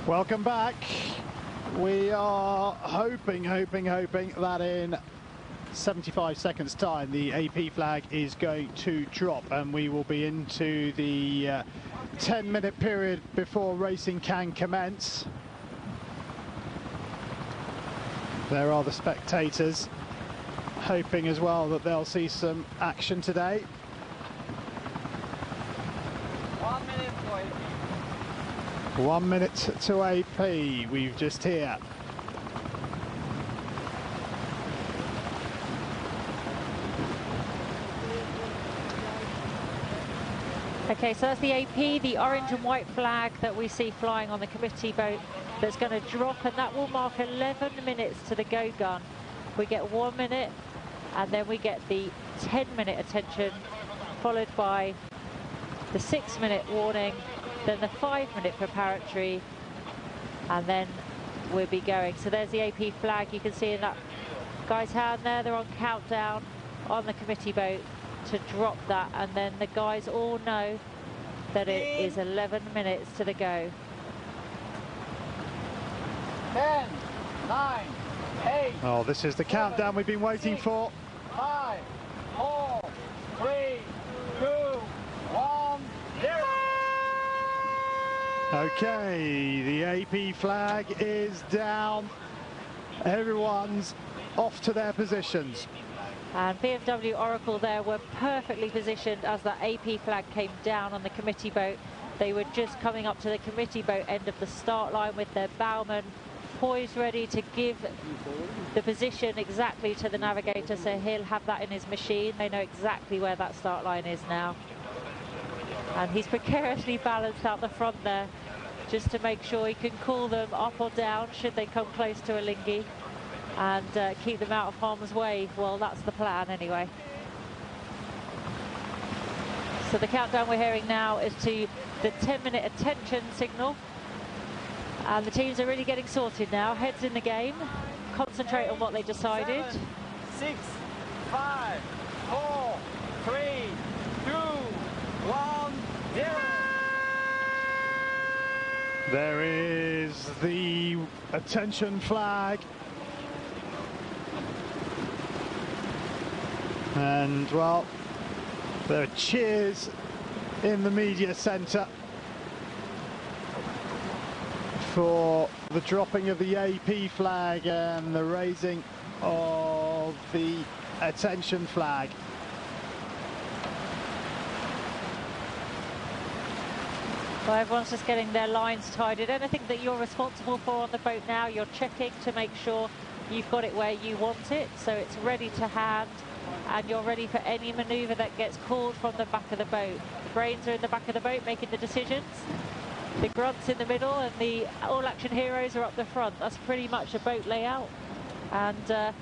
Welcome back. We are hoping that in 75 seconds time the AP flag is going to drop and we will be into the 10-minute period before racing can commence. There are the spectators, hoping as well that they'll see some action today. 1 minute for AP. 1 minute to AP, we've just here. Okay, so that's the AP, the orange and white flag that we see flying on the committee boat that's going to drop, and that will mark 11 minutes to the go gun. We get 1 minute, and then we get the 10-minute attention, followed by the 6-minute warning, then the 5-minute preparatory, and then we'll be going. So there's the AP flag. You can see in that guy's hand there, they're on countdown on the committee boat to drop that, and then the guys all know that it is 11 minutes to the go. 10, 9, 8. Oh, this is the countdown we've been waiting 6, for. 5, 4, 3, 2, 1, 0. Okay, the AP flag is down. Everyone's off to their positions. And BMW Oracle there were perfectly positioned as that AP flag came down on the committee boat. They were just coming up to the committee boat end of the start line with their bowman poised ready to give the position exactly to the navigator, so he'll have that in his machine. They know exactly where that start line is now. And he's precariously balanced out the front there just to make sure he can call them up or down should they come close to Alinghi, and keep them out of harm's way. Well, that's the plan anyway. So the countdown we're hearing now is to the 10-minute attention signal, and the teams are really getting sorted now, heads in the game, concentrate on what they decided. 7, 6, 5, 4, 3, 2, 1, 0. There is the attention flag. And, well, there are cheers in the media centre for the dropping of the AP flag and the raising of the attention flag. Well, everyone's just getting their lines tidied. Anything that you're responsible for on the boat now, you're checking to make sure you've got it where you want it, so it's ready to hand, and you're ready for any manoeuvre that gets called from the back of the boat. The brains are in the back of the boat making the decisions. The grunts in the middle and the all-action heroes are up the front. That's pretty much a boat layout. And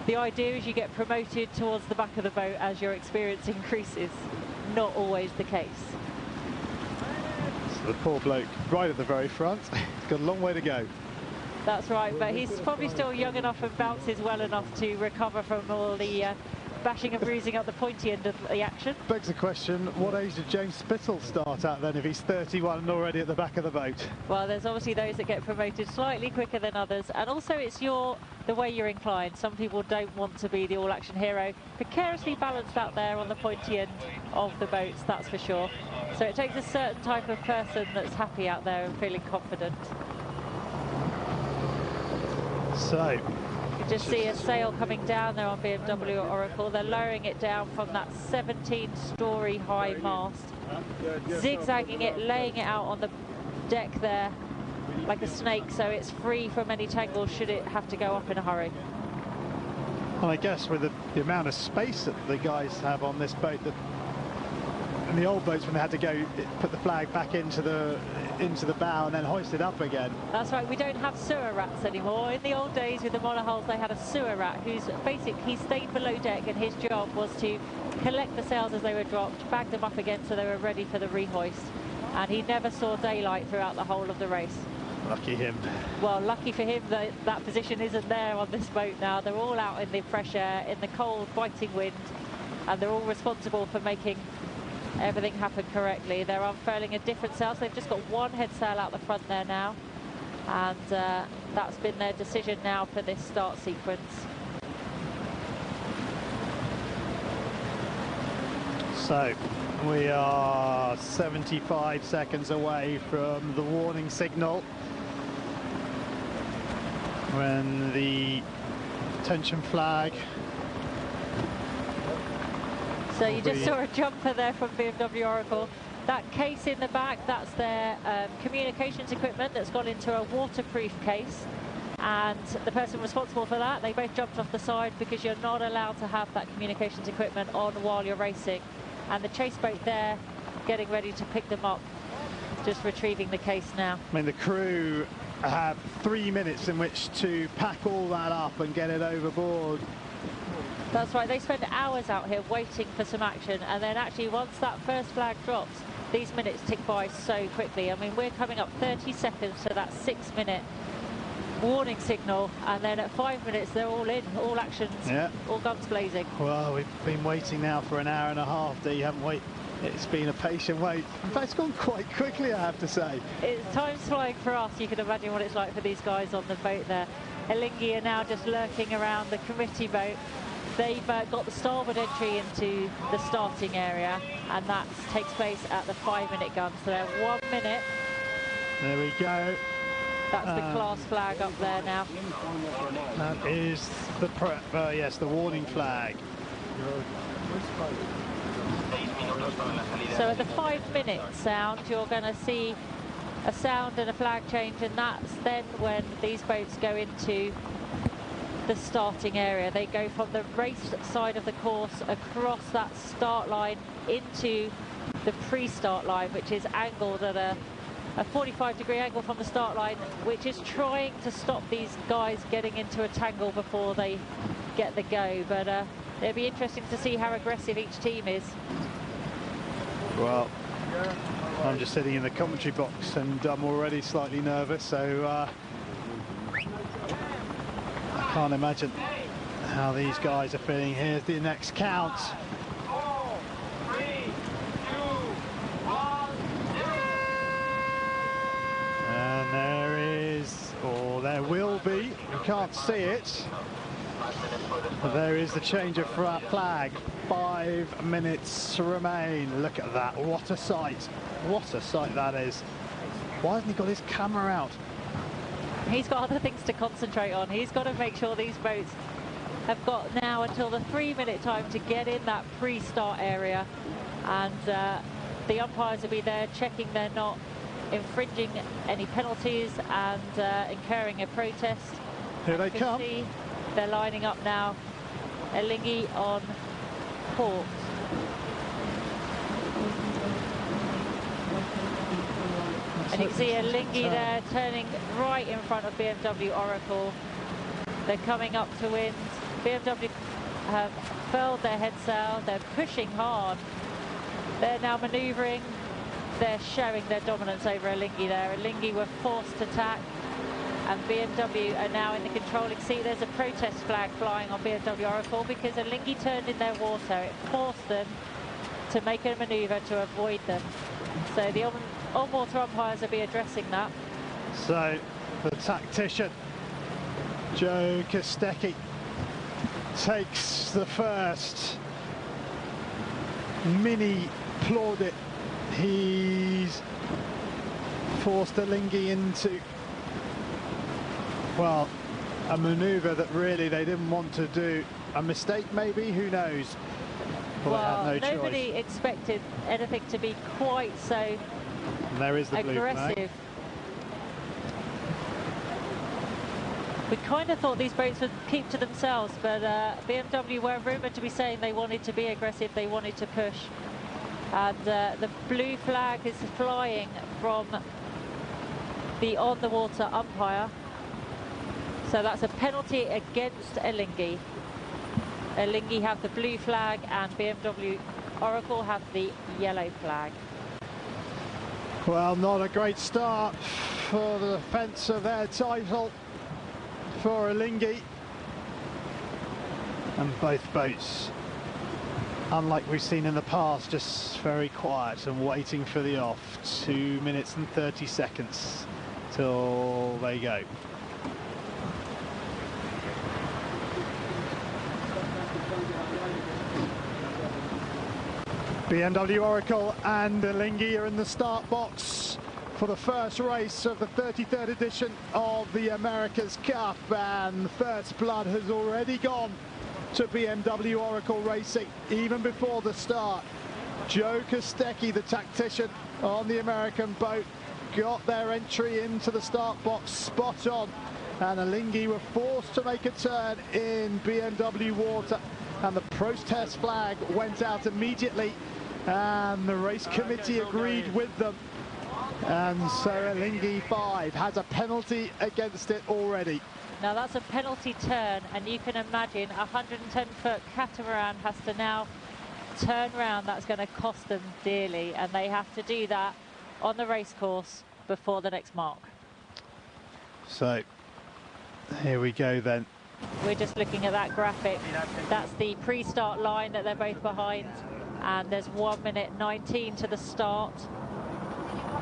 the idea is you get promoted towards the back of the boat as your experience increases. Not always the case. So the poor bloke right at the very front. He's got a long way to go. That's right, but he's probably still young enough and bounces well enough to recover from all the bashing and bruising at the pointy end of the action. Begs the question, what age did James Spittle start at then if he's 31 and already at the back of the boat? Well, there's obviously those that get promoted slightly quicker than others, and also it's the way you're inclined. Some people don't want to be the all-action hero. Precariously balanced out there on the pointy end of the boats, that's for sure. So it takes a certain type of person that's happy out there and feeling confident. So, you just see a sail coming down there on BMW Oracle. They're lowering it down from that 17-story high mast, zigzagging it, laying it out on the deck there like a snake, so it's free from any tangles should it have to go up in a hurry. Well, I guess with the amount of space that the guys have on this boat, that in the old boats when they had to go put the flag back into the bow and then hoist it up again. That's right, we don't have sewer rats anymore. In the old days with the monohulls they had a sewer rat who's basically, he stayed below deck and his job was to collect the sails as they were dropped, bag them up again so they were ready for the rehoist, and he never saw daylight throughout the whole of the race. Lucky him. Well, lucky for him that that position isn't there on this boat now. They're all out in the fresh air, in the cold biting wind, and they're all responsible for making everything happen correctly. They're unfurling a different sail, so they've just got one head sail out the front there now. and that's been their decision now for this start sequence. So we are 75 seconds away from the warning signal, when the attention flag. So you just saw a jumper there from BMW Oracle. That case in the back, that's their communications equipment that's gone into a waterproof case. And the person responsible for that, they both jumped off the side because you're not allowed to have that communications equipment on while you're racing. And the chase boat there, getting ready to pick them up, just retrieving the case now. I mean, the crew have 3 minutes in which to pack all that up and get it overboard. That's right, they spend hours out here waiting for some action, and then actually once that first flag drops, these minutes tick by so quickly. I mean, we're coming up 30 seconds to that 6-minute warning signal, and then at 5 minutes they're all in, all actions, all guns blazing. Well, we've been waiting now for an hour and a half. You haven't waited. It's been a patient wait. In fact, it's gone quite quickly, I have to say. Time's flying for us. You can imagine what it's like for these guys on the boat there. Alinghi are now just lurking around the committee boat. They've got the starboard entry into the starting area, and that takes place at the 5-minute gun. So they're 1 minute. There we go. That's the class flag up there now. That is the yes, the warning flag. So at the 5-minute sound, you're going to see a sound and a flag change, and that's then when these boats go into the starting area. They go from the race side of the course across that start line into the pre-start line, which is angled at a 45-degree angle from the start line, which is trying to stop these guys getting into a tangle before they get the go. But it'll be interesting to see how aggressive each team is. Well, I'm just sitting in the commentary box and I'm already slightly nervous, so I can't imagine how these guys are feeling. Here's the next count. 4, 3, 2, 1, 0. And there is, or there will be, you can't see it, but there is the change of flag. 5 minutes remain. Look at that, what a sight. What a sight that is. Why hasn't he got his camera out? He's got other things to concentrate on. He's got to make sure these boats have got now until the 3-minute time to get in that pre-start area, and the umpires will be there checking they're not infringing any penalties and incurring a protest. Here they come. See, they're lining up now. Alinghi on port. And you can see Alinghi there turning right in front of BMW Oracle. They're coming up to wind. BMW have furled their head sail. They're pushing hard. They're now manoeuvring. They're showing their dominance over Alinghi there. Alinghi were forced to tack, and BMW are now in the controlling seat. There's a protest flag flying on BMW Oracle because Alinghi turned in their water. It forced them to make a manoeuvre to avoid them. So the on-water umpires will be addressing that. So the tactician, Joe Kostecki, takes the first mini plaudit. He's forced Alinghi into, well, a manoeuvre that really they didn't want to do. A mistake maybe, who knows? Well, they had no nobody choice. expected anything to be quite so And there is the blue flag. aggressive. We kind of thought these boats would keep to themselves, but BMW were rumoured to be saying they wanted to be aggressive, they wanted to push. And the blue flag is flying from the on-the-water umpire. So that's a penalty against Alinghi. Alinghi have the blue flag and BMW Oracle have the yellow flag. Well, not a great start for the defence of their title for Alinghi. And both boats, unlike we've seen in the past, just very quiet and waiting for the off. 2 minutes and 30 seconds. till they go. BMW Oracle and Alinghi are in the start box for the first race of the 33rd edition of the America's Cup, and first blood has already gone to BMW Oracle Racing even before the start. Joe Kostecki, the tactician on the American boat, got their entry into the start box spot on, and Alinghi were forced to make a turn in BMW water, and the protest flag went out immediately, and the race committee agreed with them, and so Alinghi 5 has a penalty against it already. Now that's a penalty turn, and you can imagine a 110-foot catamaran has to now turn round. That's going to cost them dearly, and they have to do that on the race course before the next mark. So here we go then. We're just looking at that graphic. That's the pre-start line that they're both behind, and there's 1 minute 19 to the start,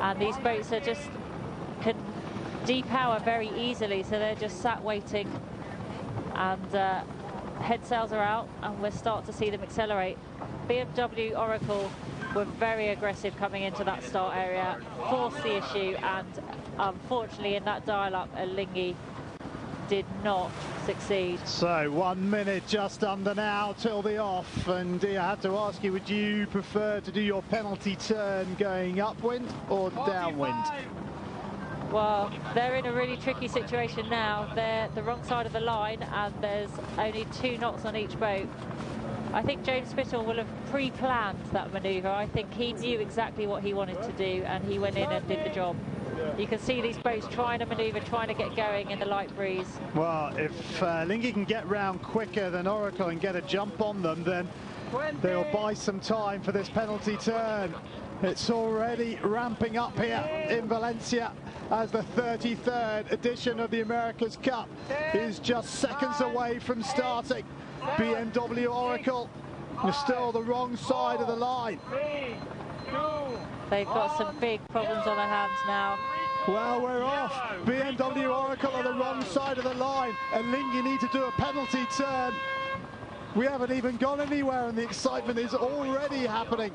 and these boats are just can depower very easily, so they're just sat waiting, and head sails are out, and we'll start to see them accelerate. BMW Oracle were very aggressive coming into that start area, forced the issue, and unfortunately in that dial-up Alinghi did not succeed. So 1 minute just under now till the off, and I have to ask you, would you prefer to do your penalty turn going upwind or downwind? Well, they're in a really tricky situation now. They're the wrong side of the line, and there's only 2 knots on each boat. I think James Spittle will have pre-planned that manoeuvre. I think he knew exactly what he wanted to do, and he went in and did the job. You can see these boats trying to manoeuvre, trying to get going in the light breeze. Well, if Alinghi can get round quicker than Oracle and get a jump on them, then they'll buy some time for this penalty turn. It's already ramping up here in Valencia, as the 33rd edition of the America's Cup is just seconds away from starting. BMW Oracle is still the wrong side of the line. They've got some big problems on their hands now. Well, we're off. BMW Oracle are the wrong side of the line, and Alinghi need to do a penalty turn. We haven't even gone anywhere, and the excitement is already happening.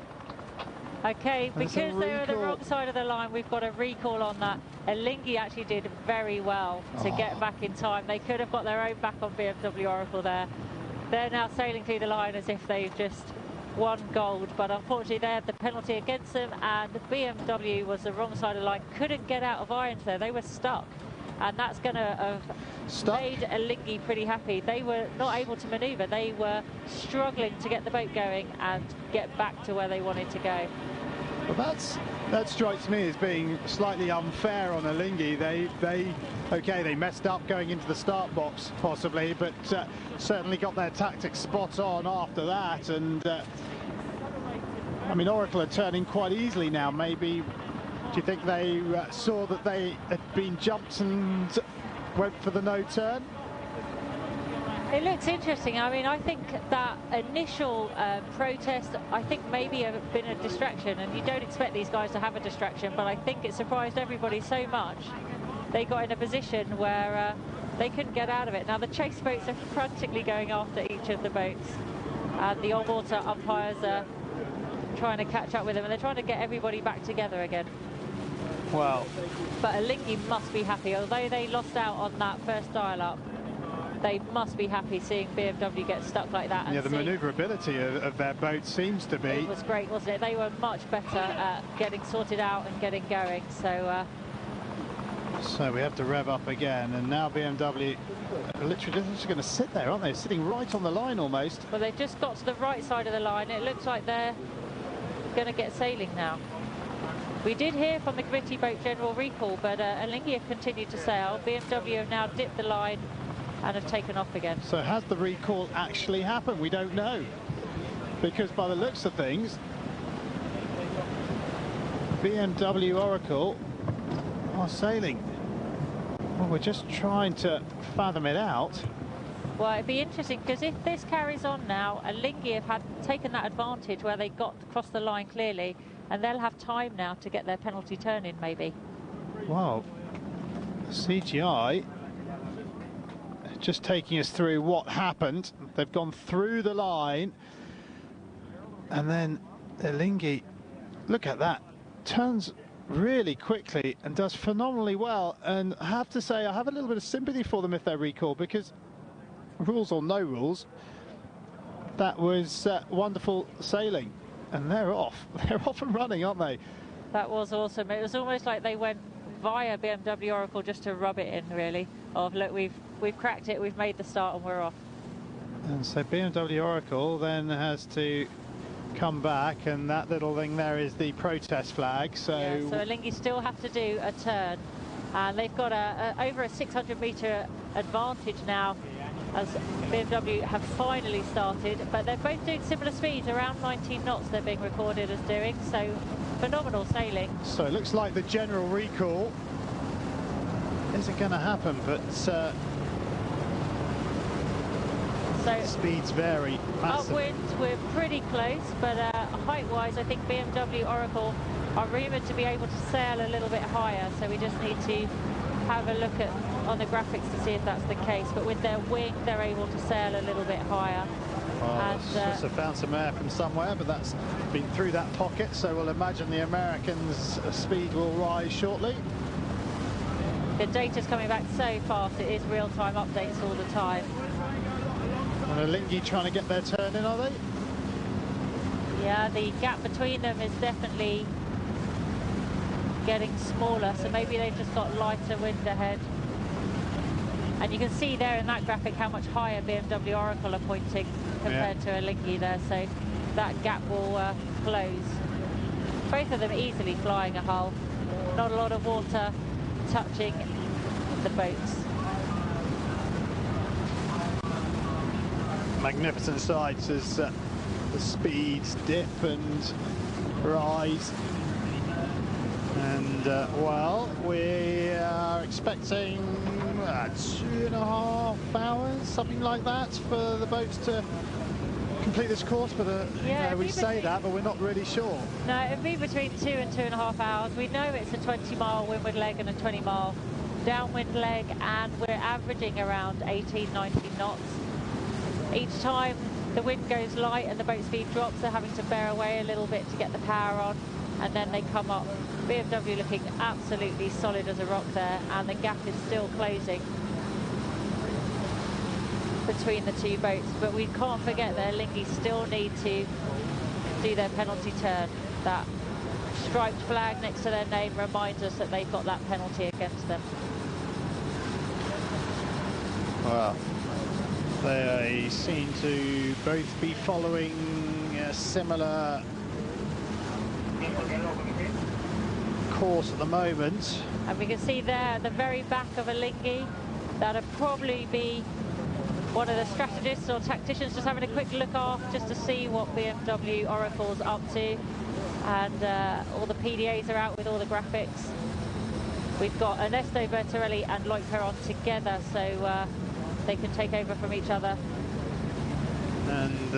Okay, because they were the wrong side of the line, we've got a recall on that. Alinghi actually did very well to get back in time. They could have got their own back on BMW Oracle there. They're now sailing through the line as if they've just won gold, but unfortunately they had the penalty against them, and BMW was the wrong side of the line, couldn't get out of irons there. They were stuck, and that's going to have made Alinghi pretty happy. They were not able to manoeuvre. They were struggling to get the boat going and get back to where they wanted to go. Well, that strikes me as being slightly unfair on Alinghi. They messed up going into the start box possibly, but certainly got their tactics spot on after that. And I mean, Oracle are turning quite easily now. Maybe, do you think they saw that they had been jumped and went for the no turn? It looks interesting. I mean, I think that initial protest, I think maybe have been a distraction, and you don't expect these guys to have a distraction, but I think it surprised everybody so much. They got in a position where they couldn't get out of it. Now, the chase boats are frantically going after each of the boats, and the on-water umpires are trying to catch up with them, and they're trying to get everybody back together again. Well, but Alinghi must be happy. Although they lost out on that first dial-up, they must be happy seeing BMW get stuck like that. And yeah, the manoeuvrability of their boat seems to be. It was great, wasn't it? They were much better at getting sorted out and getting going. So we have to rev up again, and now BMW are literally just going to sit there, aren't they? Sitting right on the line almost. Well, they've just got to the right side of the line. It looks like they're going to get sailing now. We did hear from the committee boat general recall, but Alinghi have continued to sail. BMW have now dipped the line and have taken off again. So has the recall actually happened? We don't know, because by the looks of things, BMW Oracle are sailing. Well, we're just trying to fathom it out. Well, it'd be interesting, because if this carries on now, Alinghi have taken that advantage where they got across the line clearly, and they'll have time now to get their penalty turn in, maybe. Wow. CGI just taking us through what happened. They've gone through the line, and then Alinghi, look at that, turns really quickly and does phenomenally well. And I have to say, I have a little bit of sympathy for them if they recall, because rules or no rules, that was wonderful sailing, and they're off. They're off and running, aren't they? That was awesome. It was almost like they went via BMW Oracle just to rub it in, really. Of, look, we've cracked it, we've made the start, and we're off. And so BMW Oracle then has to come back, and that little thing there is the protest flag. So, yeah, so Alinghi still have to do a turn, and they've got over a 600-metre advantage now, as BMW have finally started. But they're both doing similar speeds, around 19 knots they're being recorded as doing. So phenomenal sailing. So it looks like the general recall isn't going to happen, but so speeds vary massively. Upwind, we're pretty close, but height-wise, I think BMW Oracle are rumoured to be able to sail a little bit higher, so we just need to have a look on the graphics to see if that's the case. But with their wing, they're able to sail a little bit higher. Well, Swiss have found some air from somewhere, but that's been through that pocket, so we'll imagine the Americans' speed will rise shortly. The data's coming back so fast, it is real-time updates all the time. And Alinghi trying to get their turn in, are they? Yeah, the gap between them is definitely getting smaller, so maybe they've just got lighter wind ahead. And you can see there in that graphic how much higher BMW Oracle are pointing compared to Alinghi there, so that gap will close. Both of them easily flying a hull. Not a lot of water touching the boats. Magnificent sights as the speeds dip and rise. And well, we are expecting 2.5 hours, something like that, for the boats to complete this course. But yeah, we say that, but we're not really sure. No, it'll be between 2 and 2.5 hours. We know it's a 20-mile windward leg and a 20-mile downwind leg, and we're averaging around 18, 19 knots. Each time the wind goes light and the boat speed drops, they're having to bear away a little bit to get the power on, and then they come up. BMW looking absolutely solid as a rock there, and the gap is still closing between the two boats. But we can't forget that Alinghi still need to do their penalty turn. That striped flag next to their name reminds us that they've got that penalty against them. Well, they seem to both be following a similar course at the moment. And we can see there at the very back of Alinghi, that'll probably be one of the strategists or tacticians just having a quick look off just to see what BMW Oracle's up to. And all the PDAs are out with all the graphics. We've got Ernesto Bertarelli and Loic Perron together, so they can take over from each other. And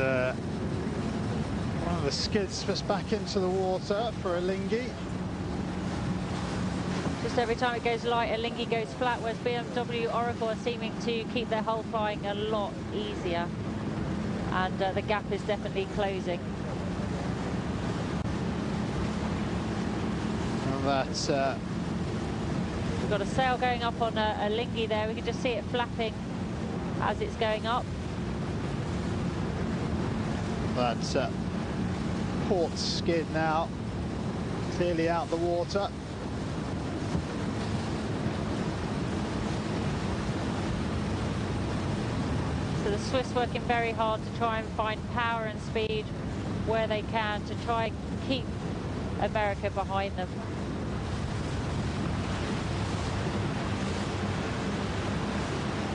one of the skids just back into the water for Alinghi. Just every time it goes light, Alinghi goes flat, whereas BMW Oracle are seeming to keep their hull flying a lot easier. And the gap is definitely closing. Well, that's... We've got a sail going up on Alinghi there. We can just see it flapping as it's going up. That's port skid now, clearly out the water. So the Swiss working very hard to try and find power and speed where they can to try and keep America behind them.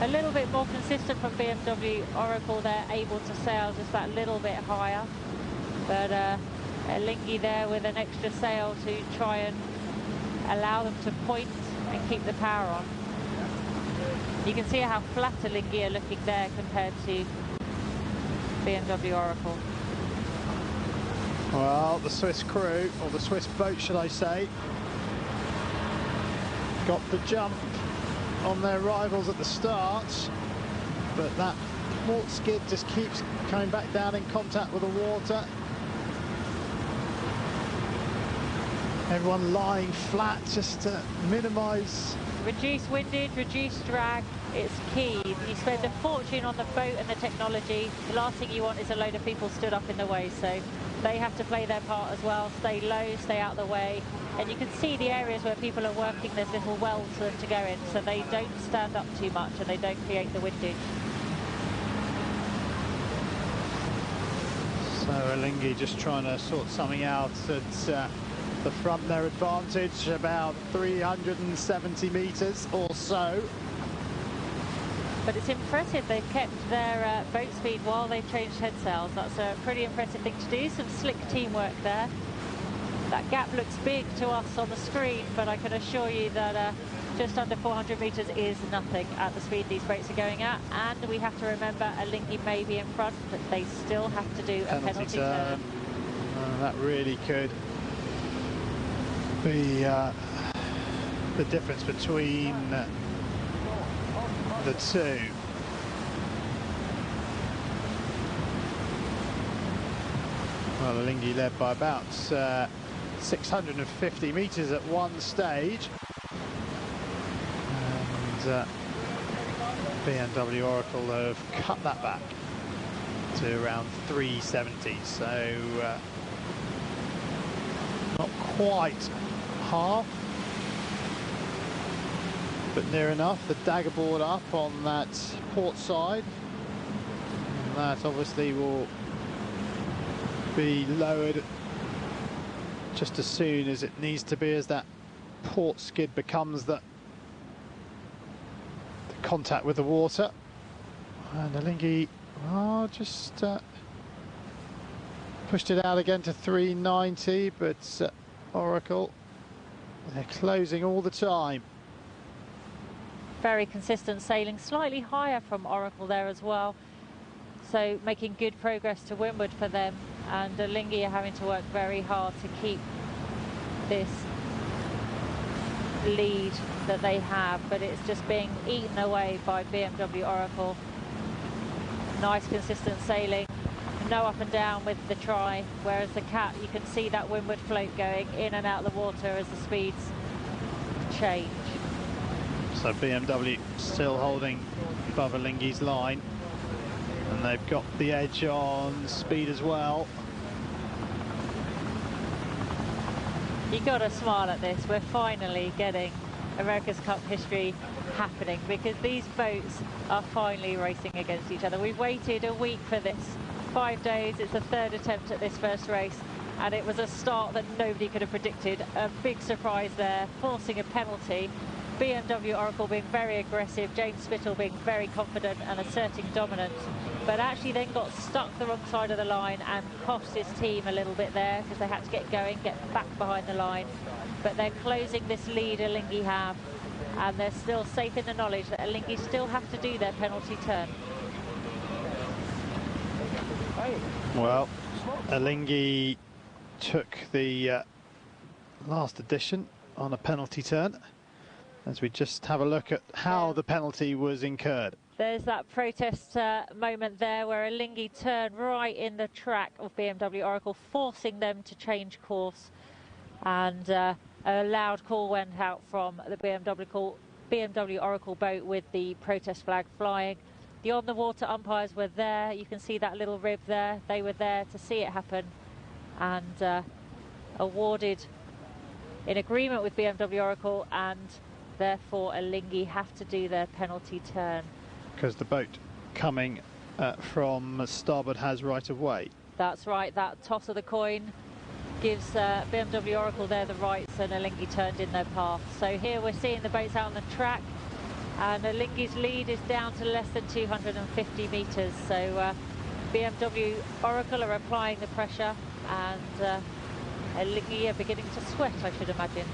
A little bit more consistent from BMW Oracle. They're able to sail just that little bit higher, but Alinghi there with an extra sail to try and allow them to point and keep the power on. You can see how flat Alinghi are looking there compared to BMW Oracle. Well, the Swiss crew, or the Swiss boat should I say, got the jump on their rivals at the start, but that port skid just keeps coming back down in contact with the water. Everyone lying flat just to minimise. Reduce windage, reduce drag, it's key. You spend a fortune on the boat and the technology. The last thing you want is a load of people stood up in the way, so they have to play their part as well. Stay low, stay out of the way. And you can see the areas where people are working, there's little wells for them to go in, so they don't stand up too much and they don't create the windage. So Alinghi just trying to sort something out at the front, their advantage, about 370 metres or so. But it's impressive they've kept their boat speed while they've changed head sails. That's a pretty impressive thing to do. Some slick teamwork there. That gap looks big to us on the screen, but I can assure you that just under 400 metres is nothing at the speed these boats are going at. And we have to remember Alinghi may be in front, but they still have to do a penalty turn. That really could be the difference between the two. Well, Alinghi led by about 650 metres at one stage, and BMW Oracle have cut that back to around 370, so not quite half, but near enough. The dagger board up on that port side, and that obviously will be lowered just as soon as it needs to be, as that port skid becomes the contact with the water. And Alinghi just pushed it out again to 390, but Oracle, they're closing all the time. Very consistent sailing, slightly higher from Oracle there as well, so making good progress to windward for them. And Alinghi are having to work very hard to keep this lead that they have, but it's just being eaten away by BMW Oracle. Nice consistent sailing, no up and down with the try, whereas the Cat, you can see that windward float going in and out of the water as the speeds change. So BMW still holding above Alinghi's line, and they've got the edge on speed as well. You got to smile at this. We're finally getting America's Cup history happening, because these boats are finally racing against each other. We've waited a week for this, 5 days. It's the third attempt at this first race, and it was a start that nobody could have predicted. A big surprise there, forcing a penalty. BMW Oracle being very aggressive, James Spittle being very confident and asserting dominance, but actually then got stuck the wrong side of the line and cost his team a little bit there, because they had to get going, get back behind the line. But they're closing this lead Alinghi have, and they're still safe in the knowledge that Alinghi still have to do their penalty turn. Well, Alinghi took the last edition on a penalty turn, as we just have a look at how the penalty was incurred. There's that protest moment there where Alinghi turned right in the track of BMW Oracle, forcing them to change course, and a loud call went out from the BMW Oracle boat with the protest flag flying. The on-the-water umpires were there. You can see that little rib there. They were there to see it happen, and awarded in agreement with BMW Oracle, and therefore Alinghi have to do their penalty turn. Because the boat coming from starboard has right of way. That's right, that toss of the coin gives BMW Oracle there the rights, and Alinghi turned in their path. So here we're seeing the boats out on the track, and Alinghi's lead is down to less than 250 metres. So BMW Oracle are applying the pressure, and Alinghi are beginning to sweat, I should imagine.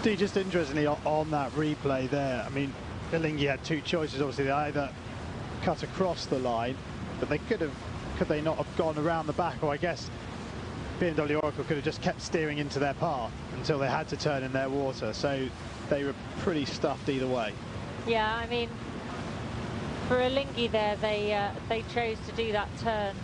Just interestingly on that replay there, I mean, Alinghi had two choices. Obviously, they either cut across the line, but they could they not have gone around the back? Or I guess BMW Oracle could have just kept steering into their path until they had to turn in their water. So they were pretty stuffed either way. Yeah, I mean, for Alinghi there, they chose to do that turn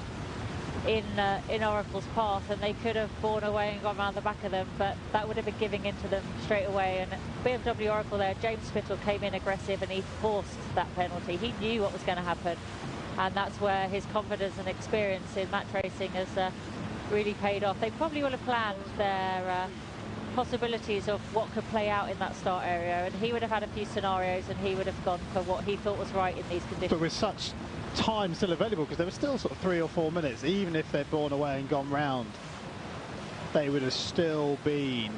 in Oracle's path, and they could have borne away and gone around the back of them, but that would have been giving into them straight away. And BMW Oracle there, James Spittle came in aggressive and he forced that penalty. He knew what was going to happen, and that's where his confidence and experience in match racing has really paid off. They probably will have planned their possibilities of what could play out in that start area, and he would have had a few scenarios and he would have gone for what he thought was right in these conditions. But with such time still available, because there was still sort of 3 or 4 minutes, even if they'd borne away and gone round, they would have still been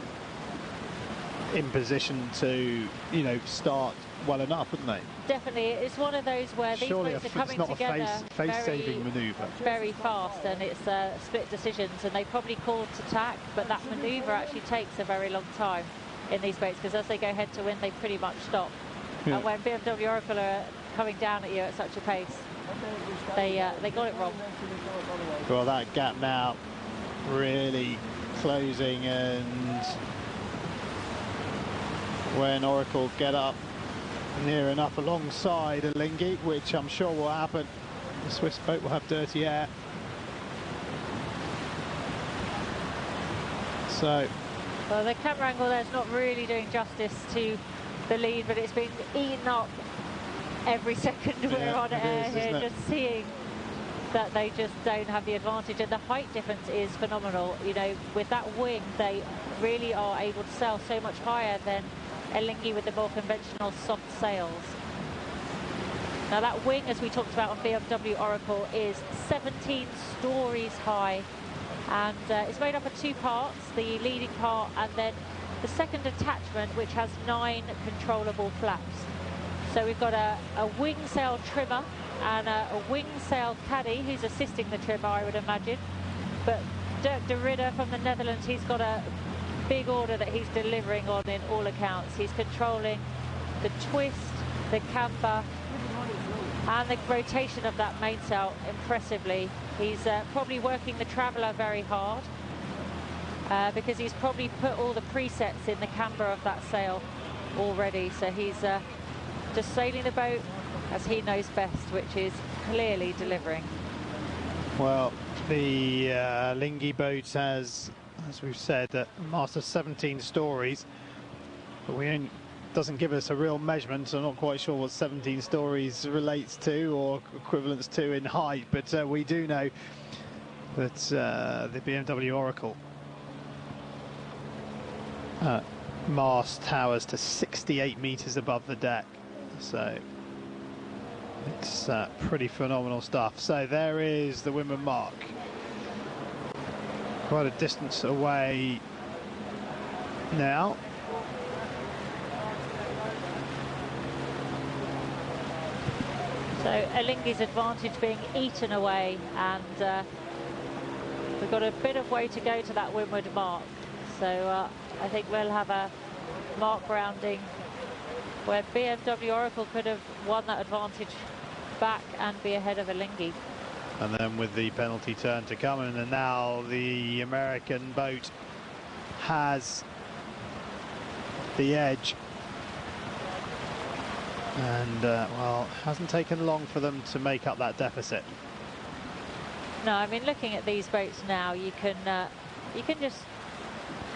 in position to, you know, start well enough, wouldn't they? Definitely, it's one of those where these boats are coming together face-saving manoeuvre. Very fast, and it's split decisions, and they probably called to tack, but that manoeuvre actually takes a very long time in these boats, because as they go head to wind, they pretty much stop. Yeah. And when BMW Oracle are coming down at you at such a pace, they got it wrong. Well, that gap now really closing, and when Oracle get up near enough alongside Alinghi, which I'm sure will happen, the Swiss boat will have dirty air. So, well, the camera angle there's not really doing justice to the lead, but it's been eaten up every second we're on air here, just seeing that they just don't have the advantage, and the height difference is phenomenal. You know, with that wing, they really are able to sail so much higher than Alinghi with the more conventional soft sails. Now that wing, as we talked about on BMW Oracle, is 17 stories high, and it's made up of 2 parts, the leading part and then the second attachment, which has 9 controllable flaps. So we've got a wing sail trimmer and a wing sail caddy who's assisting the trimmer, I would imagine. But Dirk de Ridder from the Netherlands, he's got a big order that he's delivering on in all accounts. He's controlling the twist, the camber, and the rotation of that mainsail impressively. He's probably working the Traveller very hard because he's probably put all the presets in the camber of that sail already. So he's just sailing the boat as he knows best, which is clearly delivering. well, the Alinghi boat has, as we've said, a mast of 17 stories, but doesn't give us a real measurement, so I'm not quite sure what 17 stories relates to or equivalents to in height, but we do know that the BMW Oracle mast towers to 68 meters above the deck, so it's pretty phenomenal stuff. So there is the windward mark, quite a distance away now. So Alinghi's advantage being eaten away, and we've got a bit of way to go to that windward mark. So I think we'll have a mark rounding where BMW Oracle could have won that advantage back and be ahead of Alinghi. And then with the penalty turn to come, and now the American boat has the edge. And well, it hasn't taken long for them to make up that deficit. No, I mean, looking at these boats now, you can just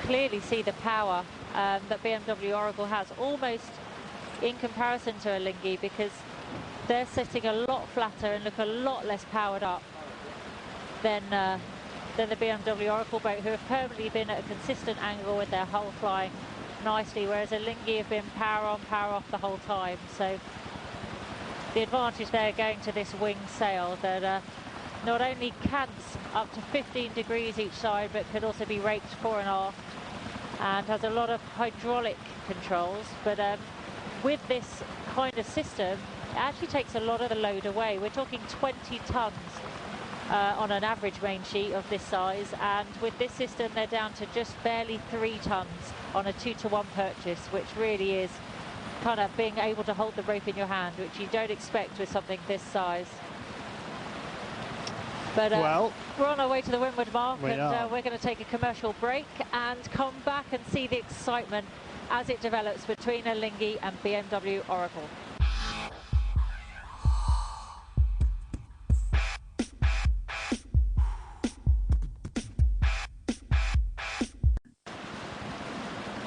clearly see the power that BMW Oracle has, almost in comparison to Alinghi, because they're sitting a lot flatter and look a lot less powered up than the BMW Oracle boat, who have permanently been at a consistent angle with their hull flying nicely, whereas Alinghi have been power on, power off the whole time. So the advantage there going to this wing sail that not only cants up to 15 degrees each side, but could also be raked fore and aft, and has a lot of hydraulic controls. But with this kind of system, it actually takes a lot of the load away. We're talking 20 tons on an average main sheet of this size, and with this system they're down to just barely 3 tons on a 2-to-1 purchase, which really is kind of being able to hold the rope in your hand, which you don't expect with something this size. But well, we're on our way to the windward mark, and we're going to take a commercial break and come back and see the excitement as it develops between Alinghi and BMW Oracle.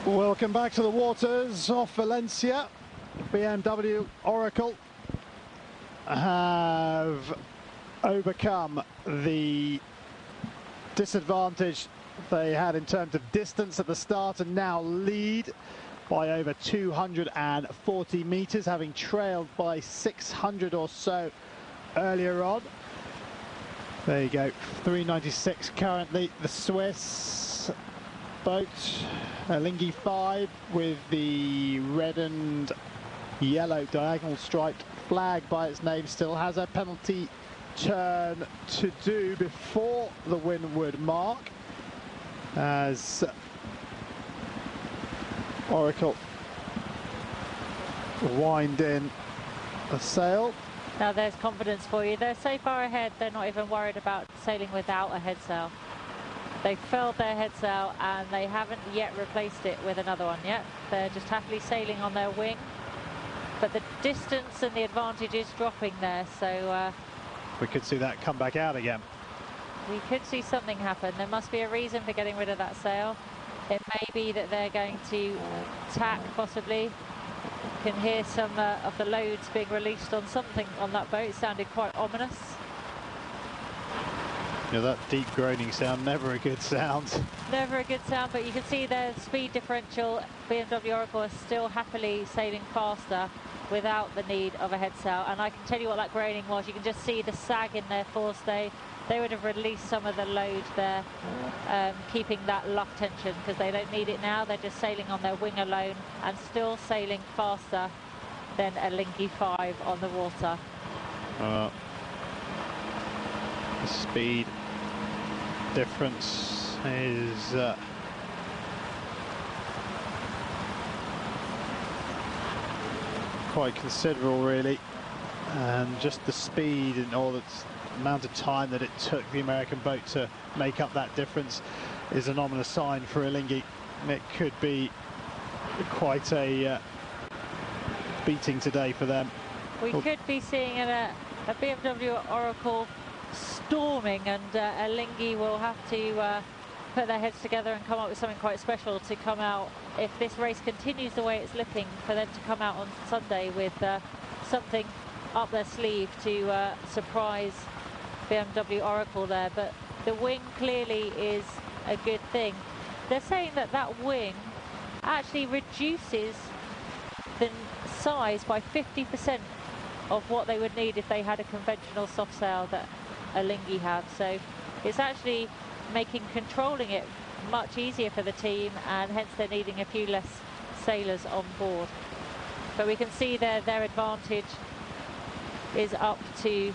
Welcome back to the waters off Valencia. BMW Oracle have overcome the disadvantage they had in terms of distance at the start and now lead by over 240 meters, having trailed by 600 or so earlier on. There you go, 396 currently. The Swiss boat, Alinghi 5, with the red and yellow diagonal striped flag by its name, still has a penalty turn to do before the windward mark as Oracle wind in a sail. Now there's confidence for you. They're so far ahead, they're not even worried about sailing without a head sail. They filled their head sail and they haven't yet replaced it with another one yet. They're just happily sailing on their wing. But the distance and the advantage is dropping there, so we could see that come back out again. We could see something happen. There must be a reason for getting rid of that sail. It may be that they're going to tack, possibly. You can hear some of the loads being released on something on that boat. It sounded quite ominous. Yeah, that deep groaning sound, never a good sound. Never a good sound, but you can see their speed differential. BMW Oracle is still happily sailing faster without the need of a head sail. And I can tell you what that groaning was. You can just see the sag in their forestay. They would have released some of the load there, keeping that luff tension, because they don't need it now. They're just sailing on their wing alone and still sailing faster than Alinghi 5 on the water. The speed difference is quite considerable, really, and just the speed and all the amount of time that it took the American boat to make up that difference is an ominous sign for Alinghi. It could be quite a beating today for them. We could be seeing a BMW Oracle storming, and Alinghi will have to put their heads together and come up with something quite special to come out, if this race continues the way it's looking, for them to come out on Sunday with something up their sleeve to surprise BMW Oracle there. But the wing clearly is a good thing. They're saying that that wing actually reduces the size by 50% of what they would need if they had a conventional soft sail that Alinghi have. So it's actually making controlling it much easier for the team, and hence they're needing a few less sailors on board. But we can see their advantage is up to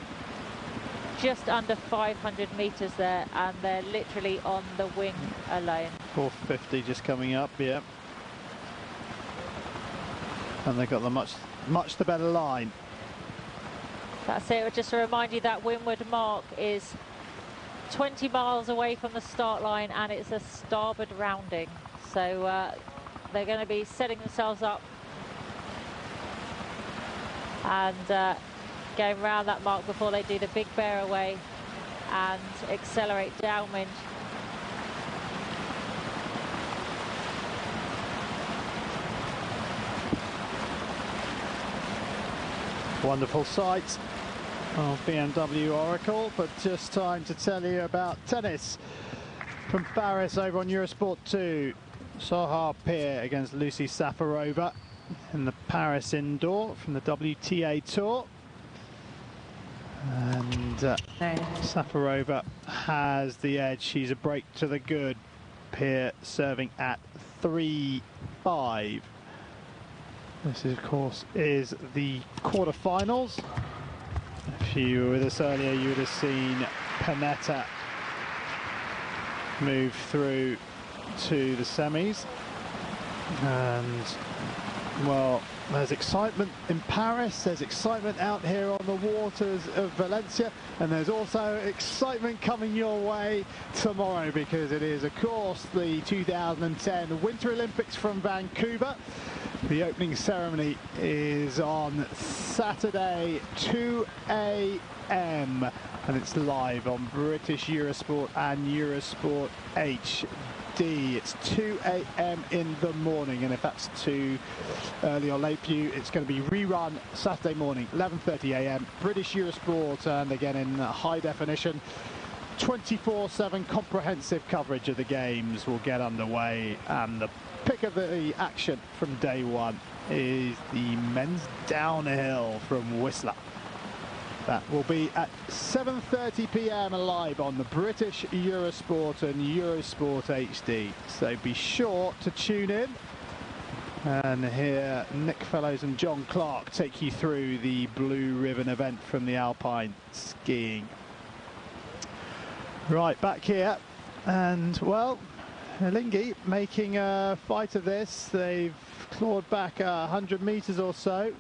just under 500 meters there, and they're literally on the wing alone. 450 just coming up, yeah. And they've got the much the better line. That's it. Just to remind you, that windward mark is 20 miles away from the start line, and it's a starboard rounding. So they're going to be setting themselves up and going around that mark before they do the big bear away and accelerate downwind. Wonderful sight of BMW Oracle, but just time to tell you about tennis from Paris over on Eurosport 2. Soha Pier against Lucy Safarova in the Paris indoor from the WTA Tour. And Safarova has the edge. She's a break to the good. Pier serving at 3-5. This, of course, is the quarterfinals. If you were with us earlier, you would have seen Panetta move through to the semis. And Well, there's excitement in Paris, there's excitement out here on the waters of Valencia, and there's also excitement coming your way tomorrow, because it is, of course, the 2010 Winter Olympics from Vancouver. The opening ceremony is on Saturday, 2 a.m. and it's live on British Eurosport and Eurosport HD. It's 2 a.m. in the morning, and if that's too early or late for you, it's going to be rerun Saturday morning, 11:30 a.m. British Eurosport, and again in high definition. 24/7 comprehensive coverage of the games will get underway, and the pick of the action from day one is the men's downhill from Whistler. That will be at 7:30 p.m. live on the British Eurosport and Eurosport HD. So be sure to tune in and hear Nick Fellows and John Clark take you through the Blue Ribbon event from the Alpine skiing. Right, back here, and well, Alinghi making a fight of this. They've clawed back 100 meters or so.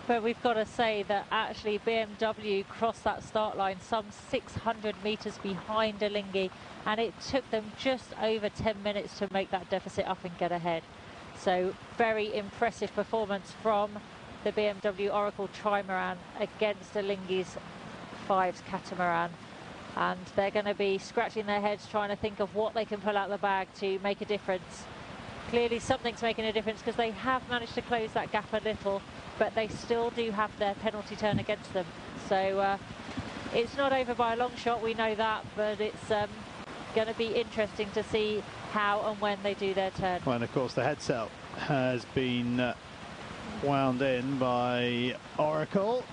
But we've got to say that actually BMW crossed that start line some 600 meters behind Alinghi, and it took them just over 10 minutes to make that deficit up and get ahead. So very impressive performance from the BMW Oracle Trimaran against Alinghi's Fives catamaran. And they're going to be scratching their heads trying to think of what they can pull out of the bag to make a difference. Clearly something's making a difference, because they have managed to close that gap a little, but they still do have their penalty turn against them. So it's not over by a long shot, we know that, but it's going to be interesting to see how and when they do their turn. Well, and of course the head cell has been wound in by Oracle.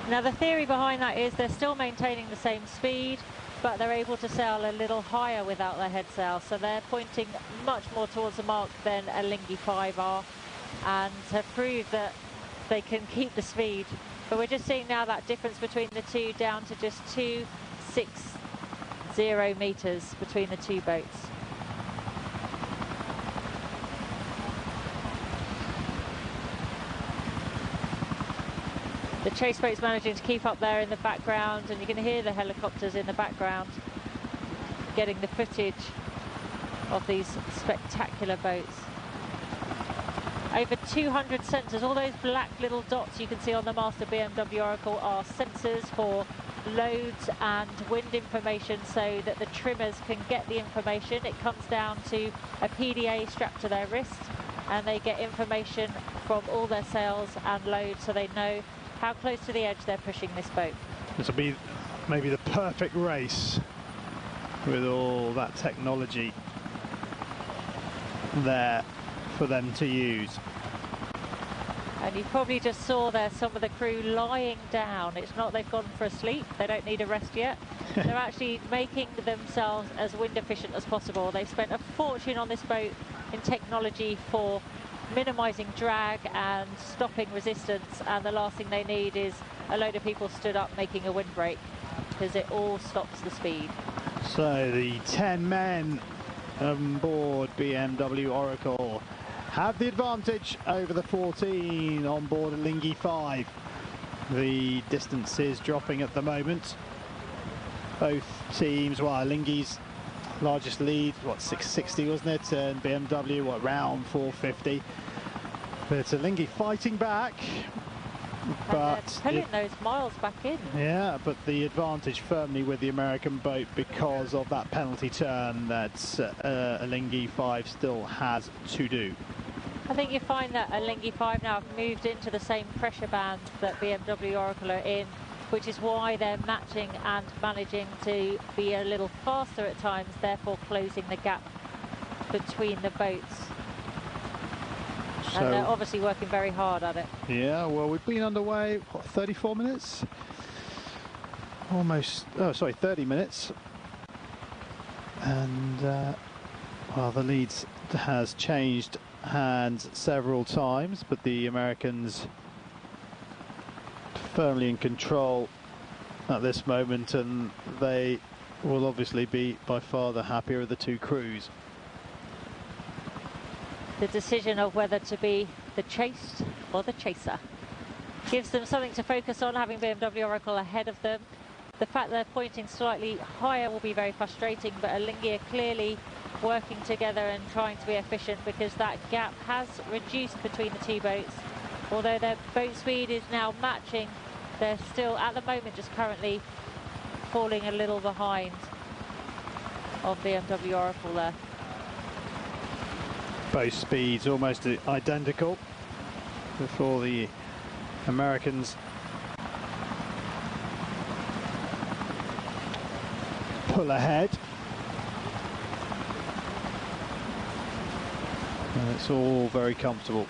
Now the theory behind that is they're still maintaining the same speed, but they're able to sail a little higher without their head sail, so they're pointing much more towards the mark than Alinghi 5 are, and have proved that they can keep the speed. But we're just seeing now that difference between the two down to just 260 meters between the two boats. The chase boat's managing to keep up there in the background, and you can hear the helicopters in the background getting the footage of these spectacular boats. Over 200 sensors, all those black little dots you can see on the mast of BMW Oracle are sensors for loads and wind information, so that the trimmers can get the information. It comes down to a PDA strapped to their wrist, and they get information from all their sails and loads, so they know how close to the edge they're pushing this boat. This will be maybe the perfect race with all that technology there for them to use. And you probably just saw there some of the crew lying down. It's not they've gone for a sleep, they don't need a rest yet. They're actually making themselves as wind efficient as possible. They've spent a fortune on this boat in technology for minimising drag and stopping resistance, and the last thing they need is a load of people stood up making a windbreak, because it all stops the speed. So the 10 men on board BMW Oracle have the advantage over the 14 on board Alinghi 5. The distance is dropping at the moment. Both teams, well, Alinghi's largest lead, what, 660 wasn't it, and BMW, what, around 450. But Alinghi fighting back, but pulling those miles back in. Yeah, but the advantage firmly with the American boat because of that penalty turn that Alinghi 5 still has to do. I think you find that Alinghi 5 now have moved into the same pressure band that BMW Oracle are in, which is why they're matching and managing to be a little faster at times, therefore closing the gap between the boats. And they're obviously working very hard at it. Yeah, well, we've been underway, what, 34 minutes? Almost, oh, sorry, 30 minutes. And, well, the lead has changed hands several times, but the Americans firmly in control at this moment, and they will obviously be by far the happier of the two crews. the decision of whether to be the chased or the chaser. Gives them something to focus on, having BMW Oracle ahead of them. The fact they're pointing slightly higher will be very frustrating, but Alinghi are clearly working together and trying to be efficient, because that gap has reduced between the two boats. Although their boat speed is now matching, they're still at the moment just currently falling a little behind of BMW Oracle there. Both speeds almost identical before the Americans pull ahead. And it's all very comfortable.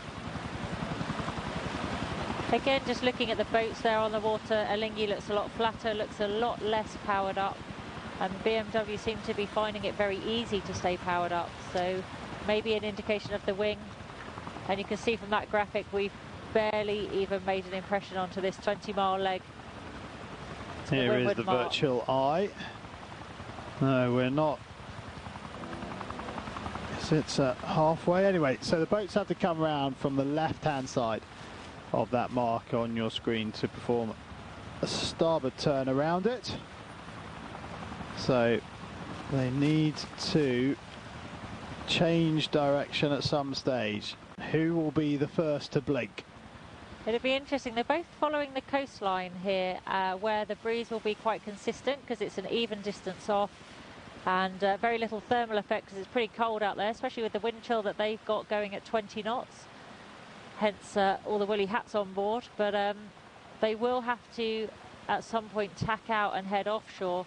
Again, just looking at the boats there on the water, Alinghi looks a lot flatter, looks a lot less powered up, and BMW seem to be finding it very easy to stay powered up. So maybe an indication of the wing. And you can see from that graphic, we've barely even made an impression onto this 20-mile leg. Here is the virtual eye. No, we're not. It's halfway anyway. So the boats have to come around from the left-hand side of that mark on your screen to perform a starboard turn around it. So they need to change direction at some stage. Who will be the first to blink? It'll be interesting. They're both following the coastline here, where the breeze will be quite consistent because it's an even distance off, and very little thermal effect because it's pretty cold out there, especially with the wind chill that they've got going at 20 knots. Hence all the woolly hats on board. But they will have to at some point tack out and head offshore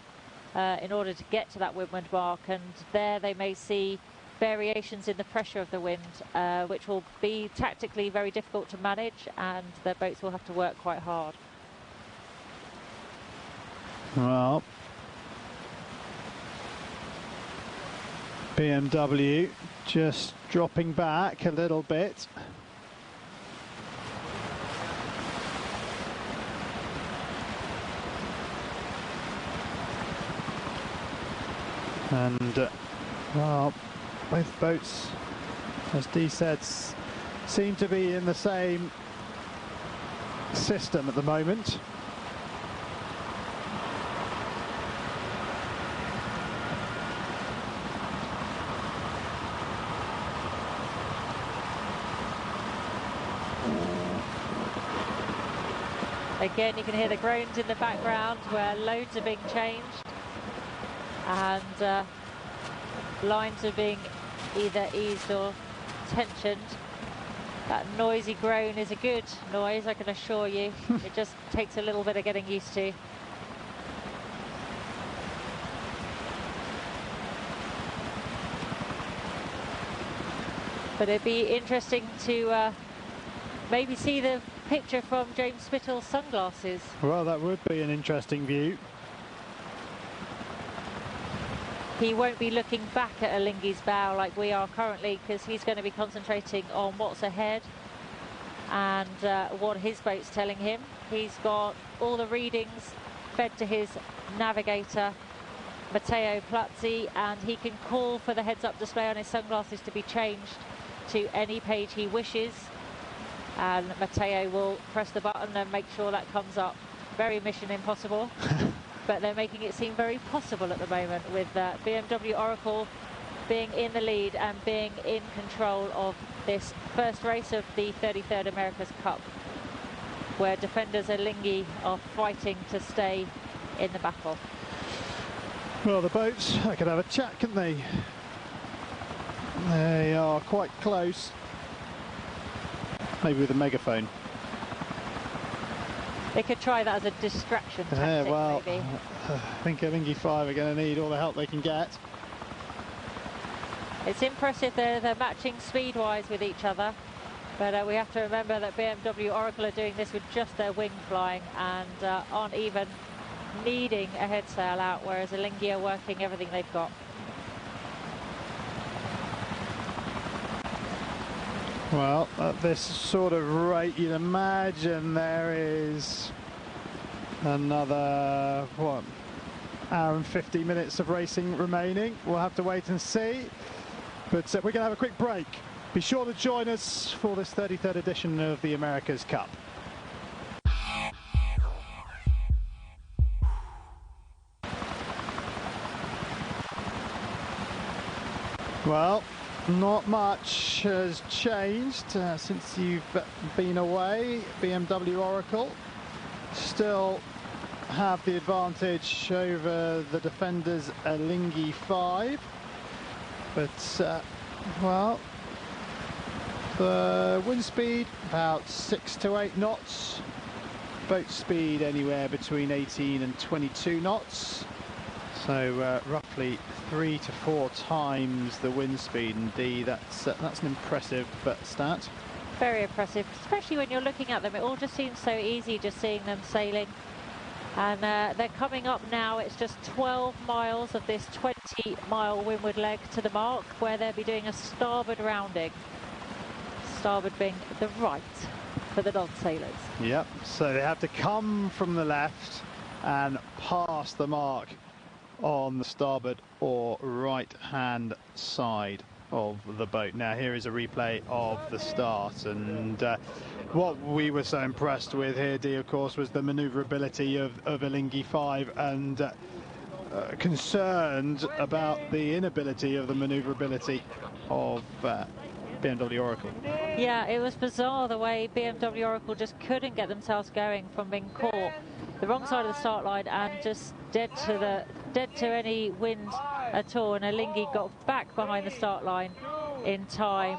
in order to get to that windward mark, and there they may see variations in the pressure of the wind, which will be tactically very difficult to manage, and their boats will have to work quite hard. Well, BMW just dropping back a little bit. And well, both boats, as Dee said, seem to be in the same system at the moment. Again, you can hear the groans in the background where loads are being changed, and lines are being either eased or tensioned. That noisy groan is a good noise, I can assure you. It just takes a little bit of getting used to. But it'd be interesting to maybe see the picture from James Spittle's sunglasses. Well, that would be an interesting view. He won't be looking back at Alinghi's bow like we are currently, because he's going to be concentrating on what's ahead and what his boat's telling him. He's got all the readings fed to his navigator, Matteo Plazzi, and he can call for the heads-up display on his sunglasses to be changed to any page he wishes, and Matteo will press the button and make sure that comes up. Very mission impossible. But they're making it seem very possible at the moment, with BMW Oracle being in the lead and being in control of this first race of the 33rd America's Cup, where defenders Alinghi are fighting to stay in the battle. Well, the boats, I could have a chat, couldn't they? They are quite close. Maybe with a megaphone. They could try that as a distraction tactic, well, maybe. I think Alinghi 5 are going to need all the help they can get. It's impressive they're matching speed-wise with each other, but we have to remember that BMW Oracle are doing this with just their wing flying and aren't even needing a head sail out, whereas Alinghi are working everything they've got. Well, at this sort of rate, you'd imagine there is another, what, hour and 50 minutes of racing remaining. We'll have to wait and see. But we're going to have a quick break. Be sure to join us for this 33rd edition of the America's Cup. Well, not much has changed since you've been away. BMW Oracle still have the advantage over the defenders Alinghi 5, but well, the wind speed about 6 to 8 knots, boat speed anywhere between 18 and 22 knots, so roughly 3 to 4 times the wind speed. Indeed, that's an impressive stat. Very impressive, especially when you're looking at them. It all just seems so easy just seeing them sailing. And they're coming up now. It's just 12 miles of this 20-mile windward leg to the mark, where they'll be doing a starboard rounding. Starboard being the right for the non-sailors. Yep, so they have to come from the left and pass the mark on the starboard or right-hand side of the boat. Now here is a replay of the start, and what we were so impressed with here, Dee, of course, was the manoeuvrability of Alinghi 5, and concerned about the inability of the manoeuvrability of BMW Oracle. Yeah, it was bizarre the way BMW Oracle just couldn't get themselves going from being caught the wrong side of the start line and just dead to any wind at all. And Alinghi got back behind the start line in time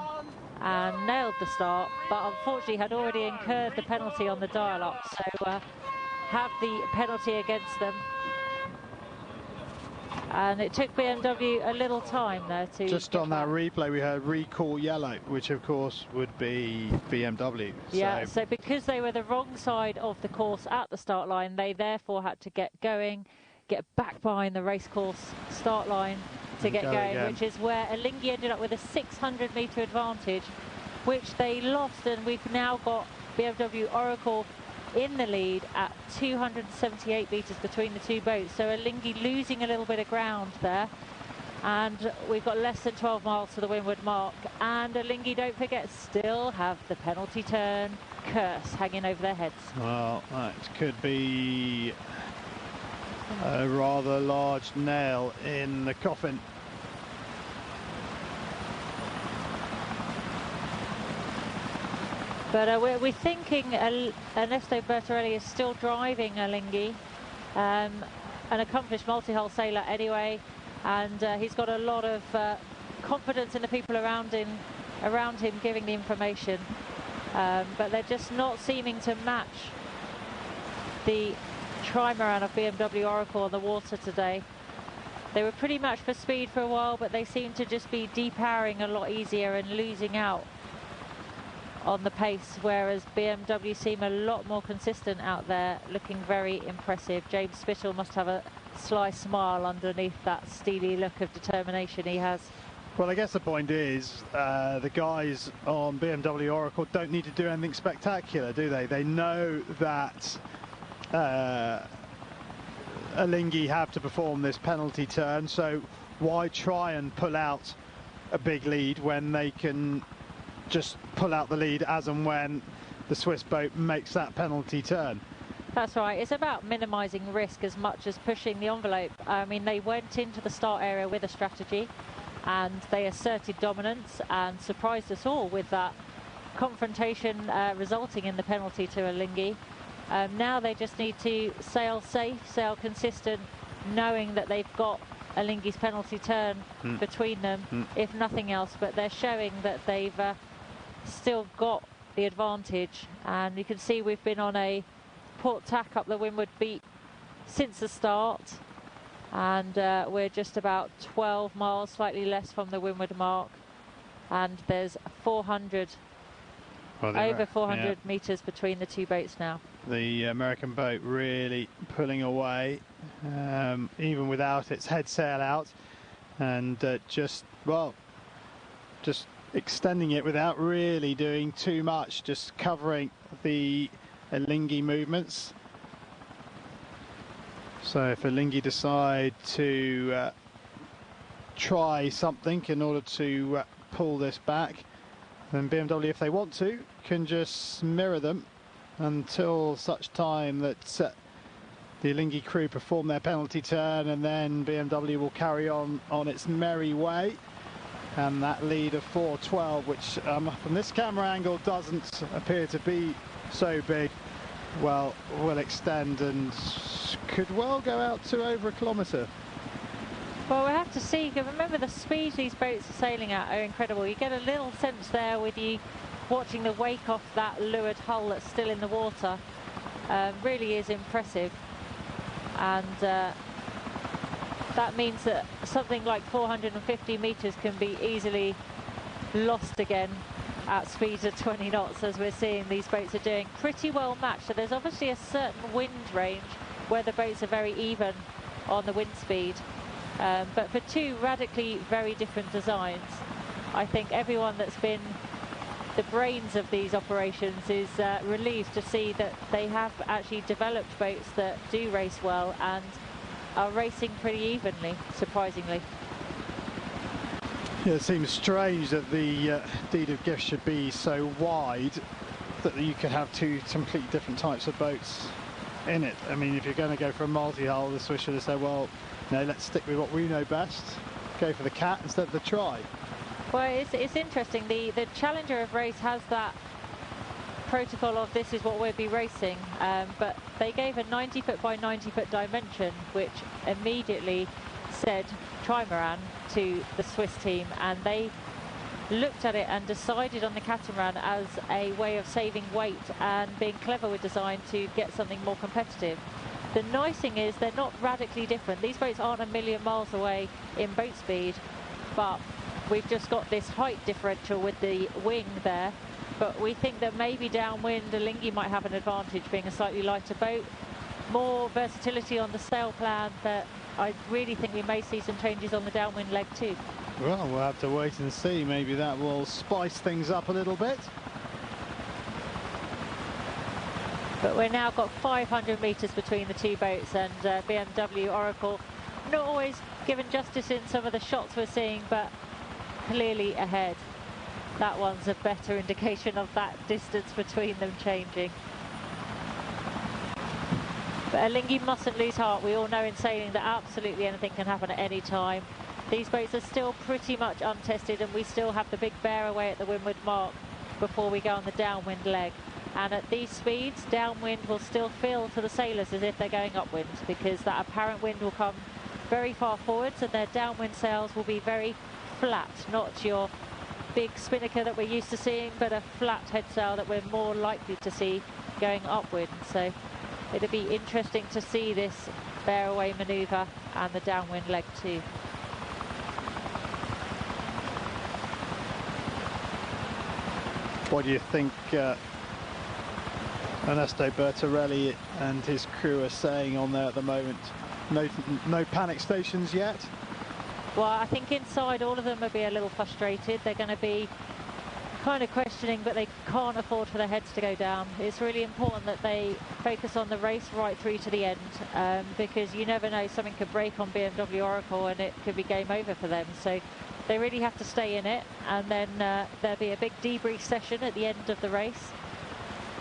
and nailed the start, but unfortunately had already incurred the penalty on the dial-up, so have the penalty against them. And it took BMW a little time there to... Just on that replay, we heard recall yellow, which of course would be BMW. Yeah, so because they were the wrong side of the course at the start line, they therefore had to get going, get back behind the racecourse start line to get going, again. Which is where Alinghi ended up with a 600-metre advantage, which they lost, and we've now got BMW Oracle in the lead at 278 metres between the two boats. So Alinghi losing a little bit of ground there, and we've got less than 12 miles to the windward mark. And Alinghi, don't forget, still have the penalty turn curse hanging over their heads. Well, that could be a rather large nail in the coffin. But we're thinking Ernesto Bertorelli is still driving Alinghi, an accomplished multi-hull sailor anyway, and he's got a lot of confidence in the people around him giving the information. But they're just not seeming to match the trimaran of BMW Oracle on the water today. They were pretty much for speed for a while, but they seem to just be depowering a lot easier and losing out on the pace, whereas BMW seem a lot more consistent out there, looking very impressive. James Spittle must have a sly smile underneath that steely look of determination he has. Well, I guess the point is the guys on BMW Oracle don't need to do anything spectacular, do they? They know that Alinghi have to perform this penalty turn, so why try and pull out a big lead when they can just pull out the lead as and when the Swiss boat makes that penalty turn? That's right. It's about minimising risk as much as pushing the envelope. I mean, they went into the start area with a strategy, and they asserted dominance and surprised us all with that confrontation resulting in the penalty to Alinghi. Now they just need to sail safe, sail consistent, knowing that they've got Alinghi's penalty turn between them, if nothing else. But they're showing that they've still got the advantage, and you can see we've been on a port tack up the windward beat since the start, and we're just about 12 miles, slightly less from the windward mark, and there's 400, over 400 metres between the two boats now. The American boat really pulling away, even without its head sail out, and just extending it without really doing too much, just covering the Alinghi movements. So if Alinghi decide to try something in order to pull this back, And BMW, if they want to, can just mirror them until such time that the Alinghi crew perform their penalty turn, and then BMW will carry on its merry way. And that lead of 4:12, which from this camera angle doesn't appear to be so big, well, will extend and could well go out to over a kilometre. Well, we'll have to see. Remember, the speed these boats are sailing at are incredible. You get a little sense there with you watching the wake off that leeward hull that's still in the water. Really is impressive. And that means that something like 450 metres can be easily lost again at speeds of 20 knots, as we're seeing these boats are doing. Pretty well matched. So there's obviously a certain wind range where the boats are very even on the wind speed. But for two radically very different designs, I think everyone that's been the brains of these operations is relieved to see that they have actually developed boats that do race well and are racing pretty evenly, surprisingly. Yeah, it seems strange that the deed of gift should be so wide that you could have two completely different types of boats in it. I mean, if you're going to go for a multi-hull, the Swiss should have said, well, no, let's stick with what we know best, go for the cat instead of the try. Well, it's interesting. The Challenger of race has that protocol of this is what we'll be racing, but they gave a 90-foot by 90-foot dimension, which immediately said trimaran to the Swiss team, and they looked at it and decided on the catamaran as a way of saving weight and being clever with design to get something more competitive. The nice thing is they're not radically different. These boats aren't a million miles away in boat speed, but we've just got this height differential with the wing there. But we think that maybe downwind, Alinghi might have an advantage being a slightly lighter boat. More versatility on the sail plan, but I really think we may see some changes on the downwind leg too. Well, we'll have to wait and see. Maybe that will spice things up a little bit. But we've now got 500 metres between the two boats, and BMW Oracle not always given justice in some of the shots we're seeing, but clearly ahead. That one's a better indication of that distance between them changing. But Alinghi mustn't lose heart. We all know in sailing that absolutely anything can happen at any time. These boats are still pretty much untested, and we still have the big bear away at the windward mark before we go on the downwind leg. And at these speeds, downwind will still feel to the sailors as if they're going upwind, because that apparent wind will come very far forwards and their downwind sails will be very flat, not your big spinnaker that we're used to seeing, but a flat head sail that we're more likely to see going upwind. So it'll be interesting to see this bear away manoeuvre and the downwind leg too. What do you think Ernesto Bertarelli and his crew are saying on there at the moment? No panic stations yet? Well, I think inside all of them will be a little frustrated. They're going to be kind of questioning, but they can't afford for their heads to go down. It's really important that they focus on the race right through to the end, because you never know, something could break on BMW Oracle and it could be game over for them. So they really have to stay in it, and then there'll be a big debrief session at the end of the race,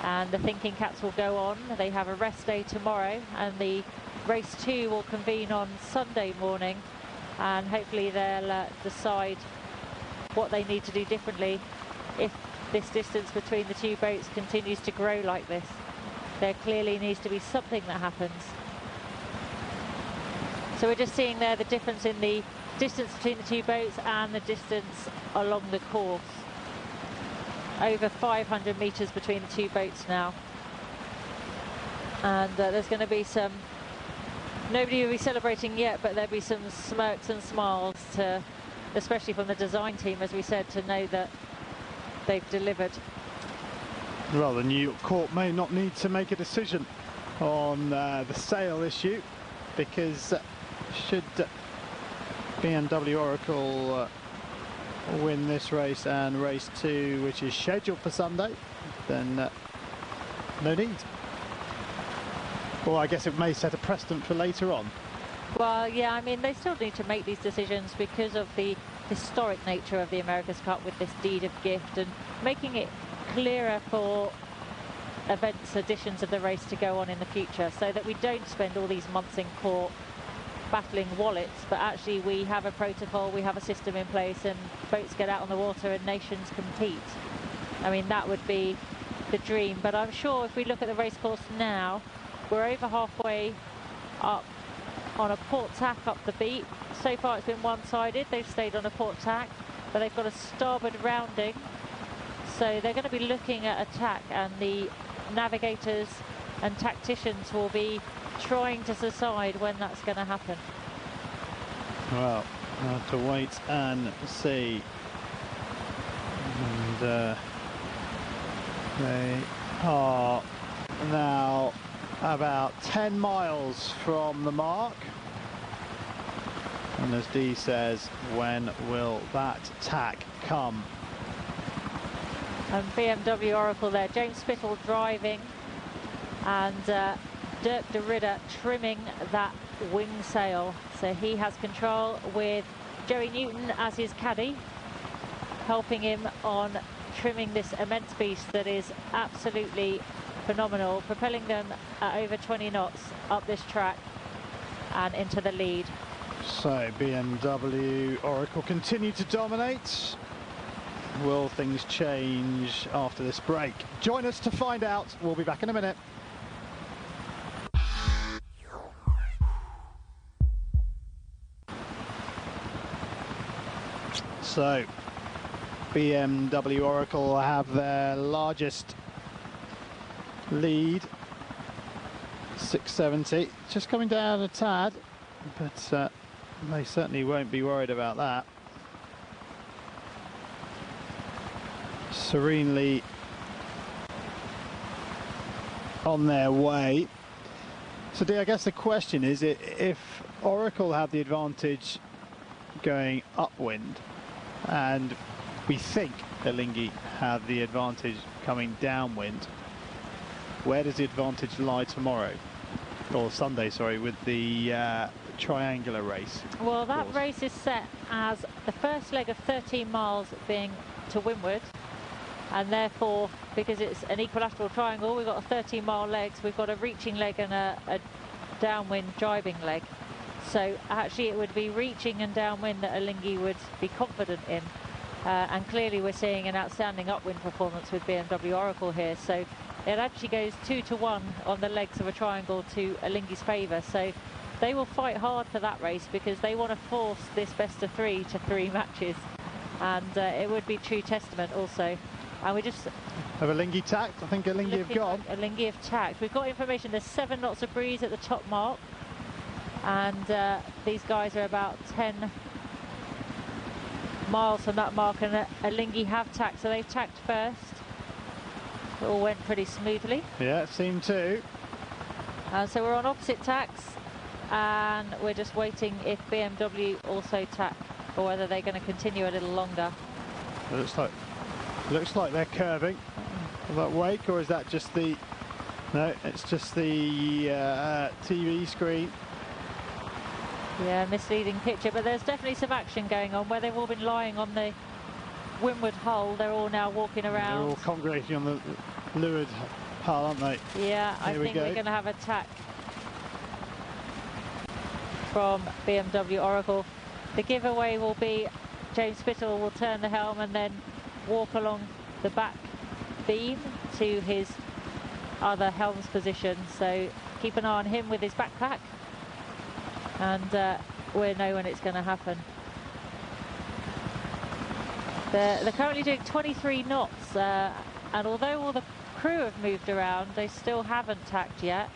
and the thinking caps will go on. They have a rest day tomorrow, and the race 2 will convene on Sunday morning, and hopefully they'll decide what they need to do differently if this distance between the two boats continues to grow like this. There clearly needs to be something that happens. So we're just seeing there the difference in the distance between the two boats and the distance along the course. Over 500 metres between the two boats now. And there's going to be some, nobody will be celebrating yet, but there'll be some smirks and smiles, to, especially from the design team, as we said, to know that they've delivered. Well, the New York court may not need to make a decision on the sail issue, because should BMW Oracle win this race and race 2, which is scheduled for Sunday, then no need. Or I guess it may set a precedent for later on. Well, yeah, I mean, they still need to make these decisions because of the historic nature of the America's Cup with this deed of gift and making it clearer for events editions of the race to go on in the future, so that we don't spend all these months in court battling wallets, but actually we have a protocol, we have a system in place, and boats get out on the water and nations compete. I mean, that would be the dream. But I'm sure if we look at the race course now, we're over halfway up on a port tack up the beat. So far it's been one-sided. They've stayed on a port tack, but they've got a starboard rounding, so they're going to be looking at attack, and the navigators and tacticians will be trying to decide when that's going to happen. Well, we'll have to wait and see. And they are now about 10 miles from the mark. And as Dee says, when will that tack come? And BMW Oracle there, James Spittle driving, and Dirk de Ridder trimming that wing sail. So he has control with Joey Newton as his caddy, helping him on trimming this immense beast that is absolutely phenomenal, propelling them at over 20 knots up this track and into the lead. So BMW Oracle continue to dominate. Will things change after this break? Join us to find out. We'll be back in a minute. So, BMW Oracle have their largest lead, 670. Just coming down a tad, but they certainly won't be worried about that. Serenely on their way. So Dee, I guess the question is, if Oracle have the advantage going upwind, and we think Alinghi have the advantage coming downwind, where does the advantage lie tomorrow? Or Sunday, sorry, with the triangular race? Well, that race is set as the first leg of 13 miles being to windward, and therefore, because it's an equilateral triangle, we've got a 13-mile legs, we've got a reaching leg and a downwind driving leg. So actually it would be reaching and downwind that Alinghi would be confident in. And clearly we're seeing an outstanding upwind performance with BMW Oracle here. So it actually goes 2-1 on the legs of a triangle to Alinghi's favour. So they will fight hard for that race, because they want to force this best of 3 to 3 matches. And it would be true testament also. And we just... Have Alinghi tacked? I think Alinghi have gone. Like Alinghi have tacked. We've got information, there's 7 knots of breeze at the top mark. And these guys are about 10 miles from that mark, and Alinghi have tacked, so they've tacked first. It all went pretty smoothly. Yeah, it seemed to. So we're on opposite tacks, and we're just waiting if BMW also tack, or whether they're going to continue a little longer. It looks like they're curving. That wake, or is that just the... No, it's just the TV screen. Yeah, misleading picture, but there's definitely some action going on where they've all been lying on the windward hull. They're all now walking around. They're all congregating on the leeward hull, aren't they? Yeah, I think we're going to have a tack from BMW Oracle. The giveaway will be James Spittle will turn the helm and then walk along the back beam to his other helm's position. So keep an eye on him with his backpack, and we'll know when it's going to happen. They're currently doing 23 knots, and although all the crew have moved around, they still haven't tacked yet.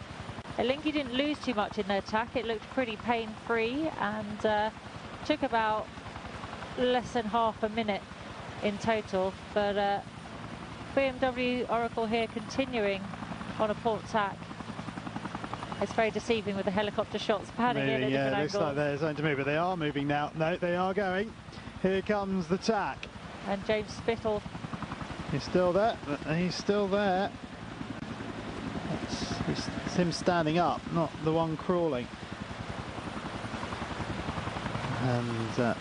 Alinghi didn't lose too much in their tack. It looked pretty pain-free, and took about less than half a minute in total. But BMW Oracle here continuing on a port tack. It's very deceiving with the helicopter shots panning in at different angles. Yeah, looks like they're starting to move, but they are moving now. No, they are going. Here comes the tack. And James Spittle. He's still there. He's still there. It's him standing up, not the one crawling. And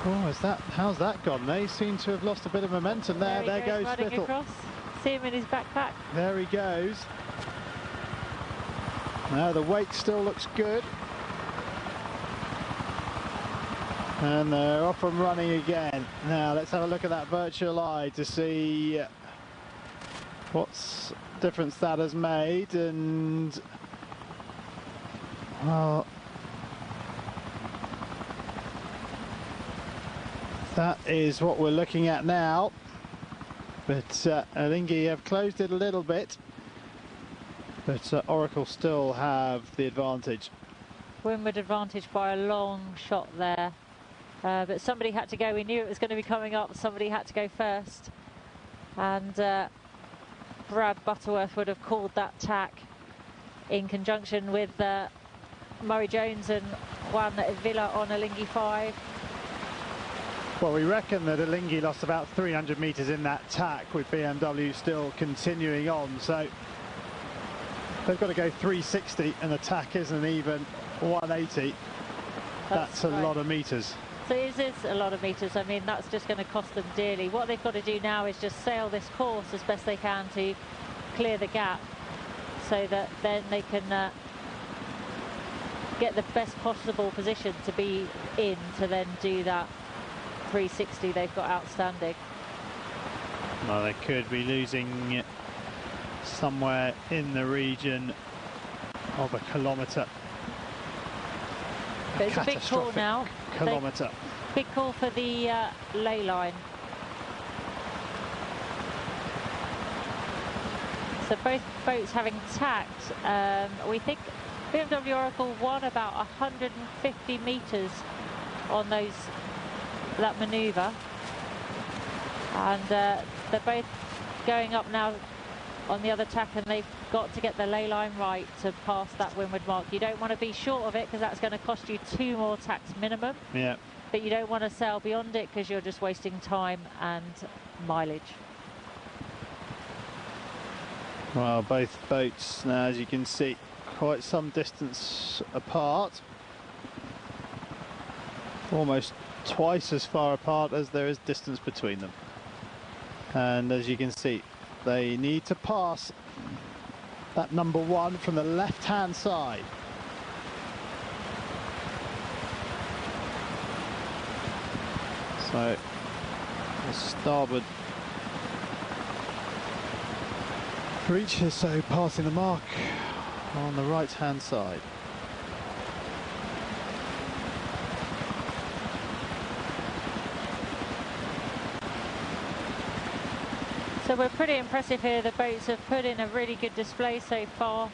Oh, how's that gone? They seem to have lost a bit of momentum there. There goes Spittle. Across. See him in his backpack. There he goes. Now the weight still looks good. And they're off and running again. Now let's have a look at that virtual eye to see what's difference that has made. And well, that is what we're looking at now. But Alinghi have closed it a little bit. But Oracle still have the advantage. Windward advantage by a long shot there. But somebody had to go. We knew it was going to be coming up. Somebody had to go first. And Brad Butterworth would have called that tack in conjunction with Murray Jones and Juan Villa on Alinghi 5. Well, we reckon that Alinghi lost about 300 metres in that tack, with BMW still continuing on. So they've got to go 360 and the tack isn't even 180. That's a lot of metres. So it is a lot of metres. I mean, that's just going to cost them dearly. What they've got to do now is just sail this course as best they can to clear the gap, so that then they can get the best possible position to be in to then do that 360 they've got outstanding. Well, they could be losing somewhere in the region of a kilometre. But it's a big call now. Kilometre. Big call for the ley line. So both boats having tacked. We think BMW Oracle won about 150 metres on that manoeuvre. And they're both going up now on the other tack, and they've got to get the ley line right to pass that windward mark. You don't want to be short of it because that's going to cost you 2 more tacks minimum. Yeah. But you don't want to sail beyond it because you're just wasting time and mileage. Well, both boats now, as you can see, quite some distance apart. Almost twice as far apart as there is distance between them. And as you can see, they need to pass that number 1 from the left-hand side. So the starboard reaches, so passing the mark on the right-hand side. So we're pretty impressive here. The boats have put in a really good display so far.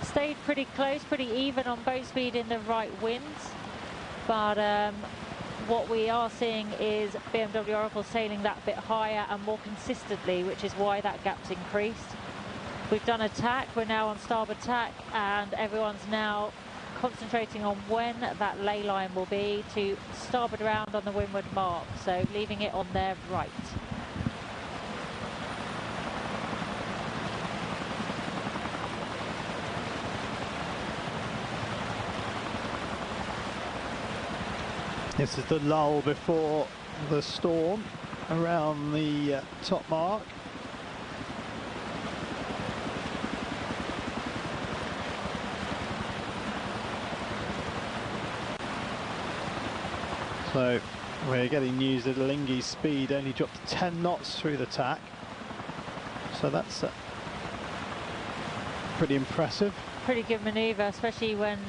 Stayed pretty close, pretty even on boat speed in the right winds. But what we are seeing is BMW Oracle sailing that bit higher and more consistently, which is why that gap's increased. We've done a tack, we're now on starboard tack, and everyone's now concentrating on when that ley line will be to starboard round on the windward mark, so leaving it on their right. This is the lull before the storm around the top mark. So we're getting news that Alinghi's speed only dropped 10 knots through the tack. So that's pretty impressive. Pretty good manoeuvre, especially when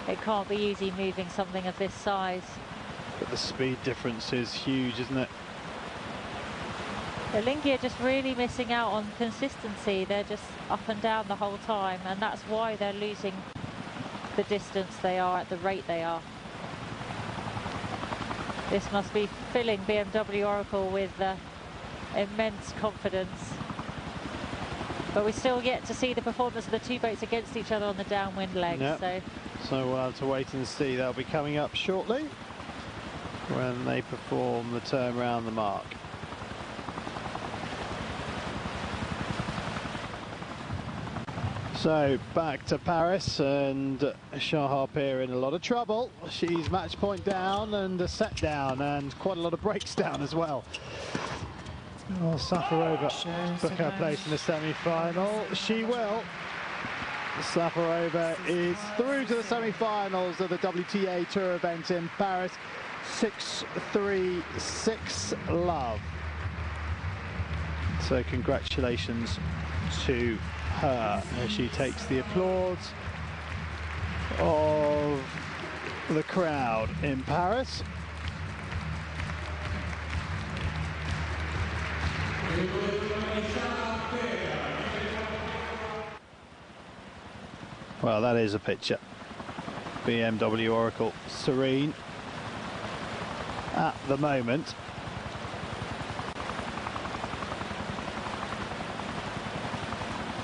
it can't be easy moving something of this size. But the speed difference is huge, isn't it? Alinghi are just really missing out on consistency. They're just up and down the whole time, and that's why they're losing the distance they are at the rate they are. This must be filling BMW Oracle with immense confidence. But we still yet to see the performance of the 2 boats against each other on the downwind leg. Yep. So we'll have to wait and see. That'll be coming up shortly when they perform the turn round the mark. So back to Paris, and Shahar in a lot of trouble. She's match point down and a set down and quite a lot of breaks down as well. Will Safarova book her place in the semi-final? She will. Safarova is through to the semi-finals of the WTA Tour event in Paris. 6-3, 6-love. So congratulations to her as she takes the applause of the crowd in Paris. Well, that is a picture. BMW Oracle serene at the moment.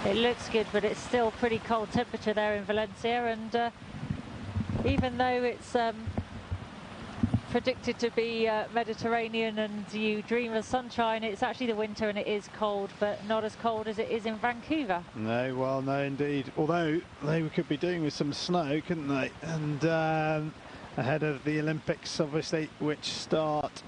It looks good, but it's still pretty cold temperature there in Valencia, and even though it's predicted to be Mediterranean and you dream of sunshine, it's actually the winter and it is cold, but not as cold as it is in Vancouver. No, well, no indeed, although they could be doing with some snow, couldn't they? And ahead of the Olympics, obviously, which start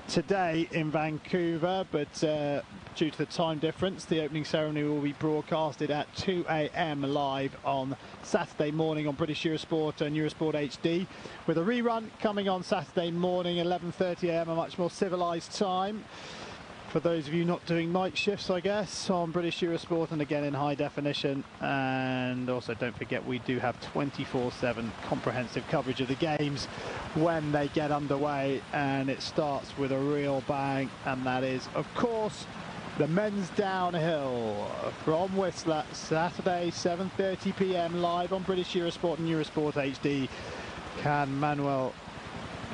today in Vancouver, but due to the time difference, the opening ceremony will be broadcasted at 2 AM live on Saturday morning on British Eurosport and Eurosport HD, with a rerun coming on Saturday morning 11:30 AM, a much more civilised time for those of you not doing night shifts, I guess, on British Eurosport, and again in high definition. And also don't forget, we do have 24/7 comprehensive coverage of the games when they get underway, and it starts with a real bang, and that is, of course, the men's downhill from Whistler, Saturday 7:30 PM live on British Eurosport and Eurosport HD. Can Manuel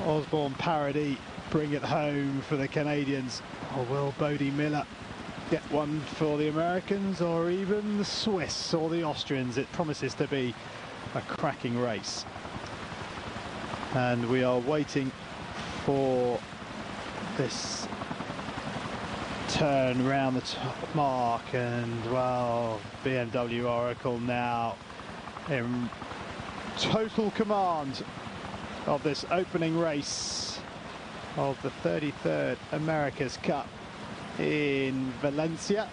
Osborne Paradis bring it home for the Canadians, or will Bodie Miller get one for the Americans, or even the Swiss or the Austrians? It promises to be a cracking race, and we are waiting for this turn round the top mark, and well, BMW Oracle now in total command of this opening race of the 33rd America's Cup in Valencia.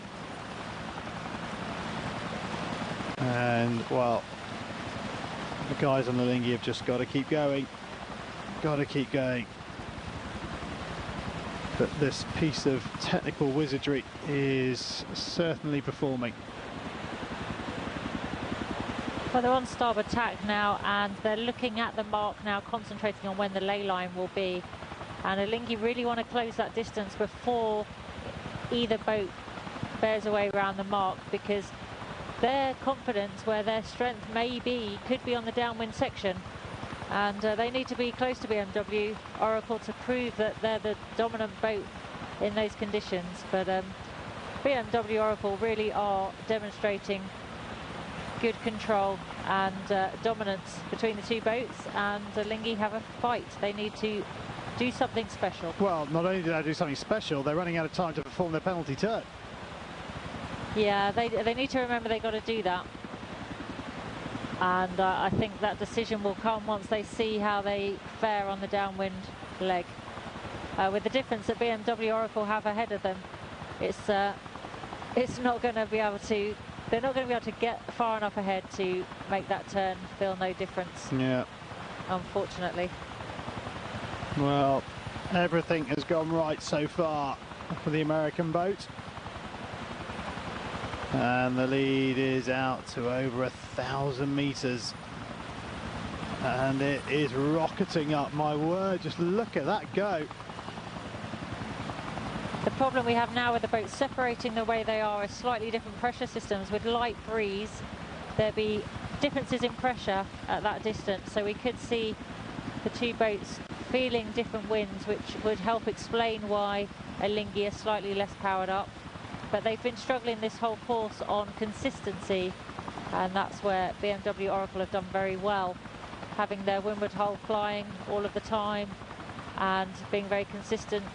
And well, the guys on the Alinghi have just got to keep going, but this piece of technical wizardry is certainly performing. Well, they're on starboard tack now, and they're looking at the mark now, concentrating on when the ley line will be. And Alinghi really want to close that distance before either boat bears away around the mark, because their confidence, where their strength may be, could be on the downwind section. And they need to be close to BMW Oracle to prove that they're the dominant boat in those conditions. But BMW Oracle really are demonstrating good control and dominance between the two boats, and Alinghi have a fight. They need to do something special. Well, not only do they do something special, they're running out of time to perform their penalty turn. Yeah, they need to remember they've got to do that. And I think that decision will come once they see how they fare on the downwind leg. With the difference that BMW Oracle have ahead of them, it's not going to be able to. They're not going to be able to get far enough ahead to make that turn feel no difference. Yeah. Unfortunately. Well, everything has gone right so far for the American boat. And the lead is out to over 1,000 meters. And it is rocketing up, my word, just look at that go. The problem we have now with the boats separating the way they are is slightly different pressure systems. With light breeze, there'll be differences in pressure at that distance. So we could see the two boats feeling different winds, which would help explain why Alinghi is slightly less powered up. But they've been struggling this whole course on consistency, and that's where BMW Oracle have done very well, having their windward hull flying all of the time and being very consistent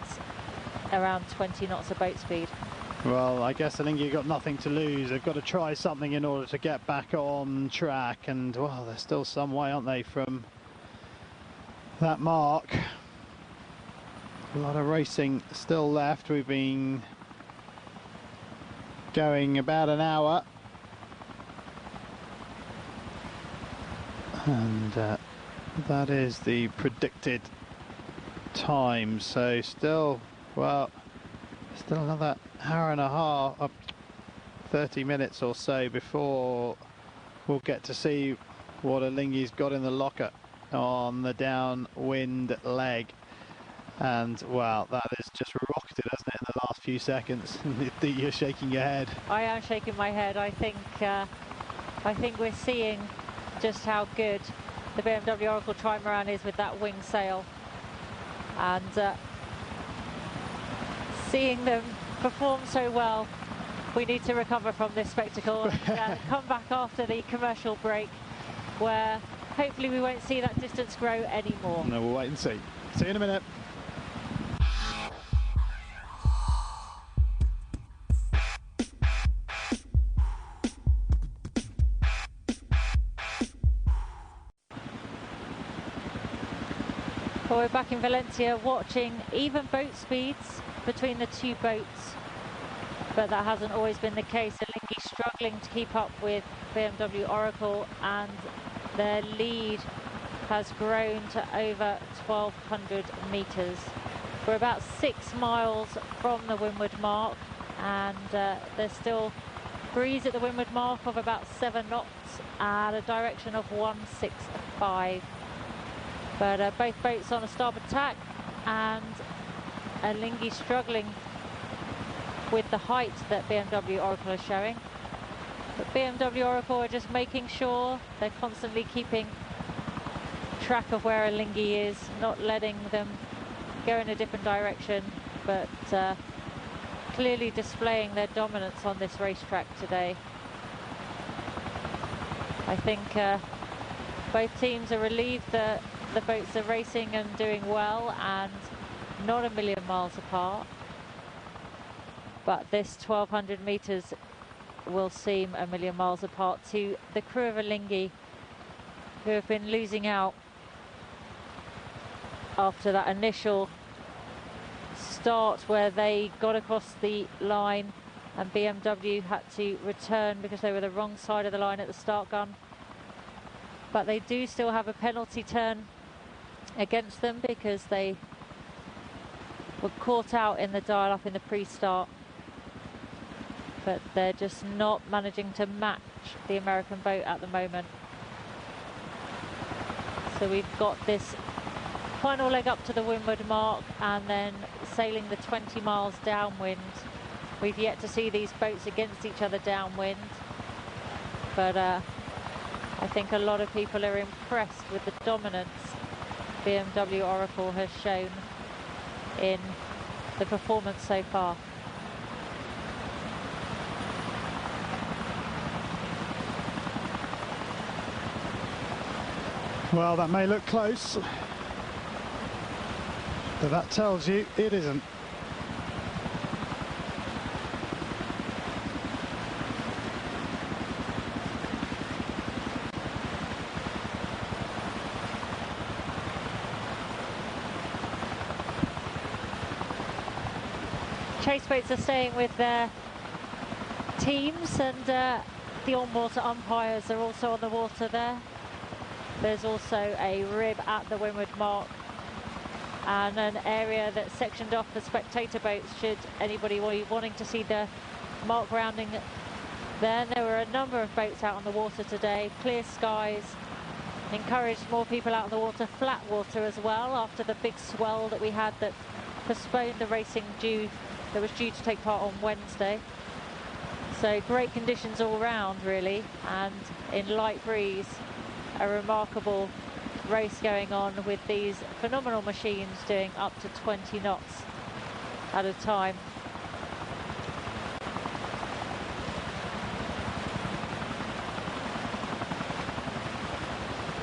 around 20 knots of boat speed. Well, I guess Alinghi got nothing to lose. They've got to try something in order to get back on track. And, well, they're still some way, aren't they, from that mark. A lot of racing still left. We've been going about an hour. And that is the predicted time. So still, well, still another hour and a half, 30 minutes or so before we'll get to see what Alinghi's got in the locker on the downwind leg. And wow, that has just rocketed, hasn't it, in the last few seconds? You're shaking your head. I am shaking my head. I think we're seeing just how good the BMW Oracle trimaran is with that wing sail, and seeing them perform so well, we need to recover from this spectacle and come back after the commercial break, where hopefully we won't see that distance grow anymore. No, we'll wait and see. See you in a minute. Well, we're back in Valencia watching even boat speeds between the two boats, but that hasn't always been the case. Alinghi struggling to keep up with BMW Oracle, and their lead has grown to over 1,200 metres. We're about 6 miles from the windward mark, and there's still breeze at the windward mark of about 7 knots at a direction of 165. But both boats on a starboard tack, and Alinghi struggling with the height that BMW Oracle is showing. But BMW Oracle are just making sure they're constantly keeping track of where Alinghi is, not letting them go in a different direction, but clearly displaying their dominance on this racetrack today. I think both teams are relieved that the boats are racing and doing well and not a million miles apart. But this 1,200 metres will seem a million miles apart to the crew of Alinghi, who have been losing out after that initial start where they got across the line and BMW had to return because they were the wrong side of the line at the start gun. But they do still have a penalty turn against them because they were caught out in the dial-up in the pre-start. But they're just not managing to match the American boat at the moment. So we've got this final leg up to the windward mark and then sailing the 20 miles downwind. We've yet to see these boats against each other downwind, but I think a lot of people are impressed with the dominance BMW Oracle has shown in the performance so far. Well, that may look close, but that tells you it isn't. Chase boats are staying with their teams, and the on-water umpires are also on the water there. There's also a rib at the windward mark and an area that's sectioned off for spectator boats should anybody be wanting to see the mark rounding there. There were a number of boats out on the water today, clear skies, encouraged more people out on the water, flat water as well after the big swell that we had that postponed the racing that was due to take part on Wednesday. So great conditions all round really, and in light breeze, a remarkable race going on with these phenomenal machines doing up to 20 knots at a time.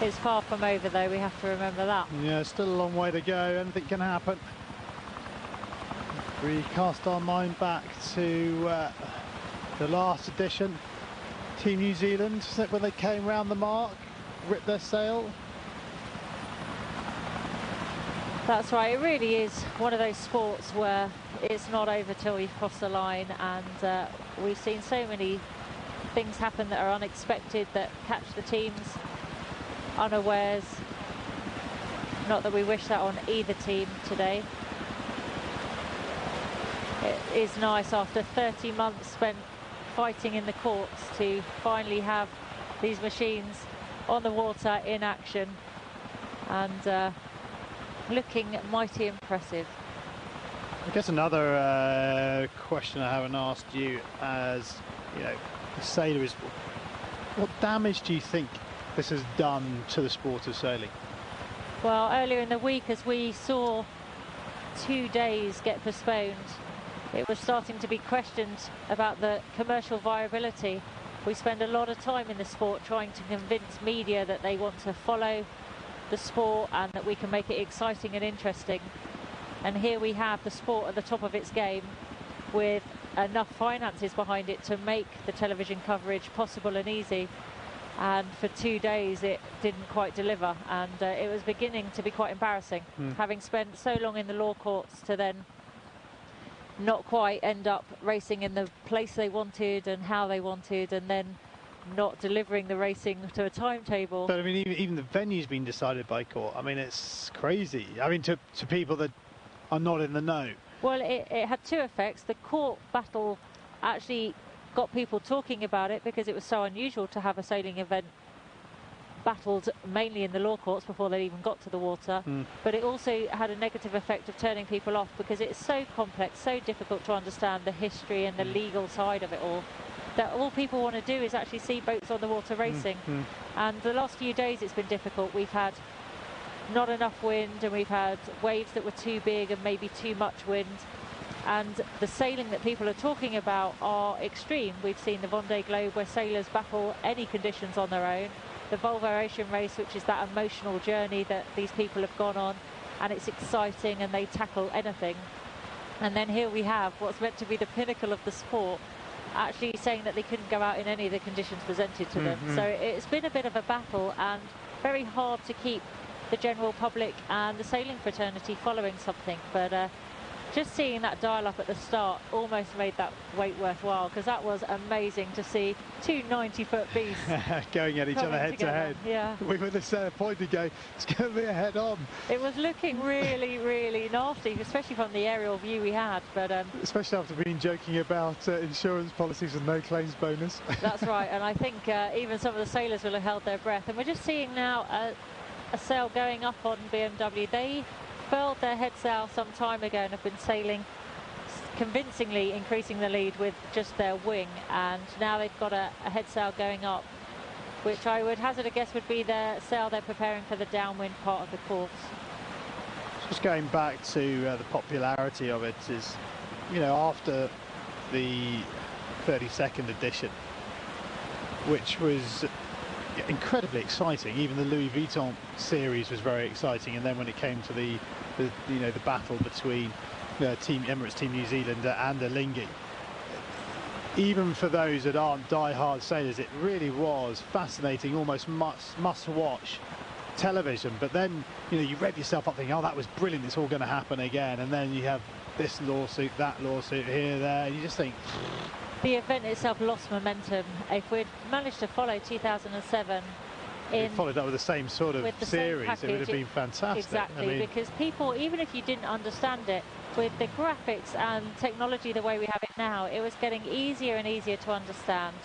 It's far from over though, we have to remember that. Yeah, still a long way to go, anything can happen. We cast our mind back to the last edition, Team New Zealand, when they came round the mark, ripped their sail. That's right, it really is one of those sports where it's not over till we've crossed the line, and we've seen so many things happen that are unexpected, that catch the teams unawares. Not that we wish that on either team today. It is nice after 30 months spent fighting in the courts to finally have these machines on the water in action, and looking mighty impressive. I guess another question I haven't asked you, as you know, the sailor, is what damage do you think this has done to the sport of sailing? Well, earlier in the week, as we saw 2 days get postponed, it was starting to be questioned about the commercial viability. We spend a lot of time in the sport trying to convince media that they want to follow the sport and that we can make it exciting and interesting. And here we have the sport at the top of its game, with enough finances behind it to make the television coverage possible and easy. And for 2 days it didn't quite deliver, and it was beginning to be quite embarrassing, having spent so long in the law courts to then not quite end up racing in the place they wanted and how they wanted, and then not delivering the racing to a timetable. But I mean, even the venue's been decided by court. I mean, it's crazy. I mean, to people that are not in the know. Well, it had two effects. The court battle actually got people talking about it, because it was so unusual to have a sailing event battled mainly in the law courts before they even got to the water. But it also had a negative effect of turning people off, because it's so complex, so difficult to understand the history and the legal side of it all, that all people want to do is actually see boats on the water racing. And the last few days it's been difficult. We've had not enough wind, and we've had waves that were too big and maybe too much wind. And the sailing that people are talking about are extreme. We've seen the Vendée Globe, where sailors battle any conditions on their own. The Volvo Ocean Race, which is that emotional journey that these people have gone on, and it's exciting and they tackle anything. And then here we have what's meant to be the pinnacle of the sport, actually saying that they couldn't go out in any of the conditions presented to them. So it's been a bit of a battle, and very hard to keep the general public and the sailing fraternity following something. But just seeing that dial up at the start almost made that wait worthwhile, because that was amazing to see two 90-foot beasts going at each other head together. to head. Yeah. We were this point to go, it's going to be a head on. It was looking really, really nasty, especially from the aerial view we had. But especially after being joking about insurance policies and no claims bonus. That's right, and I think even some of the sailors will have held their breath. And we're just seeing now a sail going up on BMW. They furled their head sail some time ago and have been sailing convincingly, increasing the lead with just their wing, and now they've got a head sail going up, which I would hazard a guess would be their sail they're preparing for the downwind part of the course. Just going back to the popularity of it, is, you know, after the 32nd edition, which was incredibly exciting. Even the Louis Vuitton series was very exciting, and then when it came to the battle between Team Emirates, Team New Zealand and Alinghi, even for those that aren't die-hard sailors, it really was fascinating, almost must-watch television. But then, you know, you rev yourself up thinking, oh, that was brilliant, it's all going to happen again, and then you have this lawsuit, that lawsuit, here, there, and you just think... The event itself lost momentum. If we'd managed to follow 2007 followed up with the same sort of series, it would have been fantastic. Exactly, I mean, because people, even if you didn't understand it, with the graphics and technology the way we have it now, it was getting easier and easier to understand,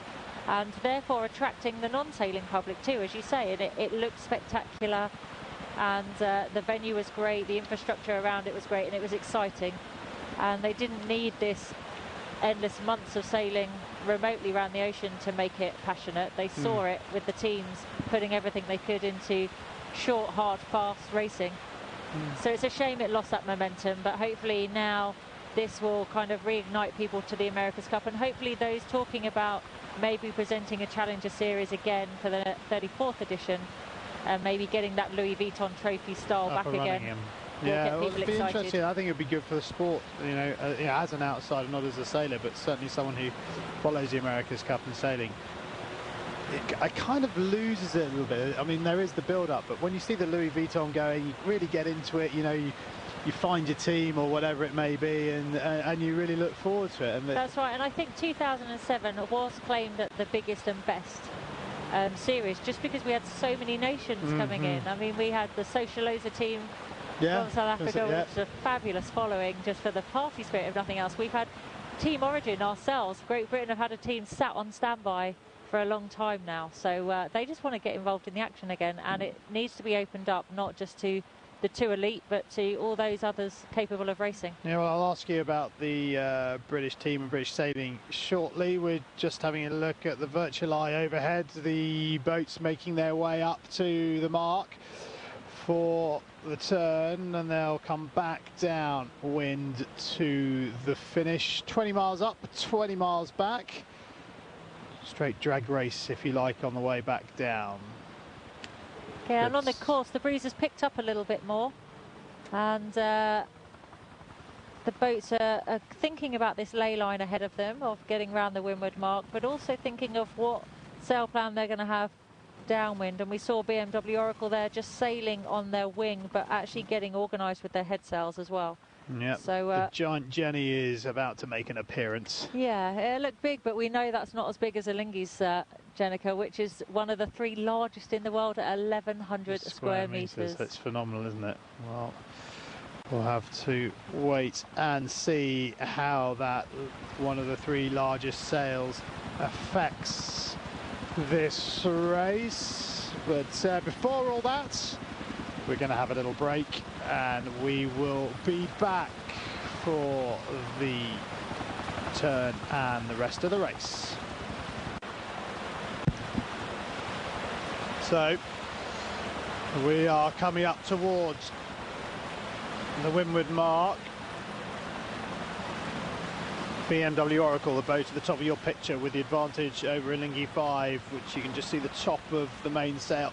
and therefore attracting the non-sailing public too, as you say. And it looked spectacular, and the venue was great, the infrastructure around it was great, and it was exciting. And they didn't need this endless months of sailing remotely around the ocean to make it passionate. They saw it with the teams putting everything they could into short, hard, fast racing. So it's a shame it lost that momentum, but hopefully now this will kind of reignite people to the America's Cup, and hopefully those talking about maybe presenting a Challenger Series again for the 34th edition, and maybe getting that Louis Vuitton trophy style back again. Yeah, get well, people it'd be excited. interesting. I think it'd be good for the sport, you know, as an outsider, not as a sailor, but certainly someone who follows the America's Cup and sailing. It kind of loses it a little bit. I mean, there is the build-up, but when you see the Louis Vuitton going, you really get into it. You know, you find your team or whatever it may be, and you really look forward to it. And that's right. And I think 2007 was claimed at the biggest and best series, just because we had so many nations coming in. I mean, we had the Socialoza team from South Africa, which is a fabulous following just for the party spirit, if nothing else. We've had Team Origin ourselves. Great Britain have had a team sat on standby for a long time now, so they just want to get involved in the action again, and it needs to be opened up not just to the 2 elite but to all those others capable of racing. Yeah, well, I'll ask you about the British team and British sailing shortly. We're just having a look at the virtual eye overhead, the boats making their way up to the mark for the turn, and they'll come back downwind to the finish. 20 miles up, 20 miles back. Straight drag race, if you like, on the way back down. Yeah, and on the course, the breeze has picked up a little bit more, and the boats are thinking about this ley line ahead of them, of getting round the windward mark, but also thinking of what sail plan they're going to have downwind. And we saw BMW Oracle there just sailing on their wing, but actually getting organised with their head sails as well. Yeah, so the giant Jenny is about to make an appearance. Yeah, it looked big, but we know that's not as big as Alinghi's Jenica, which is one of the 3 largest in the world at 1,100 square metres. That's phenomenal, isn't it? Well, we'll have to wait and see how that one of the 3 largest sails affects this race. But before all that, we're going to have a little break, and we will be back for the turn and the rest of the race. So we are coming up towards the windward mark. BMW Oracle, the boat at the top of your picture, with the advantage over Alinghi 5, which you can just see the top of the mainsail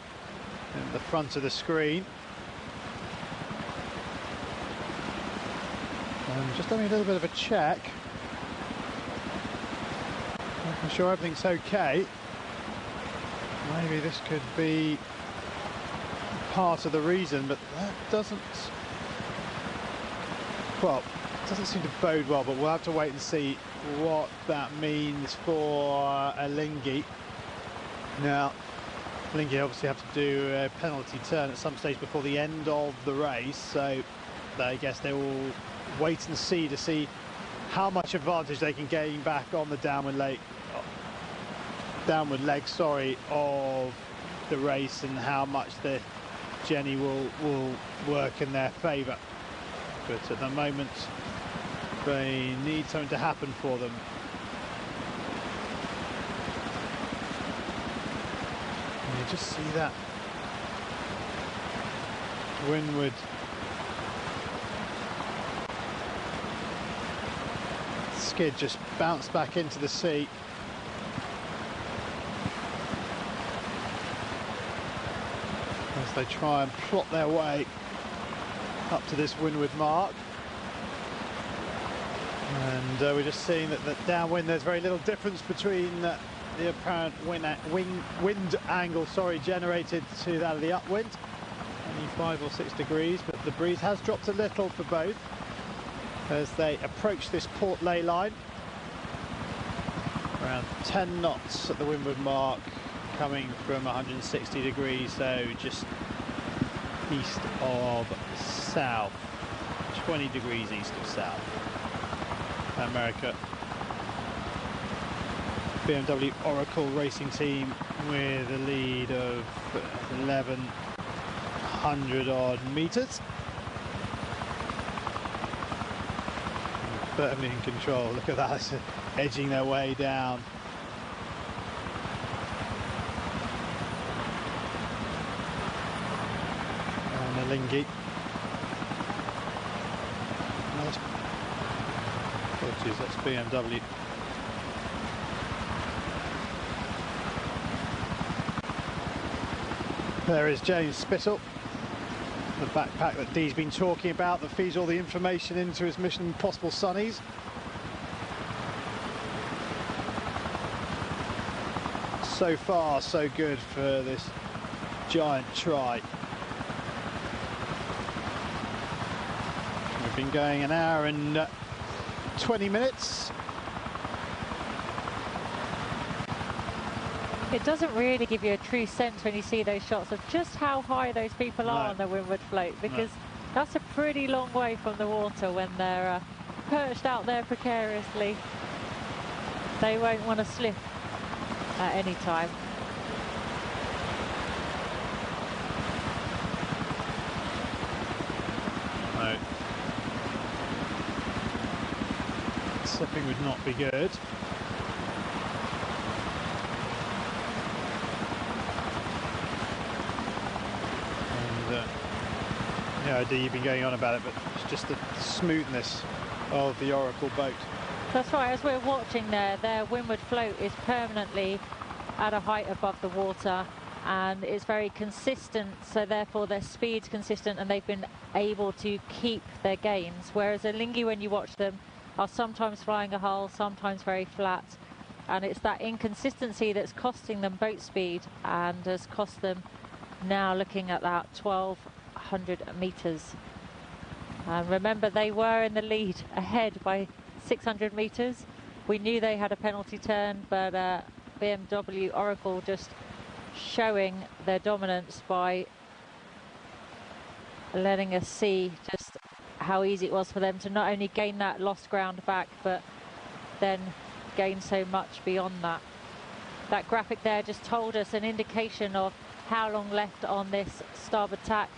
in the front of the screen. Just having a little bit of a check, making sure everything's okay. Maybe this could be part of the reason, but that doesn't, well, it doesn't seem to bode well, but we'll have to wait and see what that means for Alinghi. Now, Alinghi obviously have to do a penalty turn at some stage before the end of the race, so I guess they will wait and see to see how much advantage they can gain back on the downward leg of the race, and how much the Jenny will work in their favour. But at the moment, they need something to happen for them. And you just see that windward skid just bounce back into the sea. As they try and plot their way up to this windward mark. And we're just seeing that downwind there's very little difference between the apparent wind angle generated to that of the upwind. Only 5 or 6 degrees, but the breeze has dropped a little for both as they approach this port ley line. Around 10 knots at the windward mark, coming from 160 degrees, so just east of south, 20 degrees east of south. America. BMW Oracle racing team with a lead of 1,100 odd meters. Firmly in control. Look at that, edging their way down. And Alinghi. Apologies, that's BMW. There is James Spittle the backpack that Dee's been talking about that feeds all the information into his Mission Impossible Sunnies. So far, so good for this giant try. We've been going an hour and 20 minutes. It doesn't really give you a true sense when you see those shots of just how high those people are on the windward float, because that's a pretty long way from the water when they're perched out there precariously. They won't want to slip at any time. No. Slipping would not be good. Yeah, Dee, you've been going on about it, but it's just the smoothness of the Oracle boat. That's right, as we're watching there, their windward float is permanently at a height above the water and it's very consistent, so therefore their speed's consistent and they've been able to keep their gains. Whereas Alinghi, when you watch them, are sometimes flying a hull, sometimes very flat, and it's that inconsistency that's costing them boat speed and has cost them now looking at that 1,200 metres. And remember, they were in the lead ahead by 600 metres. We knew they had a penalty turn, but BMW Oracle just showing their dominance by letting us see just how easy it was for them to not only gain that lost ground back, but then gain so much beyond that. That graphic there just told us an indication of how long left on this starboard tack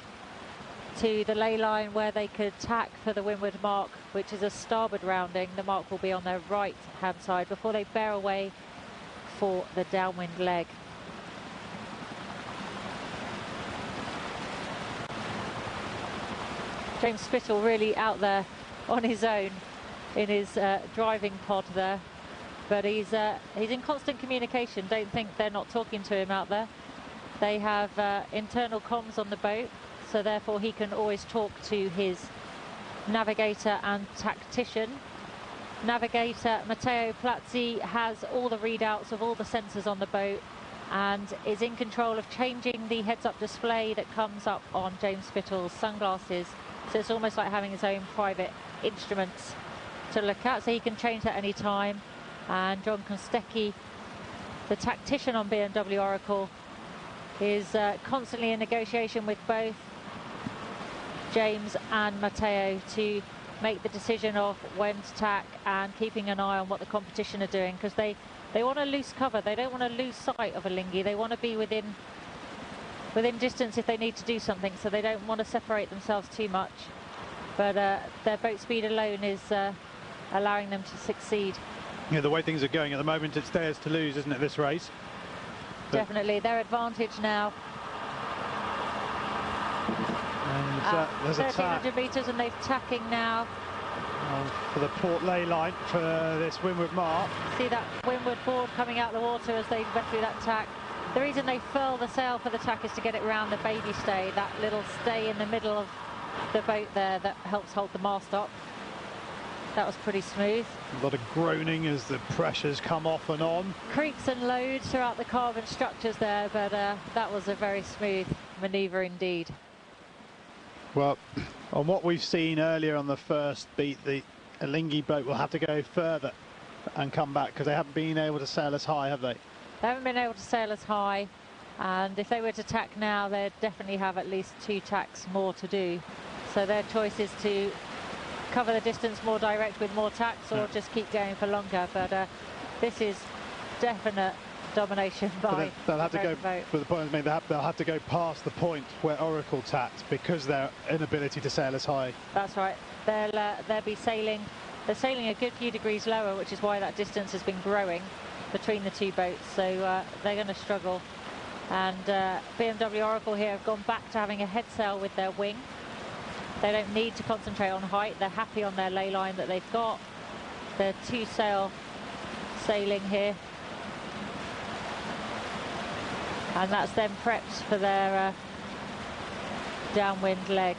to the ley line where they could tack for the windward mark, which is a starboard rounding. The mark will be on their right hand side before they bear away for the downwind leg. James Spittle really out there on his own in his driving pod there, but he's in constant communication. Don't think they're not talking to him out there. They have internal comms on the boat, so therefore he can always talk to his navigator and tactician. Navigator Matteo Plazzi has all the readouts of all the sensors on the boat and is in control of changing the heads-up display that comes up on James Spittle's sunglasses. So it's almost like having his own private instruments to look at, so he can change at any time. And John Kostecki, the tactician on BMW Oracle, is constantly in negotiation with both James and Matteo to make the decision of when to tack and keeping an eye on what the competition are doing, because they want to lose cover. They don't want to lose sight of Alinghi. They want to be within distance if they need to do something, so they don't want to separate themselves too much. But their boat speed alone is allowing them to succeed. Yeah, the way things are going at the moment, it's theirs to lose, isn't it, this race? But definitely, their advantage now. And there's a 1,300 metres and they're tacking now. For the port ley line for this windward mark. See that windward board coming out of the water as they went through that tack. The reason they furl the sail for the tack is to get it round the baby stay, that little stay in the middle of the boat there that helps hold the mast up. That was pretty smooth. A lot of groaning as the pressures come off and on. Creaks and loads throughout the carbon structures there, but that was a very smooth manoeuvre indeed. Well, on what we've seen earlier on the first beat, the Alinghi boat will have to go further and come back, because they haven't been able to sail as high, have they? They haven't been able to sail as high, and if they were to tack now, they'd definitely have at least 2 tacks more to do. So their choice is to cover the distance more direct with more tacks, or just keep going for longer. But this is definite domination by they'll have to go. boat. But the point is made, they'll have to go past the point where Oracle tacked because their inability to sail as high. That's right. They'll be sailing. They're sailing a good few degrees lower, which is why that distance has been growing between the two boats. So they're going to struggle. And BMW Oracle here have gone back to having a head sail with their wing. They don't need to concentrate on height. They're happy on their ley line that they've got. They're 2-sail sailing here. And that's them prepped for their downwind leg.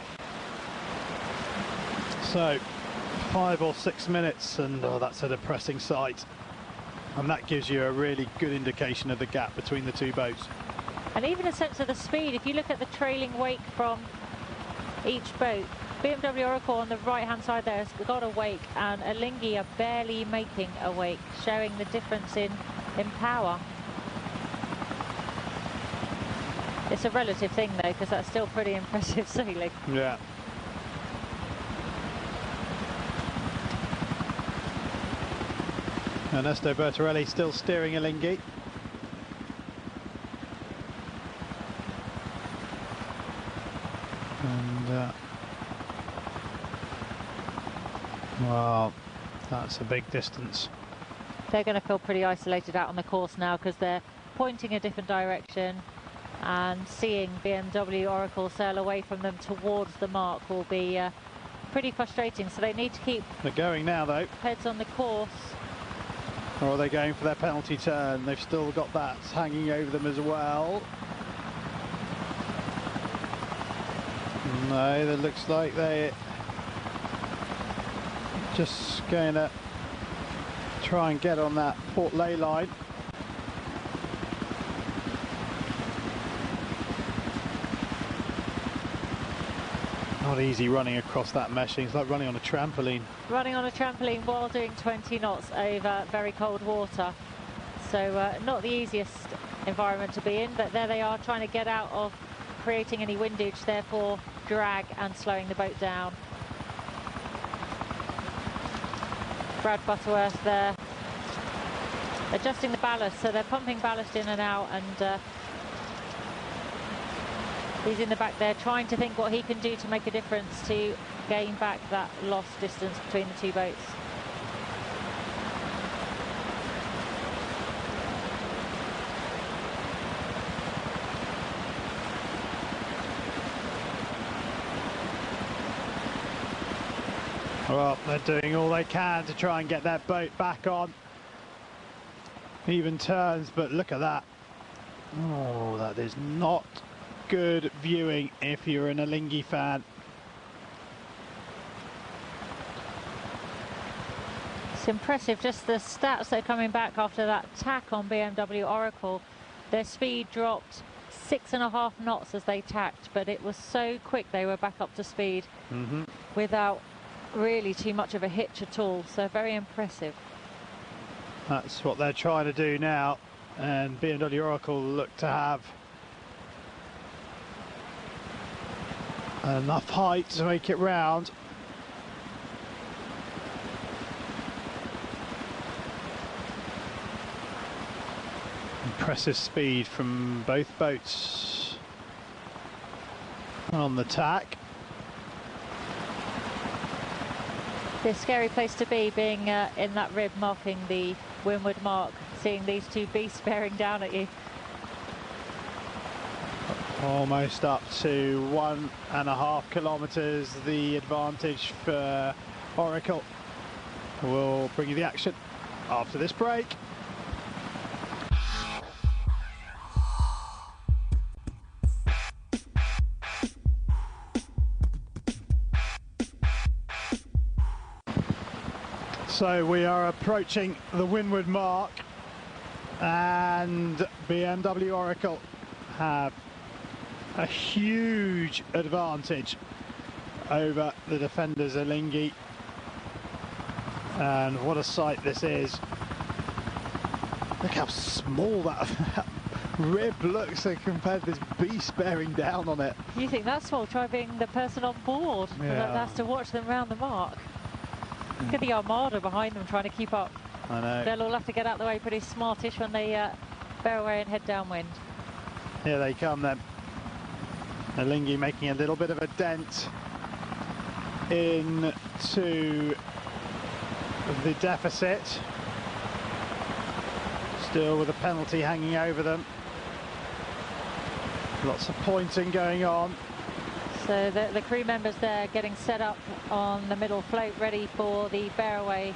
So 5 or 6 minutes, and oh, that's a depressing sight. And that gives you a really good indication of the gap between the two boats. And even a sense of the speed. If you look at the trailing wake from each boat, BMW Oracle on the right-hand side there has got a wake, and Alinghi are barely making a wake, showing the difference in power. It's a relative thing though, because that's still pretty impressive sailing. Yeah. Ernesto Bertarelli still steering Alinghi. And well, that's a big distance. They're going to feel pretty isolated out on the course now, because they're pointing a different direction, and seeing BMW Oracle sail away from them towards the mark will be pretty frustrating. So they need to keep... They're going now though. Heads on the course. Or are they going for their penalty turn? They've still got that hanging over them as well. No, that looks like they're just going to try and get on that port lay line. Not easy running across that meshing. It's like running on a trampoline. Running on a trampoline while doing 20 knots over very cold water. So not the easiest environment to be in, but there they are trying to get out of creating any windage, therefore drag and slowing the boat down. Brad Butterworth there adjusting the ballast, so they're pumping ballast in and out, and he's in the back there trying to think what he can do to make a difference to gain back that lost distance between the two boats. Well, they're doing all they can to try and get their boat back on even turns, but look at that. Oh, that is not good viewing if you're an Alinghi fan. It's impressive, just the stats that are coming back after that tack on BMW Oracle. Their speed dropped 6.5 knots as they tacked, but it was so quick they were back up to speed without really too much of a hitch at all, so very impressive. That's what they're trying to do now, and BMW Oracle look to have enough height to make it round. Impressive speed from both boats on the tack. It's a scary place to be, being in that rib marking the windward mark, seeing these two beasts bearing down at you. Almost up to 1.5 kilometres, the advantage for Oracle. We'll bring you the action after this break. So we are approaching the windward mark, and BMW Oracle have a huge advantage over the defenders Alinghi. And what a sight this is. Look how small that rib looks compared to this beast bearing down on it. You think that's small? Try being the person on board that has to watch them round the mark. Look at the armada behind them trying to keep up. I know. They'll all have to get out of the way pretty smartish when they bear away and head downwind. Here they come then. Alinghi making a little bit of a dent into the deficit. Still with a penalty hanging over them. Lots of pointing going on. So the crew members there getting set up on the middle float, ready for the bear away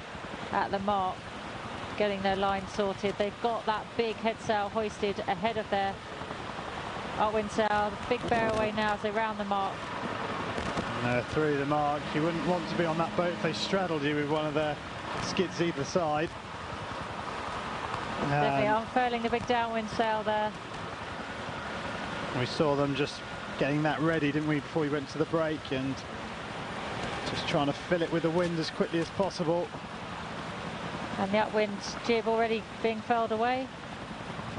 at the mark, getting their line sorted. They've got that big head sail hoisted ahead of their upwind sail, the big bear away now as they round the mark. Through the mark. You wouldn't want to be on that boat if they straddled you with one of their skids either side. Definitely unfurling the big downwind sail there. We saw them just getting that ready, didn't we, before we went to the break, and just trying to fill it with the wind as quickly as possible. And the upwind jib already being furled away.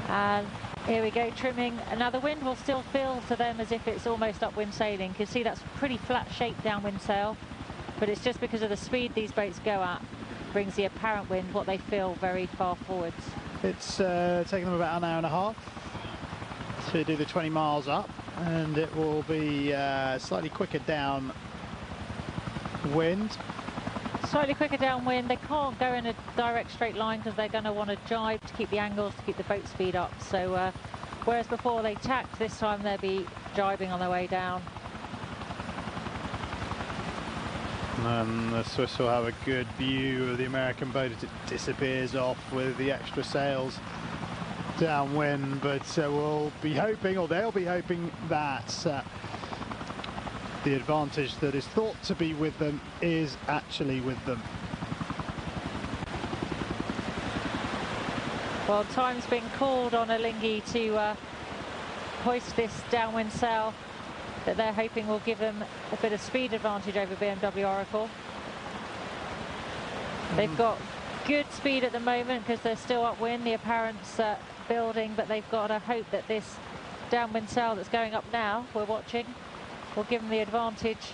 And here we go, trimming. And now the wind will still feel to them as if it's almost upwind sailing. You can see that's pretty flat shaped downwind sail, but it's just because of the speed these boats go at, brings the apparent wind, what they feel, very far forwards. It's taken them about an hour and a half to do the 20 miles up, and it will be slightly quicker down wind. Slightly quicker downwind. They can't go in a direct straight line because they're going to want to jibe to keep the angles, to keep the boat speed up. So whereas before they tacked, this time they'll be jibing on their way down. And the Swiss will have a good view of the American boat as it disappears off with the extra sails downwind, but we'll be hoping, or they'll be hoping, that the advantage that is thought to be with them is actually with them. Well, time's been called on Alinghi to hoist this downwind sail that they're hoping will give them a bit of speed advantage over BMW Oracle. They've got good speed at the moment because they're still upwind, the apparent's building, but they've got to hope that this downwind sail that's going up now, we're watching, will give them the advantage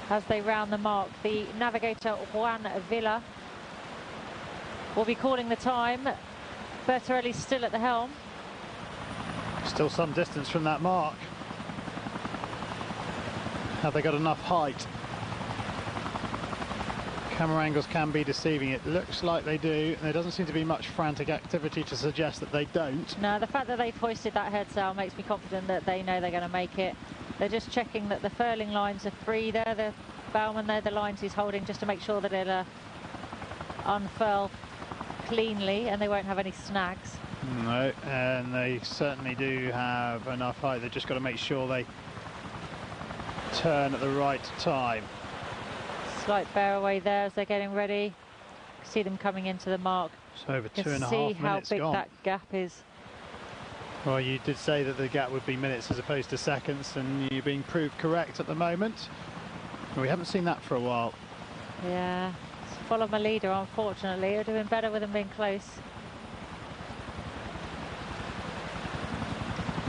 as they round the mark. The navigator Juan Villa will be calling the time. Bertorelli's still at the helm. Still some distance from that mark. Have they got enough height? Camera angles can be deceiving. It looks like they do. There doesn't seem to be much frantic activity to suggest that they don't. No, the fact that they've hoisted that head sail makes me confident that they know they're going to make it. They're just checking that the furling lines are free there. The bowman there, the lines he's holding, just to make sure that it'll unfurl cleanly and they won't have any snags. No, and they certainly do have enough height. They've just got to make sure they turn at the right time. Slight bear away there as they're getting ready. See them coming into the mark. So over 2.5 minutes see how big gone. that gap is. Well, you did say that the gap would be minutes as opposed to seconds, and you're being proved correct at the moment. We haven't seen that for a while. Yeah, follow my leader, unfortunately. It would have been better with them being close.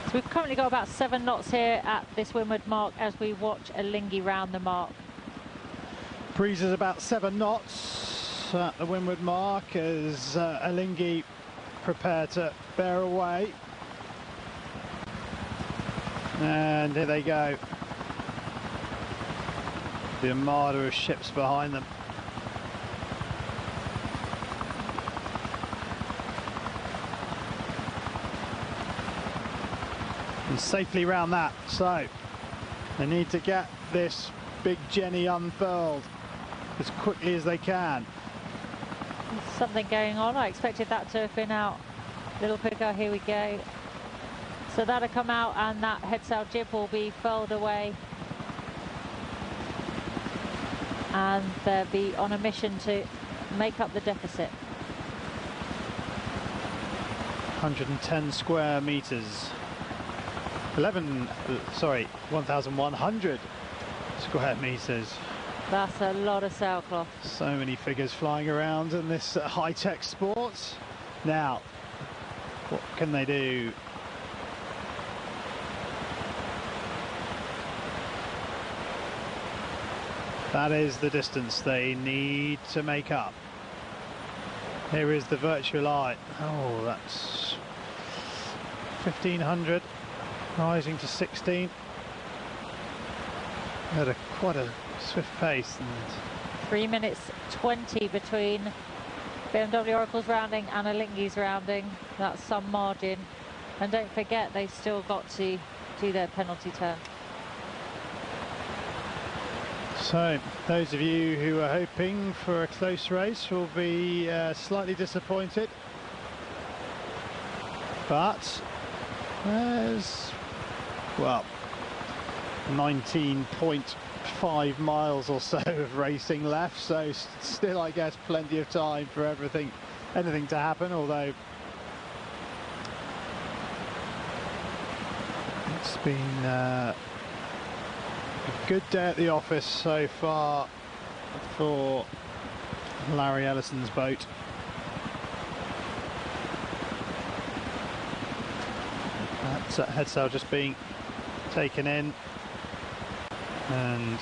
So we've currently got about 7 knots here at this windward mark as we watch Alinghi round the mark. Breeze is about 7 knots at the windward mark as Alinghi prepare to bear away. And here they go. The armada of ships behind them. And safely round that. So they need to get this big Jenny unfurled as quickly as they can. There's something going on. I expected that to have been out a little quicker. Here we go. So that'll come out and that head sail jib will be furled away. And they'll be on a mission to make up the deficit. 110 square meters. 1,100 square meters. That's a lot of sailcloth. So many figures flying around in this high-tech sport. Now, what can they do? That is the distance they need to make up. Here is the virtual eye. Oh, that's 1,500, rising to 16. At quite a swift pace. And 3 minutes 20 between BMW Oracle's rounding and Alinghi's rounding. That's some margin. And don't forget, they've still got to do their penalty turn. So, those of you who are hoping for a close race will be slightly disappointed. But there's well, 19.5 miles or so of racing left, so still, I guess, plenty of time for anything to happen, although it's been a good day at the office so far for Larry Ellison's boat. That head sail just being taken in, and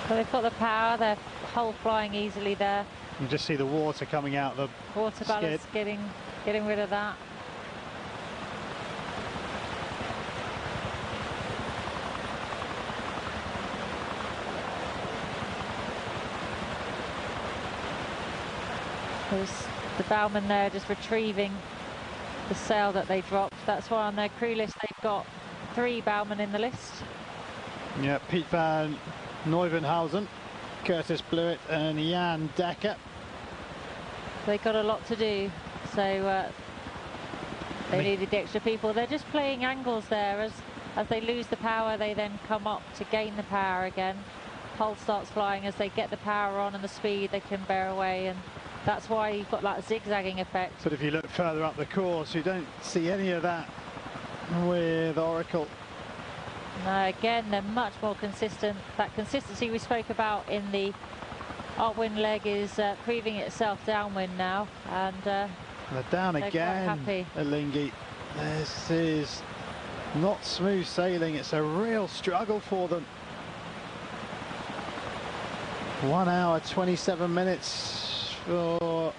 well, they've got the power, they're hull flying easily there. You just see the water coming out the water ballast, skid. getting rid of that. There's the bowman there just retrieving the sail that they dropped. That's why on their crew list they've got 3 bowmen in the list. Yeah, Pete van Neuvenhausen, Curtis Blewett and Jan Dekker. They've got a lot to do, so they needed the extra people. They're just playing angles there. As they lose the power, they then come up to gain the power again. Hull starts flying. As they get the power on and the speed, they can bear away, and that's why you've got that zigzagging effect. But if you look further up the course, you don't see any of that with Oracle. No, again, they're much more consistent. That consistency we spoke about in the upwind leg is proving itself downwind now, and they're down they're again. quite happy. Alinghi, this is not smooth sailing. It's a real struggle for them. 1 hour 27 minutes for.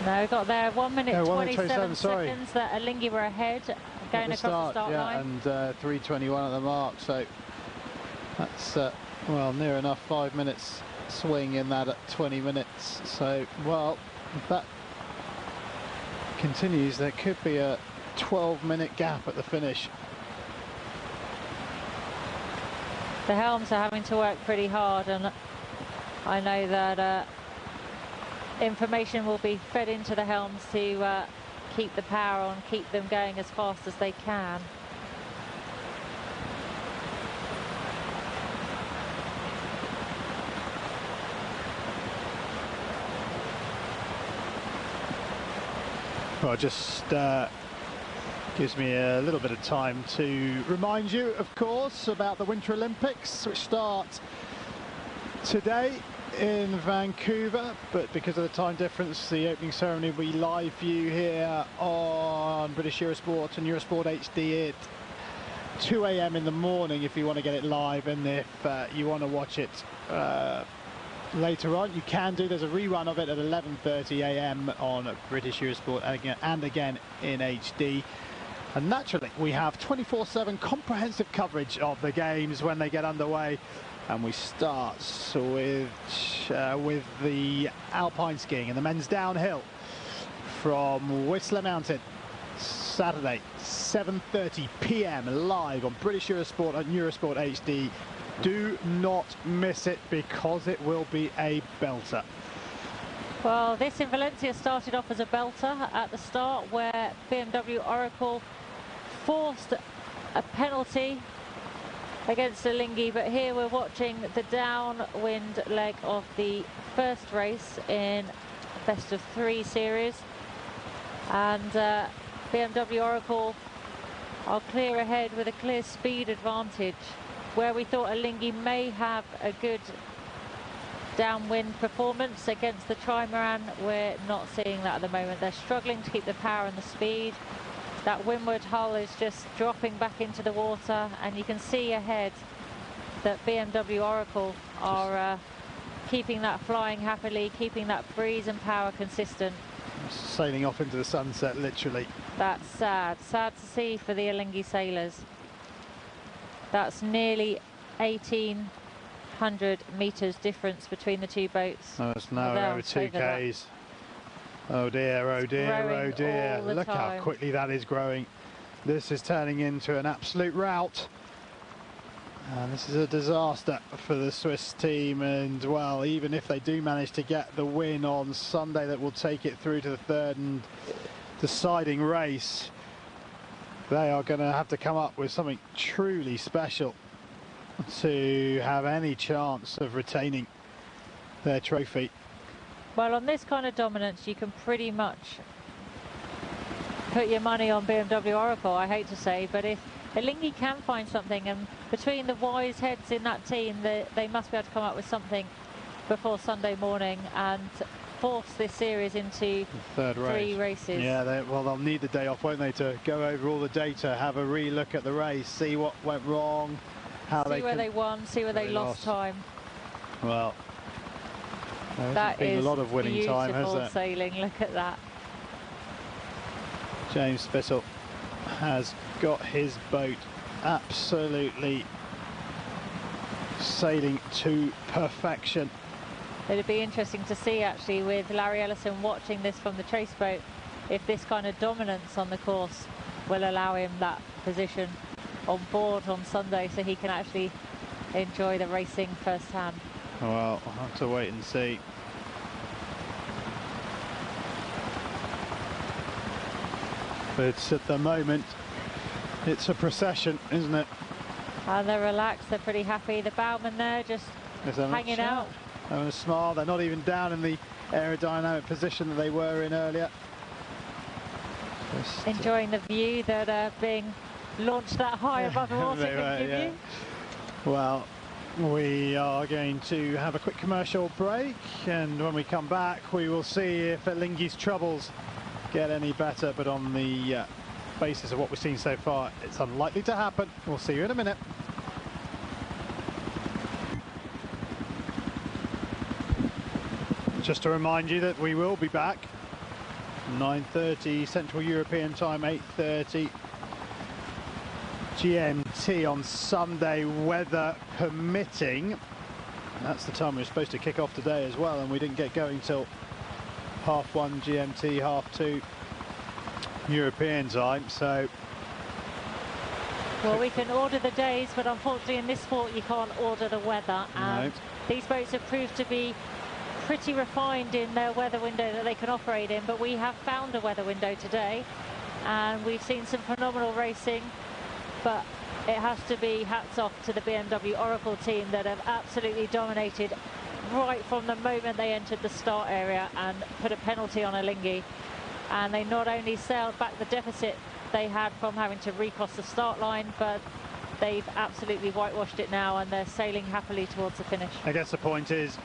No, we got there 1 minute 27 sorry. seconds that Alinghi were ahead going across the start line. And 3:21 at the mark, so that's well, near enough 5 minutes swing in that at 20 minutes. So, well, if that continues, there could be a 12-minute gap at the finish. The helms are having to work pretty hard, and I know that information will be fed into the helms to keep the power on, keep them going as fast as they can. Well, just gives me a little bit of time to remind you, of course, about the Winter Olympics, which start today in Vancouver, but because of the time difference, the opening ceremony will be live for you here on British Eurosport and Eurosport HD at 2 AM in the morning if you want to get it live, and if you want to watch it later on, you can do. There's a rerun of it at 11:30 AM on British Eurosport and again in HD. And naturally, we have 24/7 comprehensive coverage of the games when they get underway. And we start with the alpine skiing and the men's downhill from Whistler Mountain. Saturday, 7:30 PM live on British Eurosport and Eurosport HD. Do not miss it, because it will be a belter. Well, this in Valencia started off as a belter at the start, where BMW Oracle forced a penalty against Alinghi, but here we're watching the downwind leg of the first race in best of 3 series, and BMW Oracle are clear ahead with a clear speed advantage, where we thought Alinghi may have a good downwind performance against the trimaran. We're not seeing that at the moment. They're struggling to keep the power and the speed. That windward hull is just dropping back into the water, and you can see ahead that BMW Oracle are keeping that flying happily, keeping that breeze and power consistent. Sailing off into the sunset, literally. That's sad to see for the Alinghi sailors. That's nearly 1,800 metres difference between the two boats. Oh, it's now over 2 Ks. Oh dear, oh dear, oh dear. Look how quickly that is growing. This is turning into an absolute rout. And this is a disaster for the Swiss team, and well, even if they do manage to get the win on Sunday, that will take it through to the third and deciding race, they are going to have to come up with something truly special to have any chance of retaining their trophy. Well, on this kind of dominance, you can pretty much put your money on BMW Oracle, I hate to say, but if Alinghi can find something, and between the wise heads in that team, they must be able to come up with something before Sunday morning and force this series into the third three races. Yeah, they'll need the day off, won't they, to go over all the data, have a re-look at the race, see what went wrong, see where they won, see where they lost time. Well, that been is a lot of winning time, hasn't beautiful it? sailing. Look at that. James Spittle has got his boat absolutely sailing to perfection. It'd be interesting to see, actually, with Larry Ellison watching this from the chase boat, if this kind of dominance on the course will allow him that position on board on Sunday, so he can actually enjoy the racing firsthand. Well, I'll have to wait and see. But at the moment, it's a procession, isn't it? And they're relaxed, they're pretty happy. The bowman there just hanging out. Having a smile. They're not even down in the aerodynamic position that they were in earlier. Just enjoying the view that being launched that high above the water can give you. Well, we are going to have a quick commercial break, and when we come back we will see if Alinghi's troubles get any better, but on the basis of what we've seen so far, it's unlikely to happen. We'll see you in a minute. Just to remind you that we will be back 9:30 Central European time, 8:30 GMT on Sunday, weather permitting. And that's the time we were supposed to kick off today as well, and we didn't get going till 1:30 GMT, 2:30 European time. So, well, we can order the days, but unfortunately in this sport you can't order the weather, and these boats have proved to be pretty refined in their weather window that they can operate in. But we have found a weather window today, and we've seen some phenomenal racing, but it has to be hats off to the BMW Oracle team that have absolutely dominated right from the moment they entered the start area and put a penalty on Alinghi. And they not only sailed back the deficit they had from having to recross the start line, but they've absolutely whitewashed it now, and they're sailing happily towards the finish. I guess the point is,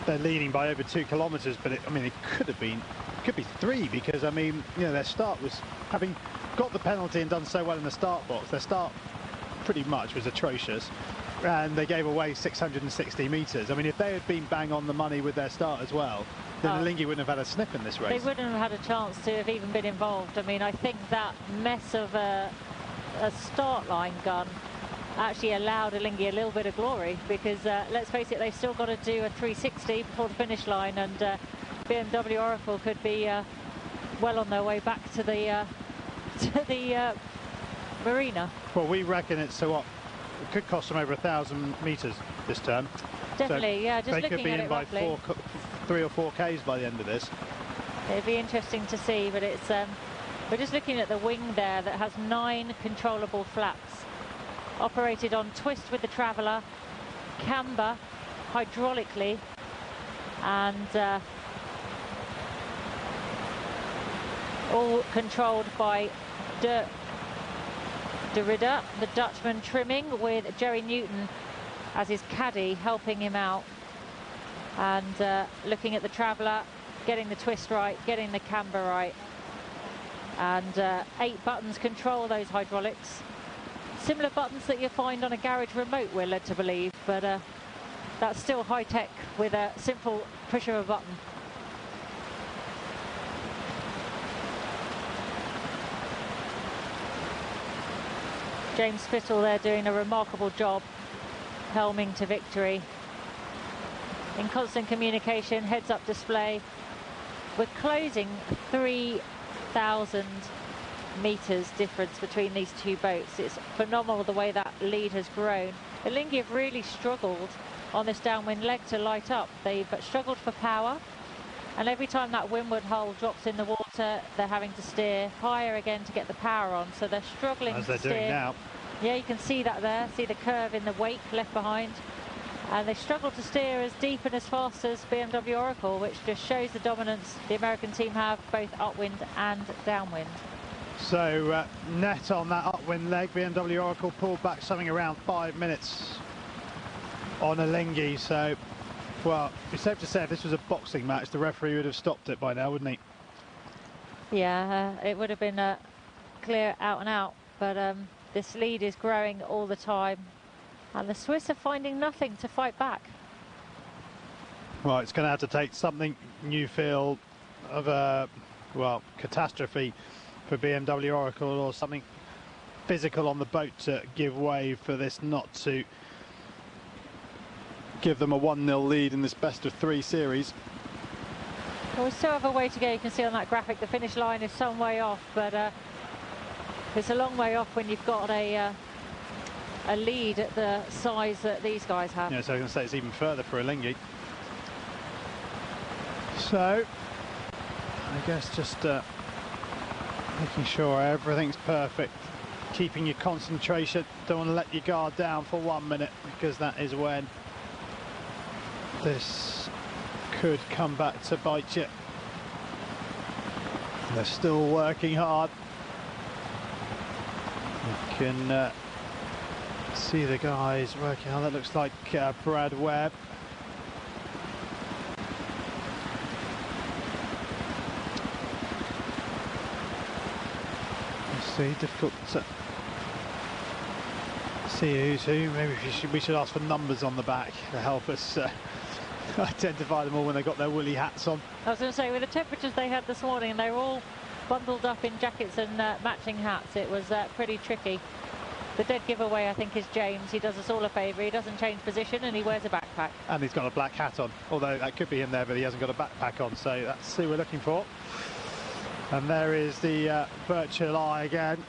they're leading by over 2 kilometres, but I mean, it could be 3, because I mean, their start was, having got the penalty and done so well in the start box, their start pretty much was atrocious, and they gave away 660 metres. I mean, if they had been bang on the money with their start as well, then Alinghi wouldn't have had a sniff in this race. They wouldn't have had a chance to have even been involved. I mean, I think that mess of a start line gun actually allowed Alinghi a little bit of glory, because let's face it, they've still got to do a 360 before the finish line, and BMW Oracle could be well on their way back to the marina. Well, we reckon it's it could cost them over 1,000 metres this turn. Definitely, so yeah. Just they looking could be at in it by roughly, 3 or 4 Ks by the end of this. It'd be interesting to see, but it's we're just looking at the wing there that has 9 controllable flaps, operated on twist with the Traveller, camber hydraulically, and all controlled by De Ridder, the Dutchman, trimming, with Jerry Newton as his caddy helping him out, and looking at the Traveller, getting the twist right, getting the camber right, and 8 buttons control those hydraulics. Similar buttons that you find on a garage remote, we're led to believe, but that's still high-tech with a simple push of a button. James Spittle there doing a remarkable job, helming to victory. In constant communication, heads-up display. We're closing 3,000 metres difference between these two boats. It's phenomenal the way that lead has grown. Alinghi have really struggled on this downwind leg to light up. They've struggled for power, and every time that windward hull drops in the water, they're having to steer higher again to get the power on, so they're struggling as to they're steer. doing now. Yeah, you can see that there, see the curve in the wake left behind. And they struggle to steer as deep and as fast as BMW Oracle, which just shows the dominance the American team have, both upwind and downwind. So net on that upwind leg, BMW Oracle pulled back something around 5 minutes on Alinghi. So, well, it's safe to say if this was a boxing match, the referee would have stopped it by now, wouldn't he? Yeah, it would have been clear out and out, but this lead is growing all the time, and the Swiss are finding nothing to fight back. Well, it's going to have to take something new feel of a, well, catastrophe for BMW Oracle, or something physical on the boat to give way for this not to give them a 1-0 lead in this best of 3 series. Well, we still have a way to go. You can see on that graphic the finish line is some way off, but it's a long way off when you've got a lead at the size that these guys have. Yeah, so I was going to say it's even further for Alinghi. So, I guess just making sure everything's perfect, keeping your concentration, don't want to let your guard down for 1 minute, because that is when this could come back to bite you. They're still working hard. You can see the guys working hard. That looks like Brad Webb. See, difficult to see who's who. Maybe we should ask for numbers on the back to help us identify them all when they got their woolly hats on. I was going to say, with the temperatures they had this morning, they were all bundled up in jackets and matching hats. It was pretty tricky. The dead giveaway, I think, is James. He does us all a favour. He doesn't change position and he wears a backpack. And he's got a black hat on, although that could be him there, but he hasn't got a backpack on, so that's who we're looking for. And there is the virtual eye again,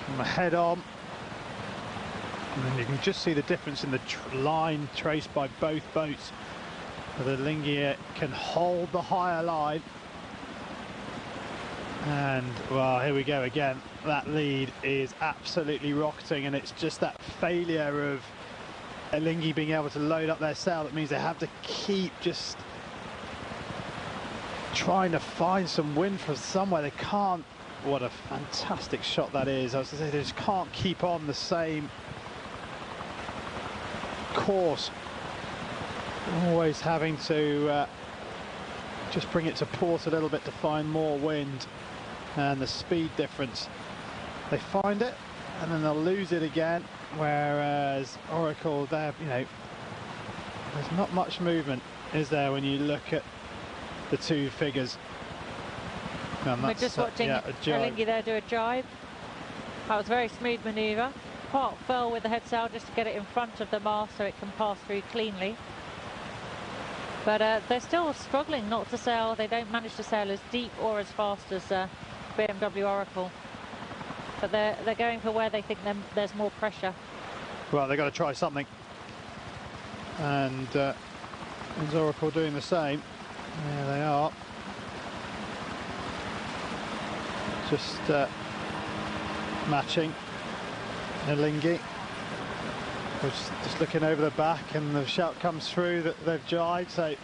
from the head on. And then you can just see the difference in the line traced by both boats. The Alinghi can hold the higher line. And, well, here we go again. That lead is absolutely rocketing, and it's just that failure of Alinghi being able to load up their sail that means they have to keep just trying to find some wind from somewhere. They can't. What a fantastic shot that is. I was going to say, they just can't keep on the same course. Always having to just bring it to port a little bit to find more wind, and the speed difference. They find it and then they'll lose it again, whereas Oracle, there, you know, there's not much movement, is there, when you look at the two figures? And we're just watching Alinghi there do a jibe. That was a very smooth manoeuvre. Park fell with the head sail just to get it in front of the mast so it can pass through cleanly. But they're still struggling not to sail. They don't manage to sail as deep or as fast as BMW Oracle. But they're going for where they think there's more pressure. Well, they've got to try something. And is Oracle doing the same? There they are. Just matching Alinghi. Just looking over the back, and the shout comes through that they've jibed, so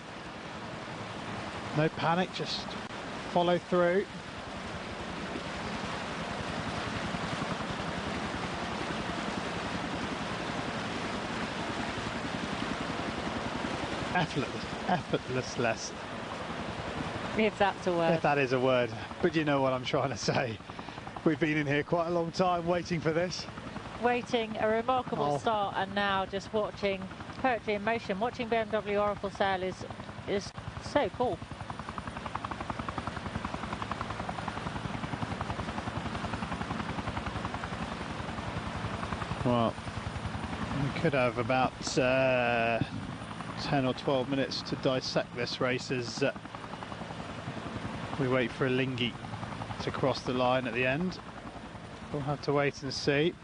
no panic, just follow through. Effortless. If that's a word. If that is a word, but you know what I'm trying to say. We've been in here quite a long time waiting for this. Waiting a remarkable start, and now just watching poetry in motion. Watching BMW Oracle sail is so cool. Well, we could have about 10 or 12 minutes to dissect this race as we wait for Alinghi to cross the line at the end. We'll have to wait and see.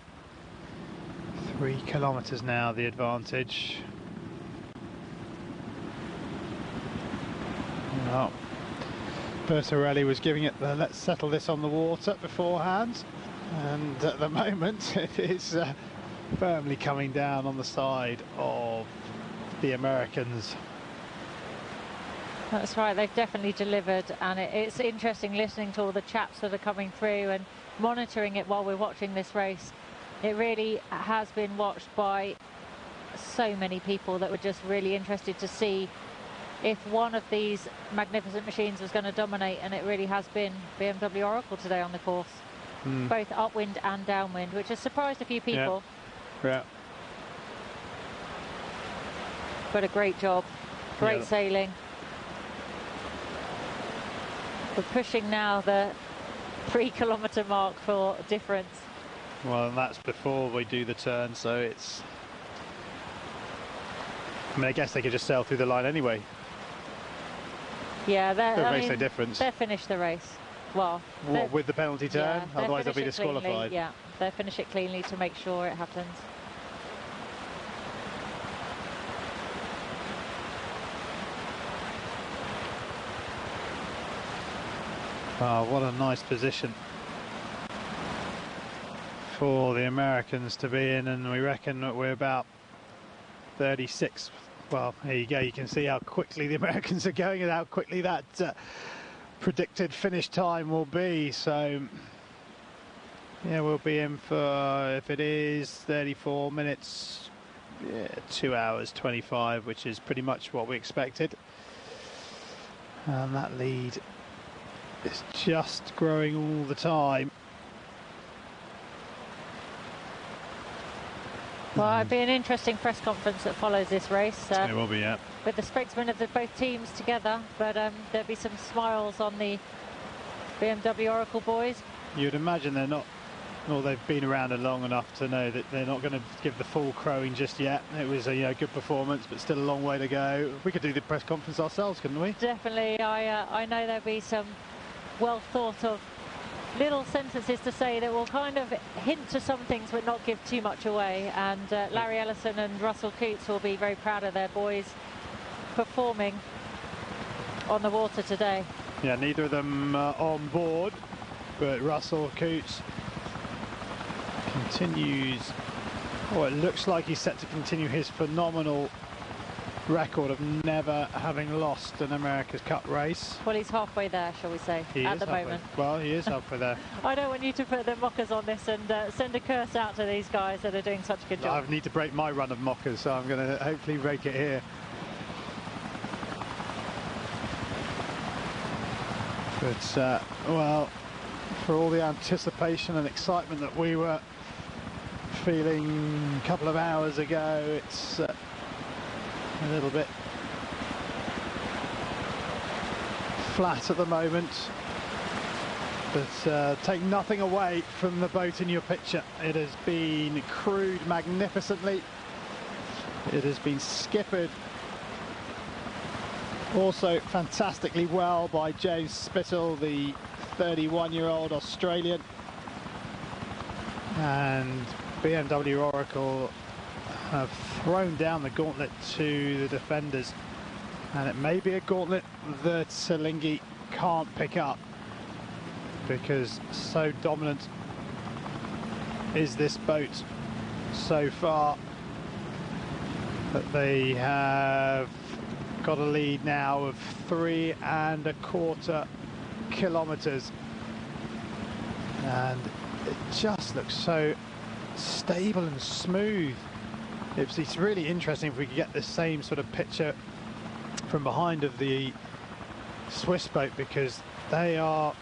3 kilometres now, the advantage. Well, Bertarelli was giving it the let's settle this on the water beforehand, and at the moment it is firmly coming down on the side of the Americans. That's right, they've definitely delivered, and it's interesting listening to all the chaps that are coming through and monitoring it while we're watching this race. It really has been watched by so many people that were just really interested to see if one of these magnificent machines was going to dominate, and it really has been BMW Oracle today on the course. Both upwind and downwind, which has surprised a few people. Yeah. But a great job, great sailing. We're pushing now the 3 kilometre mark for difference. Well, and that's before we do the turn, so it's... I mean, I guess they could just sail through the line anyway. Yeah, it makes no difference. They'll finish the race. Well, what, with the penalty turn? Yeah, otherwise they'll be disqualified. Cleanly, yeah, they'll finish it cleanly to make sure it happens. Oh, what a nice position for the Americans to be in, and we reckon that we're about 36. Well, there you go, you can see how quickly the Americans are going and how quickly that predicted finish time will be. So yeah, we'll be in for, if it is 34 minutes, yeah, 2 hours 25, which is pretty much what we expected. And that lead is just growing all the time. Well, it'll be an interesting press conference that follows this race. It will be, yeah. With the spokesmen of both teams together, but there'll be some smiles on the BMW Oracle boys. You'd imagine they're not, well, they've been around long enough to know that they're not going to give the full crowing just yet. It was a good performance, but still a long way to go. We could do the press conference ourselves, couldn't we? Definitely. I know there'll be some well thought of little sentences to say that will kind of hint to some things but not give too much away, and Larry Ellison and Russell Coutts will be very proud of their boys performing on the water today. Yeah, neither of them on board, but Russell Coutts continues, it looks like he's set to continue his phenomenal record of never having lost an America's Cup race. Well, he's halfway there, shall we say, at the moment. Well, he is halfway there. I don't want you to put the mockers on this and send a curse out to these guys that are doing such a good job. I need to break my run of mockers, so I'm going to hopefully break it here. But, well, for all the anticipation and excitement that we were feeling a couple of hours ago, it's a little bit flat at the moment, but take nothing away from the boat in your picture. It has been crewed magnificently. It has been skippered also fantastically well by James Spittle, the 31-year-old Australian, and BMW Oracle have thrown down the gauntlet to the defenders, and it may be a gauntlet that Alinghi can't pick up, because so dominant is this boat so far that they have got a lead now of 3¼ kilometers, and it just looks so stable and smooth. It's really interesting if we could get the same sort of picture from behind of the Swiss boat, because they are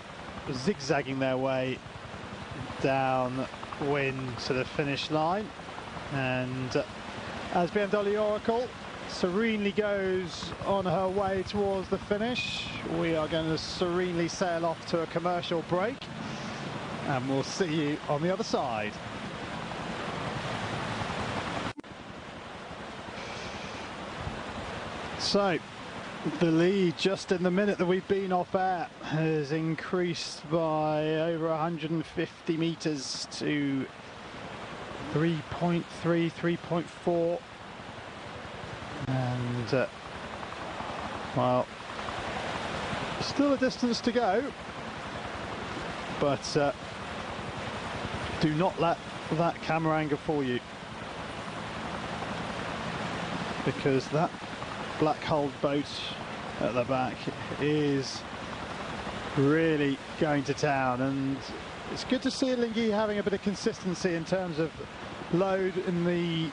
zigzagging their way downwind to the finish line, and as BMW Oracle serenely goes on her way towards the finish, we are going to serenely sail off to a commercial break, and we'll see you on the other side. So The lead just in the minute that we've been off air has increased by over 150 meters to 3.3, 3.4, and well, still a distance to go, but do not let that camera angle fool you, because that black hulled boat at the back is really going to town, and it's good to see Alinghi having a bit of consistency in terms of load in the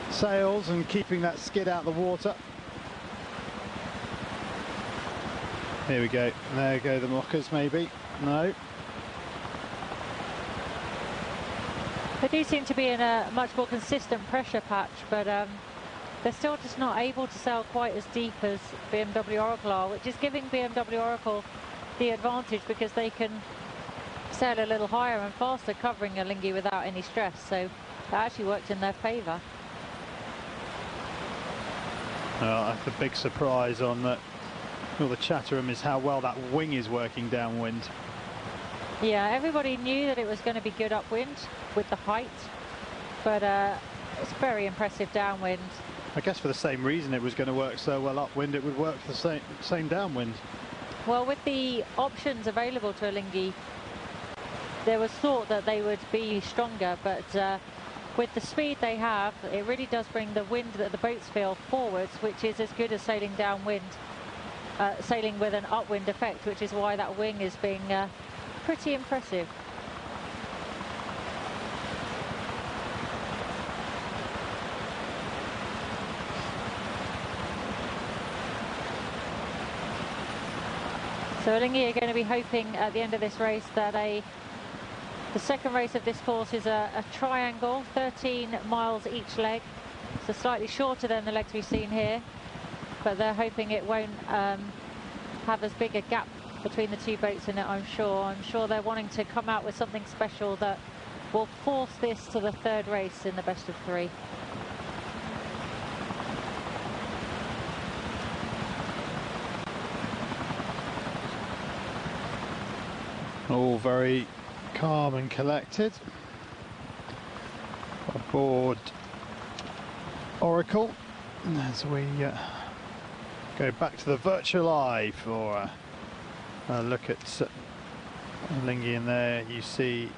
sails and keeping that skid out the water. Here we go, there go the mockers, maybe, no. They do seem to be in a much more consistent pressure patch, but they're still just not able to sail quite as deep as BMW Oracle are, which is giving BMW Oracle the advantage because they can sail a little higher and faster, covering Alinghi without any stress. So that actually worked in their favour. Well, that's a big surprise on all the Chatterum is how well that wing is working downwind. Yeah, everybody knew that it was going to be good upwind with the height, but it's very impressive downwind. I guess for the same reason it was going to work so well upwind, it would work for the same downwind. Well, with the options available to Alinghi, there was thought that they would be stronger, but with the speed they have, it really does bring the wind that the boats feel forwards, which is as good as sailing downwind, sailing with an upwind effect, which is why that wing is being pretty impressive. So Alinghi are going to be hoping at the end of this race that the second race of this course is a triangle, 13 miles each leg, so slightly shorter than the legs we've seen here, but they're hoping it won't have as big a gap between the two boats in it, I'm sure. I'm sure they're wanting to come out with something special that will force this to the third race in the best of three. All very calm and collected aboard Oracle as we go back to the virtual eye for a look at Alinghi in there. You see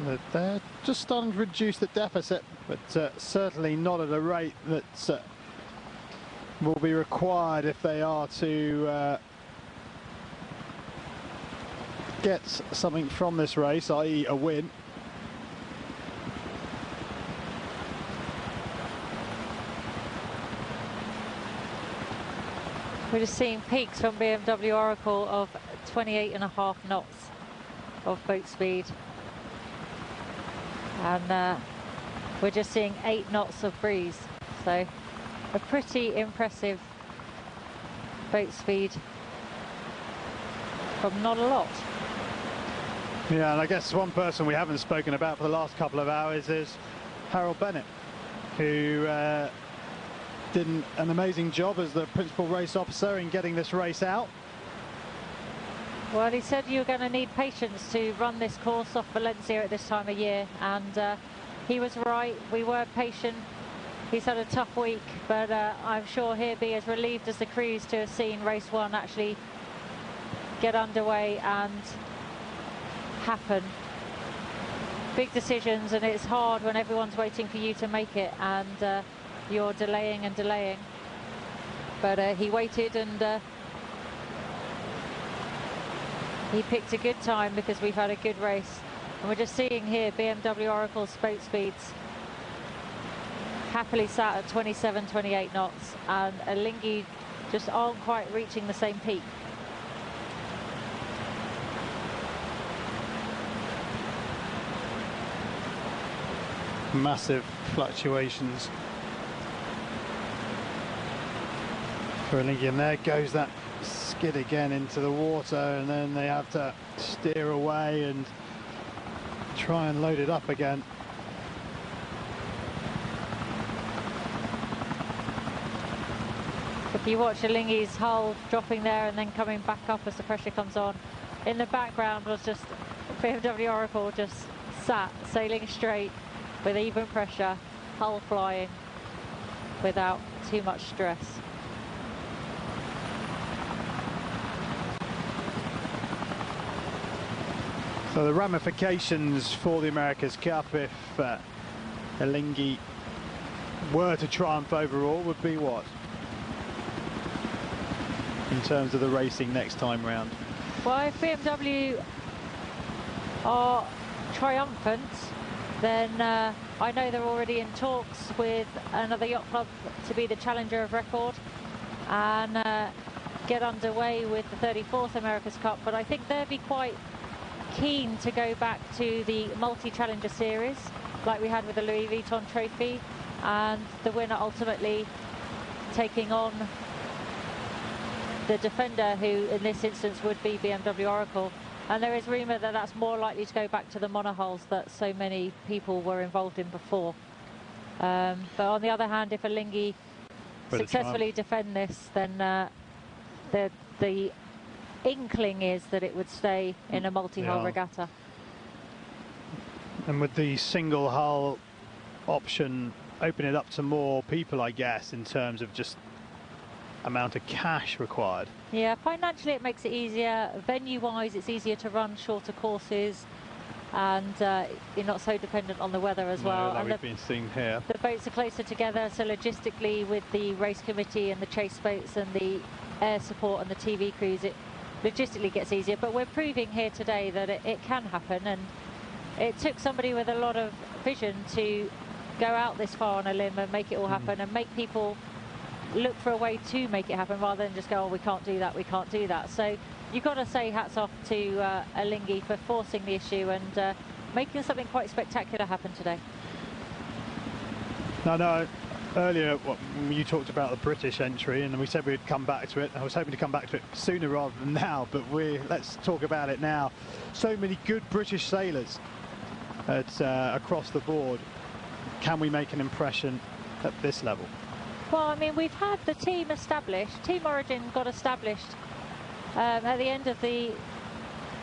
that they're just starting to reduce the deficit, but certainly not at a rate that will be required if they are to get something from this race, i.e. a win. We're just seeing peaks from BMW Oracle of 28.5 knots of boat speed, and we're just seeing 8 knots of breeze, so a pretty impressive boat speed from not a lot. Yeah, and I guess one person we haven't spoken about for the last couple of hours is Harold Bennett, who did an amazing job as the principal race officer in getting this race out. Well, he said you're going to need patience to run this course off Valencia at this time of year, and he was right. We were patient. He's had a tough week, but I'm sure he'll be as relieved as the crews to have seen race one actually get underway and happen. Big decisions, and it's hard when everyone's waiting for you to make it and you're delaying and delaying, but he waited, and he picked a good time because we've had a good race. And we're just seeing here BMW Oracle's boat speeds happily sat at 27, 28 knots, and Alinghi just aren't quite reaching the same peak. Massive fluctuations for Alinghi, and there goes that skid again into the water, and then they have to steer away and try and load it up again. If you watch Alinghi's hull dropping there and then coming back up as the pressure comes on, in the background was just BMW Oracle just sat sailing straight with even pressure, hull flying without too much stress. So the ramifications for the America's Cup if Alinghi were to triumph overall would be what? In terms of the racing next time round? Well, if BMW are triumphant, then I know they're already in talks with another yacht club to be the challenger of record and get underway with the 34th America's Cup, but I think they'll be quite keen to go back to the multi-challenger series like we had with the Louis Vuitton trophy, and the winner ultimately taking on the defender, who in this instance would be BMW Oracle. And there is rumour that that's more likely to go back to the monohulls that so many people were involved in before. But on the other hand, if Alinghi successfully defend this, then the inkling is that it would stay in a multi-hull regatta. And with the single hull option, open it up to more people, I guess, in terms of just amount of cash required. Yeah, financially it makes it easier. Venue-wise, it's easier to run shorter courses, and you're not so dependent on the weather as well. Like and we've been seeing here. The boats are closer together, so logistically with the race committee and the chase boats and the air support and the TV crews, it logistically gets easier. But we're proving here today that it can happen, and it took somebody with a lot of vision to go out this far on a limb and make it all happen and make people look for a way to make it happen rather than just go, oh, we can't do that, we can't do that. So you've got to say hats off to Alinghi for forcing the issue and making something quite spectacular happen today. No, earlier you talked about the British entry and we said we'd come back to it. I was hoping to come back to it sooner rather than now, but let's talk about it now. So many good British sailors across the board. Can we make an impression at this level? Well, I mean, we've had the team established. Team Origin got established at the end of the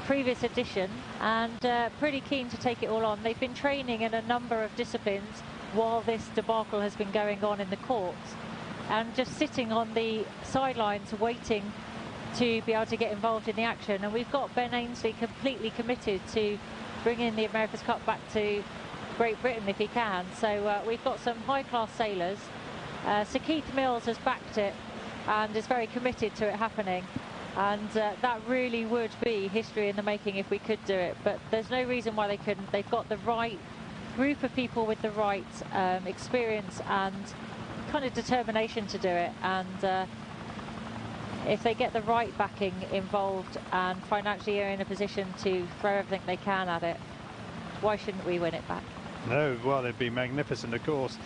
previous edition and pretty keen to take it all on. They've been training in a number of disciplines while this debacle has been going on in the courts, and just sitting on the sidelines waiting to be able to get involved in the action. And we've got Ben Ainsley completely committed to bringing the America's Cup back to Great Britain if he can. So we've got some high-class sailors. Sir Keith Mills has backed it and is very committed to it happening, and that really would be history in the making if we could do it, but there's no reason why they couldn't. They've got the right group of people with the right experience and kind of determination to do it, and if they get the right backing involved and financially are in a position to throw everything they can at it, why shouldn't we win it back? No, well, it'd be magnificent, of course.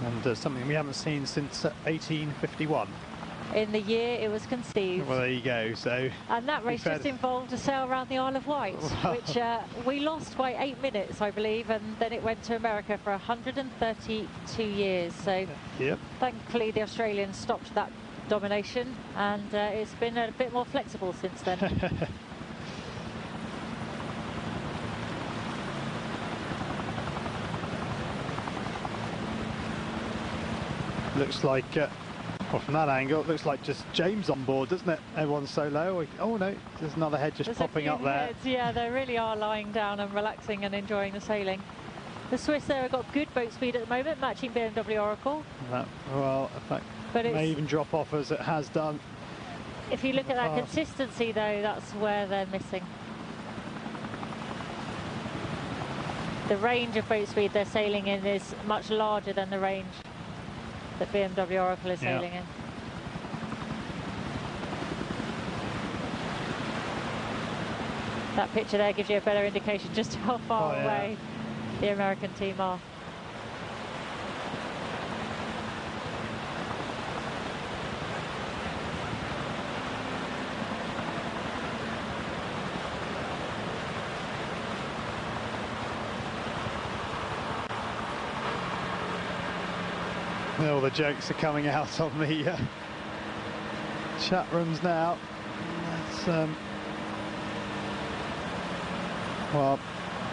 And something we haven't seen since 1851. In the year it was conceived. Well, there you go. So. And that race just involved a sail around the Isle of Wight, which we lost by 8 minutes, I believe, and then it went to America for 132 years. So thankfully the Australians stopped that domination, and it's been a bit more flexible since then. Looks like, well, from that angle, it looks like just James on board, doesn't it? Everyone's so low. Oh no, there's another head just popping up there. Heads, yeah, they really are lying down and relaxing and enjoying the sailing. The Swiss there have got good boat speed at the moment, matching BMW Oracle. Well, in fact, it may even drop off as it has done. If you look at that consistency, though, that's where they're missing. The range of boat speed they're sailing in is much larger than the range that BMW Oracle is sailing in. That picture there gives you a better indication just how far away the American team are. All the jokes are coming out on the chat rooms now. Well,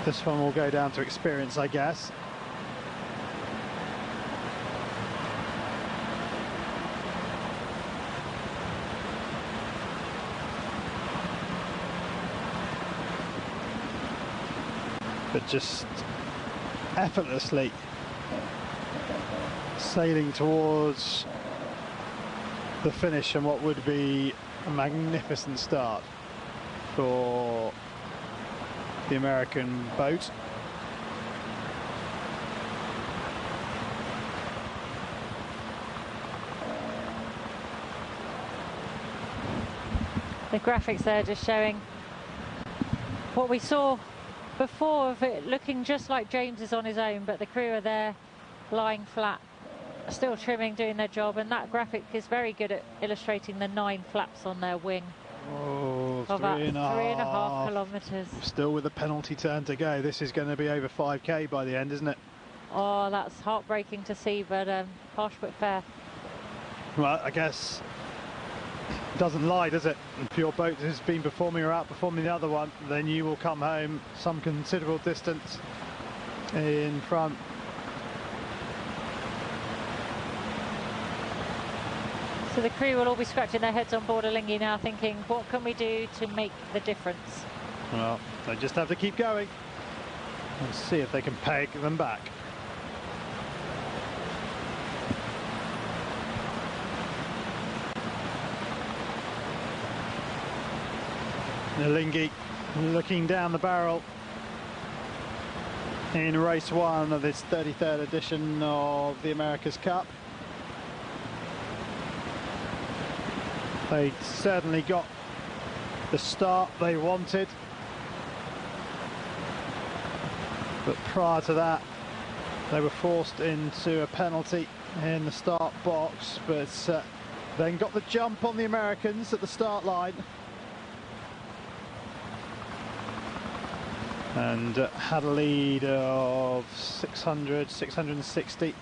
this one will go down to experience, I guess. But just effortlessly sailing towards the finish and what would be a magnificent start for the American boat. The graphics there just showing what we saw before of it looking just like James is on his own, but the crew are there lying flat, still trimming, doing their job, and that graphic is very good at illustrating the 9 flaps on their wing. Oh, of about 3.5 kilometres. Still with a penalty turn to go. This is going to be over 5k by the end, isn't it? Oh, that's heartbreaking to see, but harsh but fair. Well, I guess it doesn't lie, does it? If your boat has been performing or outperforming the other one, then you will come home some considerable distance in front. So the crew will all be scratching their heads on board Alinghi now, thinking, what can we do to make the difference? Well, they just have to keep going and see if they can peg them back. Alinghi looking down the barrel in race 1 of this 33rd edition of the America's Cup. They certainly got the start they wanted, but prior to that they were forced into a penalty in the start box, but then got the jump on the Americans at the start line and had a lead of 660.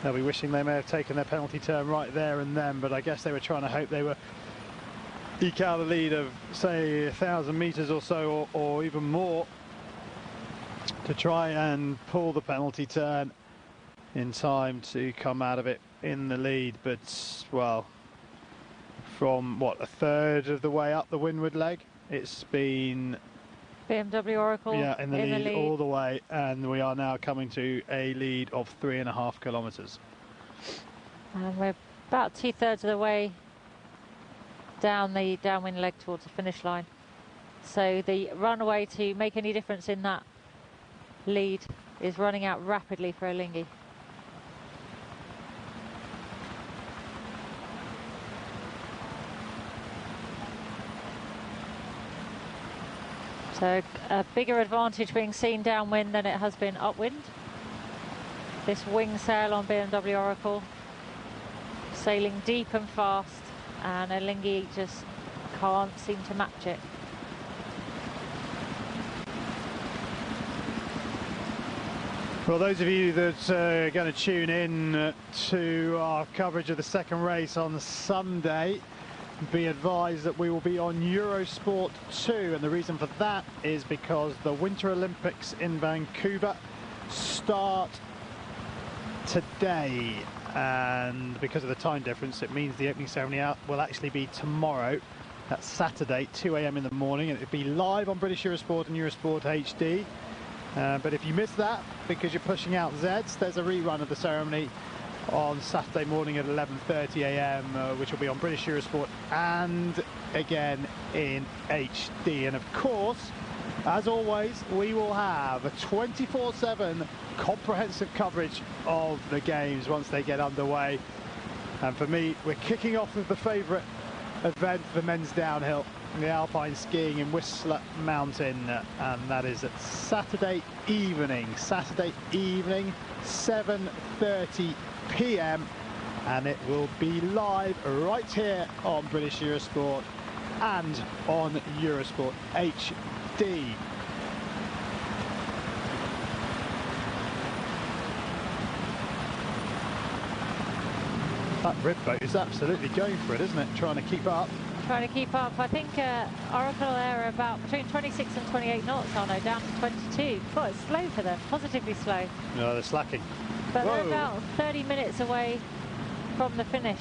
They'll be wishing they may have taken their penalty turn right there and then, but I guess they were trying to hope they were eke out a lead of, say, 1,000 meters or so, or even more, to try and pull the penalty turn in time to come out of it in the lead. But, well, from what, a third of the way up the windward leg, it's been BMW Oracle in the lead all the way, and we are now coming to a lead of 3.5 kilometers. And we're about 2/3 of the way down the downwind leg towards the finish line. So the runaway to make any difference in that lead is running out rapidly for Alinghi. So a bigger advantage being seen downwind than it has been upwind. This wing sail on BMW Oracle, sailing deep and fast, and Alinghi just can't seem to match it. Well, those of you that are going to tune in to our coverage of the second race on Sunday, be advised that we will be on Eurosport 2, and the reason for that is because the Winter Olympics in Vancouver start today, and because of the time difference it means the opening ceremony will actually be tomorrow. That's Saturday, 2 AM in the morning, and it'll be live on British Eurosport and Eurosport HD. But if you miss that because you're pushing out Zeds, there's a rerun of the ceremony on Saturday morning at 11:30 AM, which will be on British Eurosport and again in HD. And of course, as always, we will have a 24/7 comprehensive coverage of the games once they get underway. And for me, we're kicking off with the favourite event, the men's downhill, the alpine skiing in Whistler Mountain, and that is at Saturday evening, 7:30 PM, and it will be live right here on British Eurosport and on Eurosport HD. That rib boat is absolutely going for it, isn't it? Trying to keep up. Trying to keep up. I think Oracle are about between 26 and 28 knots, Arno, down to 22. God, it's slow for them, positively slow. No, they're slacking. But Whoa. they're about 30 minutes away from the finish.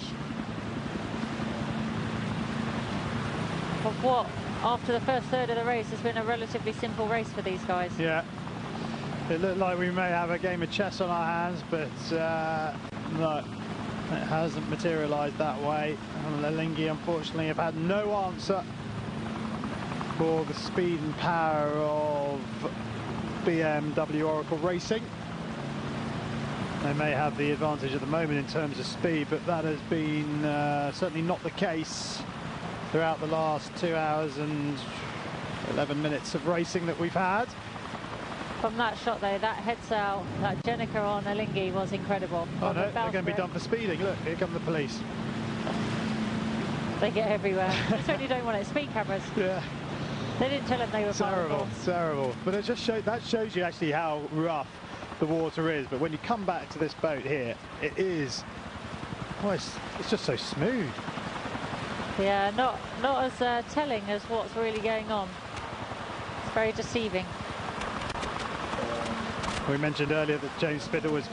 Of what, after the first third of the race, has been a relatively simple race for these guys. Yeah. It looked like we may have a game of chess on our hands, but no, it hasn't materialised that way. And Alinghi, unfortunately, have had no answer for the speed and power of BMW Oracle Racing. They may have the advantage at the moment in terms of speed, but that has been certainly not the case throughout the last 2 hours and 11 minutes of racing that we've had. From that shot though, that head sail, that Jenica on Alinghi was incredible. Oh no, they're going to be done for speeding. Look, here come the police. They get everywhere. That's when you don't want it. Speed cameras. Yeah. They didn't tell them they were terrible, terrible. But it just that shows you actually how rough the water is. But when you come back to this boat here, it is, well, it's just so smooth. Yeah, not as telling as what's really going on. It's very deceiving. We mentioned earlier that James Spither was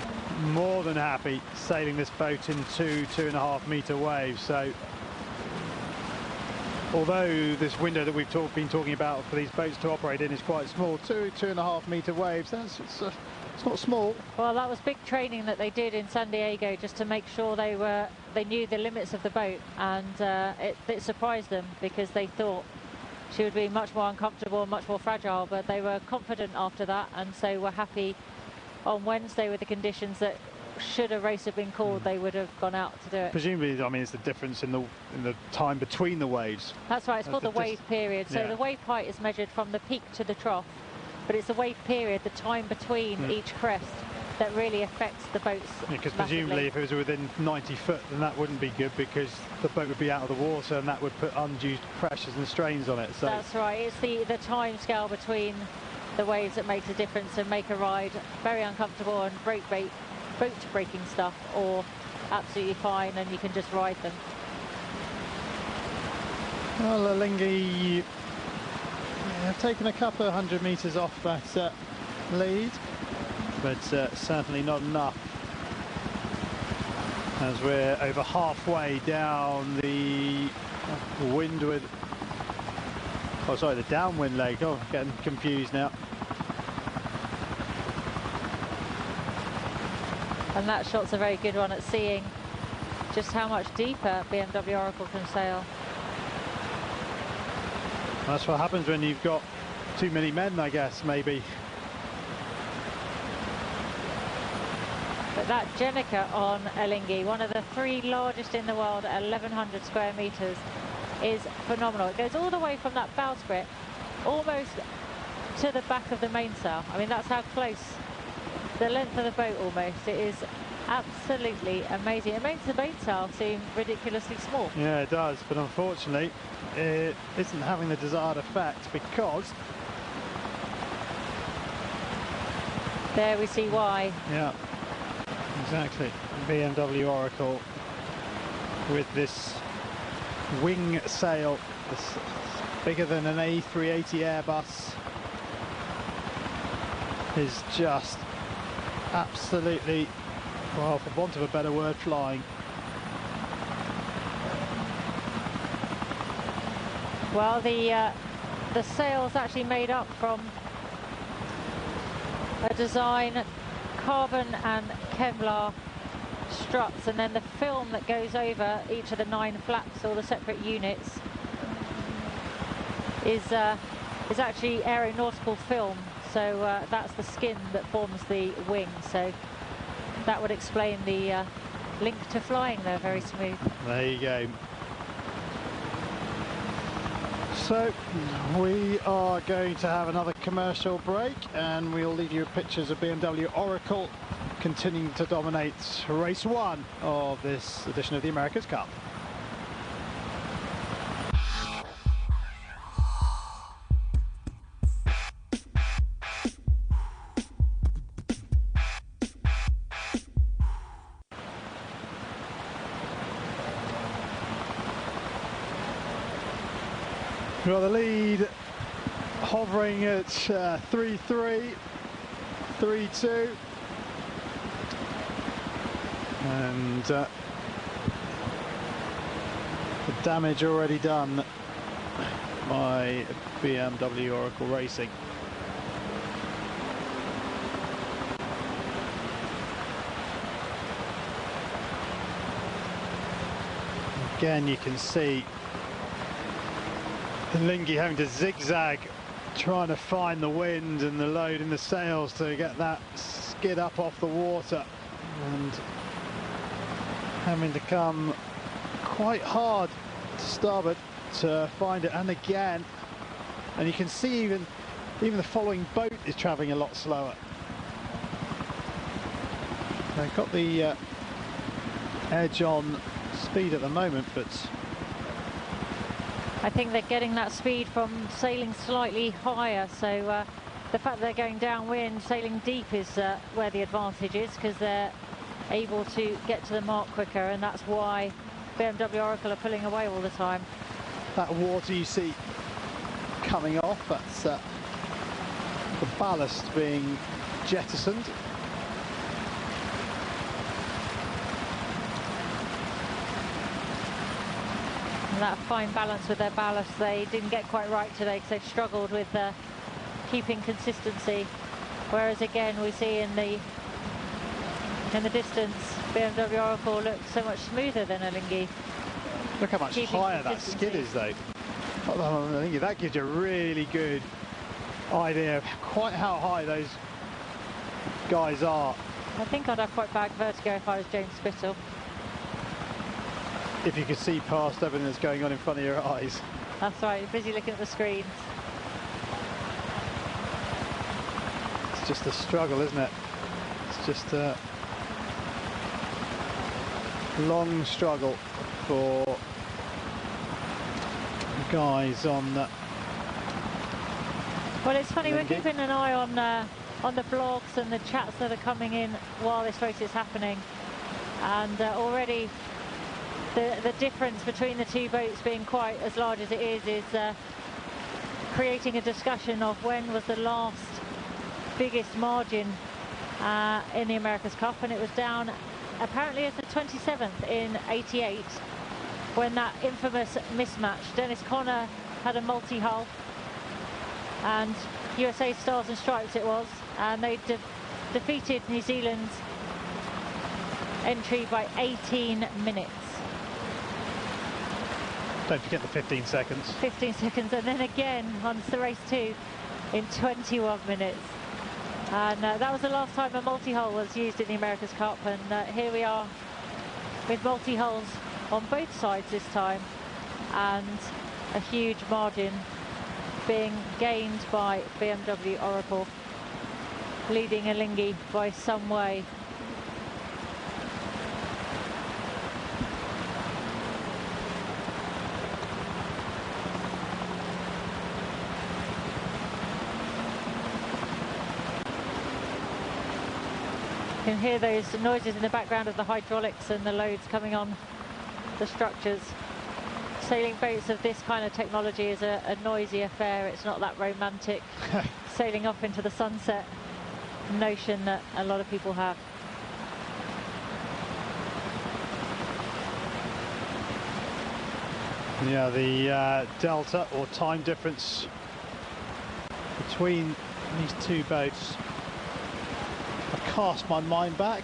more than happy sailing this boat in 2.5 metre waves. So although this window that we've been talking about for these boats to operate in is quite small, 2.5 metre waves, it's not small. Well, that was big training that they did in San Diego just to make sure they knew the limits of the boat, and it surprised them because they thought she would be much more uncomfortable and much more fragile, but they were confident after that, and so were happy on Wednesday with the conditions that should a race have been called, they would have gone out to do it. Presumably, I mean, it's the difference in the time between the waves. That's right, it's called the wave period. So the wave height is measured from the peak to the trough, but it's the wave period, the time between each crest, that really affects the boats. Because presumably if it was within 90 foot, then that wouldn't be good because the boat would be out of the water and that would put undue pressures and strains on it. So that's right, it's the time scale between the waves that makes a difference and make a ride very uncomfortable and boat breaking stuff, or absolutely fine and you can just ride them. Well, Alinghi have taken a couple of 100 metres off that lead, but certainly not enough, as we're over halfway down the windward, oh sorry, the downwind leg. Oh, getting confused now. And that shot's a very good one at seeing just how much deeper BMW Oracle can sail. That's what happens when you've got too many men, I guess, maybe. But that Jenica on Alinghi, one of the 3 largest in the world at 1,100 square metres, is phenomenal. It goes all the way from that bowsprit almost to the back of the mainsail. I mean, that's how close, the length of the boat almost. It is absolutely amazing. It makes the mainsail seem ridiculously small. Yeah, it does, but unfortunately it isn't having the desired effect, because there we see why. Yeah, exactly. BMW Oracle with this wing sail, this bigger than an A380 Airbus, is just absolutely, well, for want of a better word, flying. Well, the sail's actually made up from a design, carbon and Kevlar struts, and then the film that goes over each of the 9 flaps, or the separate units, is actually aeronautical film. So that's the skin that forms the wing. So that would explain the link to flying there. Very smooth. There you go. So we are going to have another commercial break, and we'll leave you with pictures of BMW Oracle continuing to dominate race 1 of this edition of the America's Cup. Got the lead hovering at 3-3, 3-2. And the damage already done by BMW Oracle Racing. Again, you can see Alinghi having to zigzag, trying to find the wind and the load in the sails to get that skid up off the water, and having to come quite hard to starboard to find it. And again, and you can see even the following boat is travelling a lot slower. They've got the edge on speed at the moment, but I think they're getting that speed from sailing slightly higher, so the fact they're going downwind, sailing deep is where the advantage is, because they're able to get to the mark quicker, and that's why BMW Oracle are pulling away all the time. That water you see coming off, that's the ballast being jettisoned. That fine balance with their ballast, they didn't get quite right today because they've struggled with keeping consistency. Whereas again, we see in the distance, BMW Oracle looks so much smoother than Alinghi. Look how much higher that skid is, though. Alinghi, that gives you a really good idea of quite how high those guys are. I think I'd have quite bad vertigo if I was James Spittle. If you could see past everything that's going on in front of your eyes. That's right, you're busy looking at the screens. It's just a struggle, isn't it? It's just a long struggle for guys on the... Well, it's funny, we're keeping an eye on the blogs and the chats that are coming in while this race is happening. And already the difference between the two boats being quite as large as it is creating a discussion of when was the last biggest margin in the America's Cup, and it was down apparently as the 27th in '88 when that infamous mismatch. Dennis Conner had a multi-hull and USA Stars and Stripes it was, and they defeated New Zealand's entry by 18 minutes. Don't forget the 15 seconds. 15 seconds, and then again on race 2 in 21 minutes. And that was the last time a multi-hull was used in the America's Cup, and here we are with multi-hulls on both sides this time, and a huge margin being gained by BMW Oracle, leading Alinghi by some way. You can hear those noises in the background of the hydraulics and the loads coming on the structures. Sailing boats of this kind of technology is a noisy affair. It's not that romantic sailing off into the sunset notion that a lot of people have. Yeah, the delta or time difference between these two boats, I cast my mind back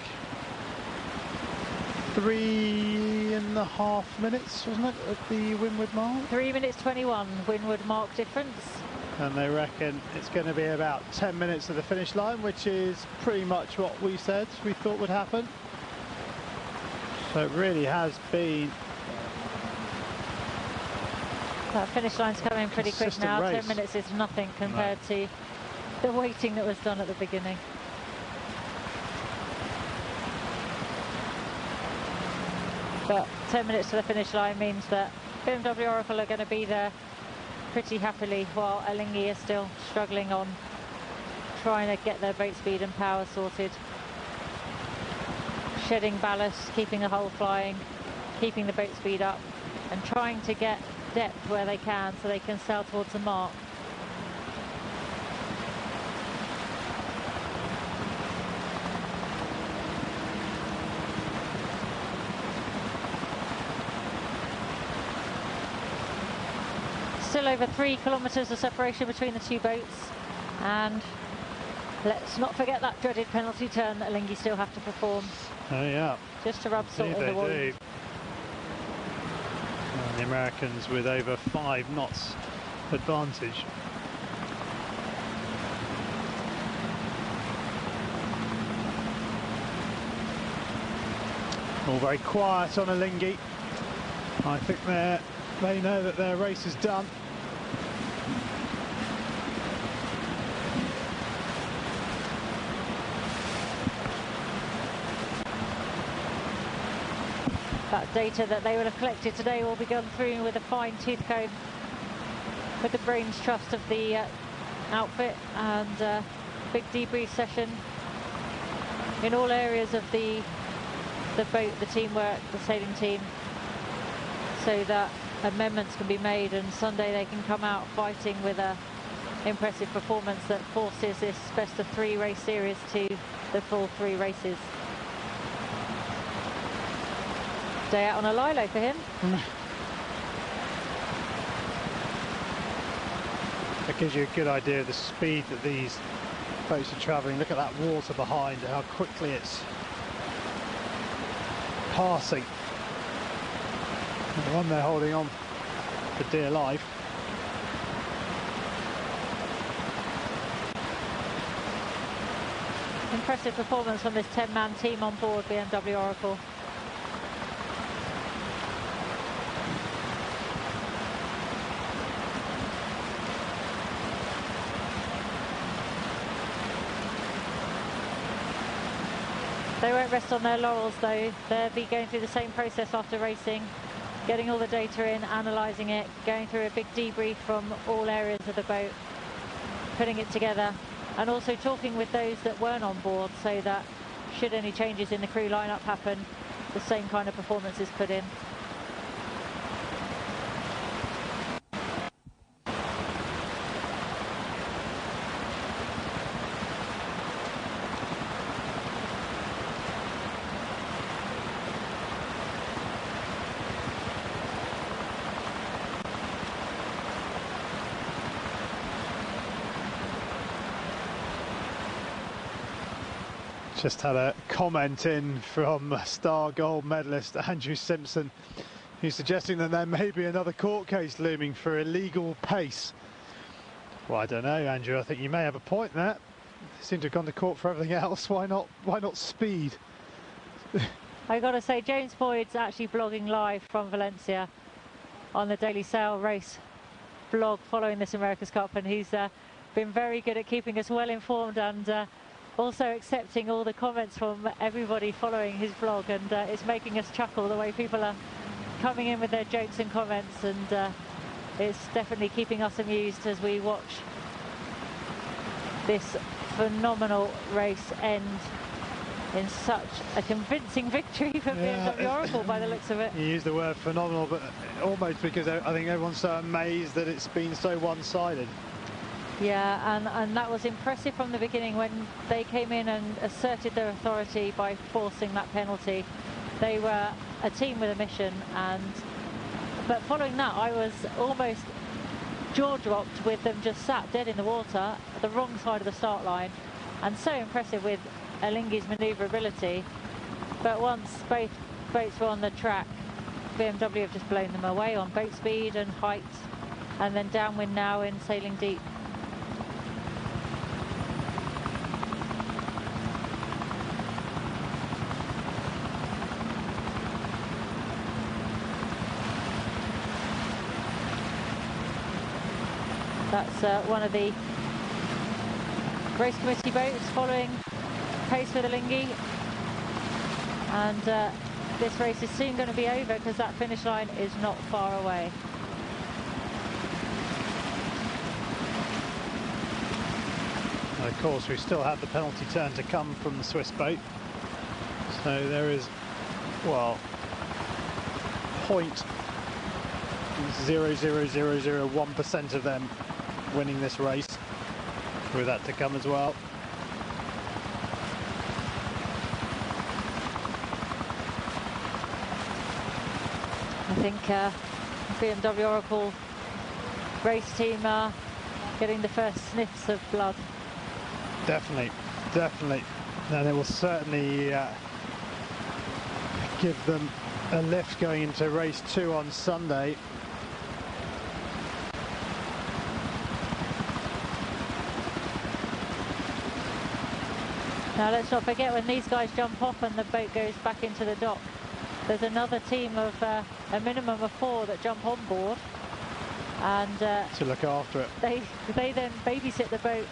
3.5 minutes, wasn't it, at the windward mark? 3 minutes 21 windward mark difference. And they reckon it's going to be about 10 minutes to the finish line, which is pretty much what we said we thought would happen. So it really has been... That finish line's coming pretty quick now. Race. 10 minutes is nothing compared to the waiting that was done at the beginning. But 10 minutes to the finish line means that BMW Oracle are going to be there pretty happily, while Alinghi is still struggling on trying to get their boat speed and power sorted. Shedding ballast, keeping the hull flying, keeping the boat speed up, and trying to get depth where they can, so they can sail towards the mark. Still over 3 kilometres of separation between the two boats, and let's not forget that dreaded penalty turn that Alinghi still have to perform. Oh yeah. Just to rub salt in the wound. And the Americans with over 5 knots advantage. All very quiet on Alinghi. I think they know that their race is done. That data that they will have collected today will be gone through with a fine-tooth comb with the brains trust of the outfit, and big debrief session in all areas of the boat, the teamwork, the sailing team, so that amendments can be made, and Sunday they can come out fighting with a impressive performance that forces this best of 3 race series to the full 3 races. Day out on a lilo for him. That gives you a good idea of the speed that these boats are travelling. Look at that water behind, how quickly it's passing. The one they're holding on for dear life. Impressive performance from this 10-man team on board BMW Oracle. They won't rest on their laurels though. They'll be going through the same process after racing, getting all the data in, analysing it, going through a big debrief from all areas of the boat, putting it together, and also talking with those that weren't on board, so that should any changes in the crew lineup happen, the same kind of performance is put in. Just had a comment in from star gold medalist Andrew Simpson, who's suggesting that there may be another court case looming for illegal pace. Well, I don't know, Andrew. I think you may have a point there. They seem to have gone to court for everything else. Why not speed? I got to say, James Boyd's actually blogging live from Valencia on the Daily Sail Race blog following this America's Cup, and he's been very good at keeping us well informed, and also accepting all the comments from everybody following his blog, and it's making us chuckle the way people are coming in with their jokes and comments, and it's definitely keeping us amused as we watch this phenomenal race end in such a convincing victory for BMW Oracle by the looks of it. You use the word phenomenal, but almost because I think everyone's so amazed that it's been so one-sided. Yeah, and that was impressive from the beginning when they came in and asserted their authority by forcing that penalty. They were a team with a mission, but following that I was almost jaw-dropped with them just sat dead in the water at the wrong side of the start line, and so impressive with Alinghi's manoeuvrability. But once both boats were on the track, BMW have just blown them away on boat speed and height, and then downwind now in sailing deep. That's one of the race committee boats following pace with Alinghi, and this race is soon going to be over because that finish line is not far away. And of course we still have the penalty turn to come from the Swiss boat, so there is, well, 0.0001% of them winning this race, with that to come as well. I think BMW Oracle race team are getting the first sniffs of blood. Definitely, definitely. And it will certainly give them a lift going into race 2 on Sunday. Now let's not forget, when these guys jump off and the boat goes back into the dock, there's another team of a minimum of 4 that jump on board, and to look after it. They then babysit the boat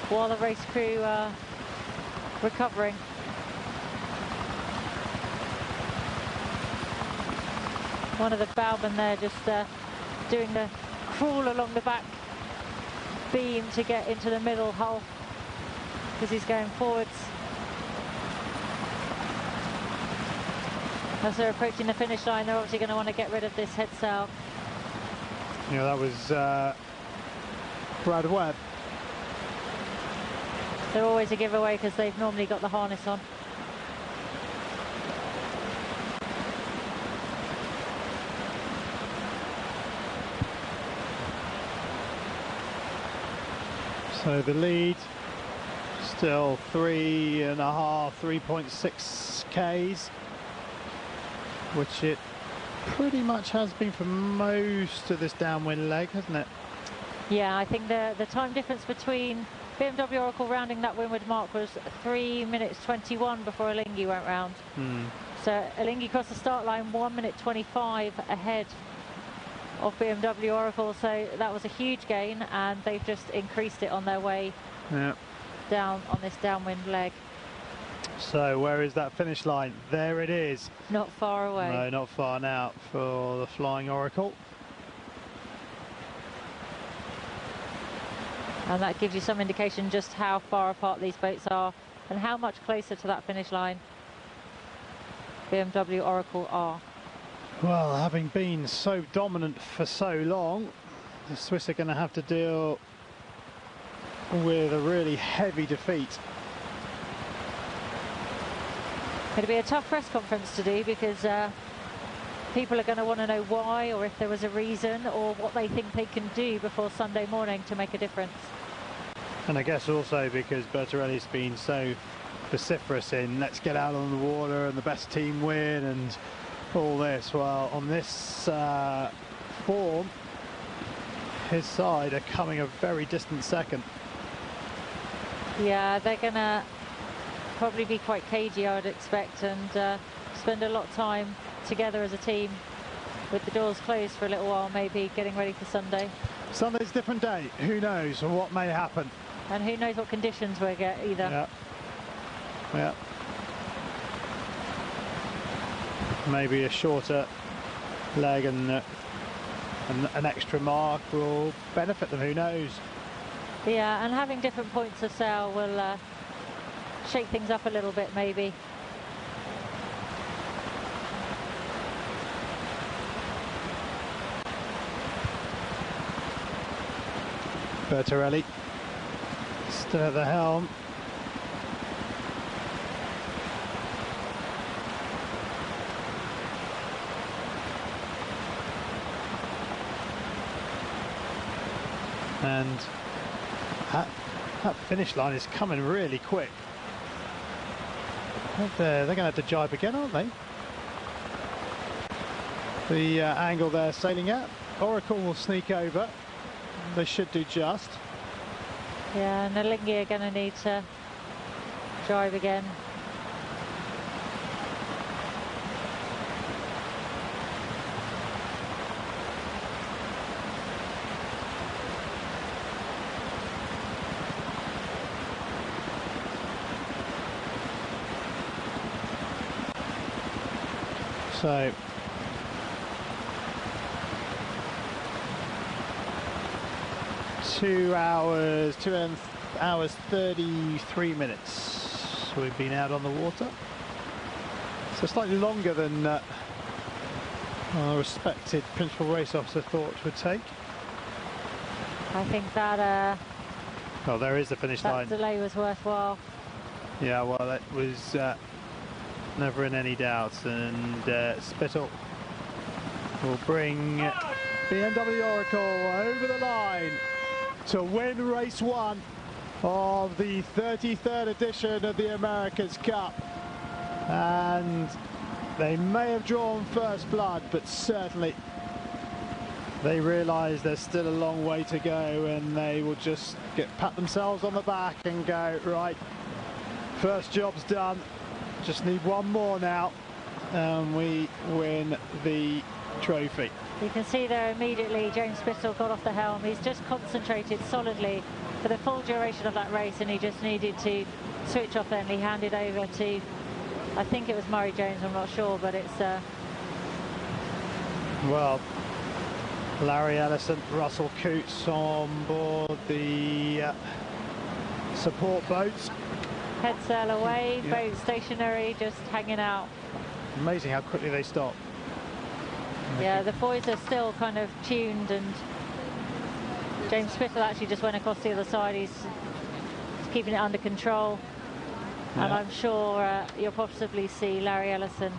while the race crew are recovering. One of the bowmen there just doing the crawl along the back beam to get into the middle hull because he's going forwards. As they're approaching the finish line, they're obviously going to want to get rid of this head sail. Yeah, that was Brad Webb. They're always a giveaway because they've normally got the harness on. So the lead still 3.6 Ks, which it pretty much has been for most of this downwind leg, hasn't it? Yeah, I think the time difference between BMW Oracle rounding that windward mark was 3 minutes 21 before Alinghi went round. So Alinghi crossed the start line 1 minute 25 ahead of BMW Oracle, so that was a huge gain, and they've just increased it on their way down on this downwind leg. So where is that finish line? There it is. Not far away. No, not far now for the Flying Oracle. And that gives you some indication just how far apart these boats are and how much closer to that finish line BMW Oracle are. Well, having been so dominant for so long, the Swiss are going to have to deal with a really heavy defeat. It'll be a tough press conference to do because people are going to want to know why, or if there was a reason, or what they think they can do before Sunday morning to make a difference. And I guess also because Bertorelli's been so vociferous in let's get out on the water and the best team win and all this. Well, on this form, his side are coming a very distant second. Yeah, they're going to probably be quite cagey, I would expect, and spend a lot of time together as a team with the doors closed for a little while, maybe getting ready for Sunday. Sunday's a different day. Who knows what may happen? And who knows what conditions we'll get either. Yeah. Yeah. Maybe a shorter leg and an extra mark will benefit them. Who knows? Yeah, and having different points of sail will shake things up a little bit, maybe. Bertorelli still at the helm. And that finish line is coming really quick. They're going to have to jibe again, aren't they? The angle they're sailing at. Oracle will sneak over. They should do just. Yeah, and Alinghi are going to need to drive again. So 2 hours 33 minutes we've been out on the water, so slightly longer than our respected principal race officer thought would take. I think that Well, there is the finish line. that delay was worthwhile. Yeah, well, it was never in any doubt, and Spittle will bring BMW Oracle over the line to win race 1 of the 33rd edition of the America's Cup. And they may have drawn first blood, but certainly they realise there's still a long way to go, and they will just pat themselves on the back and go, right, first job's done, just need one more now, and we win the trophy. You can see there immediately James Spittle got off the helm. He's just concentrated solidly for the full duration of that race, and he just needed to switch off then. He handed over to, I think it was Murray Jones, I'm not sure, but it's... Well, Larry Ellison, Russell Coutts on board the support boats. Head sail away, boat stationary, just hanging out. Amazing how quickly they stop. Yeah, the buoys are still kind of tuned, and James Spittle actually just went across the other side. He's keeping it under control. Yeah. And I'm sure you'll possibly see Larry Ellison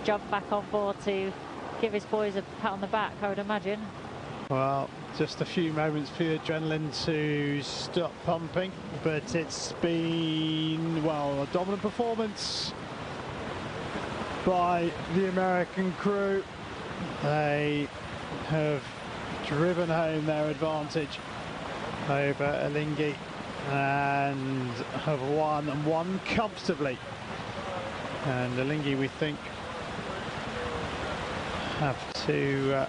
jump back on board to give his boys a pat on the back, I would imagine. Well, just a few moments for the adrenaline to stop pumping, but it's been, well, a dominant performance by the American crew. They have driven home their advantage over Alinghi and have won comfortably. And Alinghi, we think, have to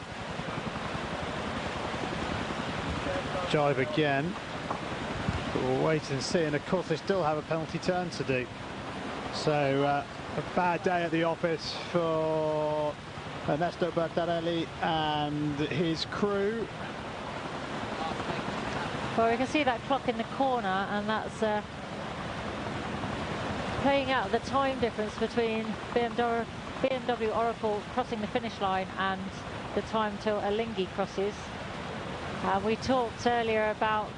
jibe again, but we'll wait and see. And of course they still have a penalty turn to do, so a bad day at the office for Ernesto Bertarelli and his crew. Well, we can see that clock in the corner, and that's playing out the time difference between BMW Oracle crossing the finish line and the time till Alinghi crosses. We talked earlier about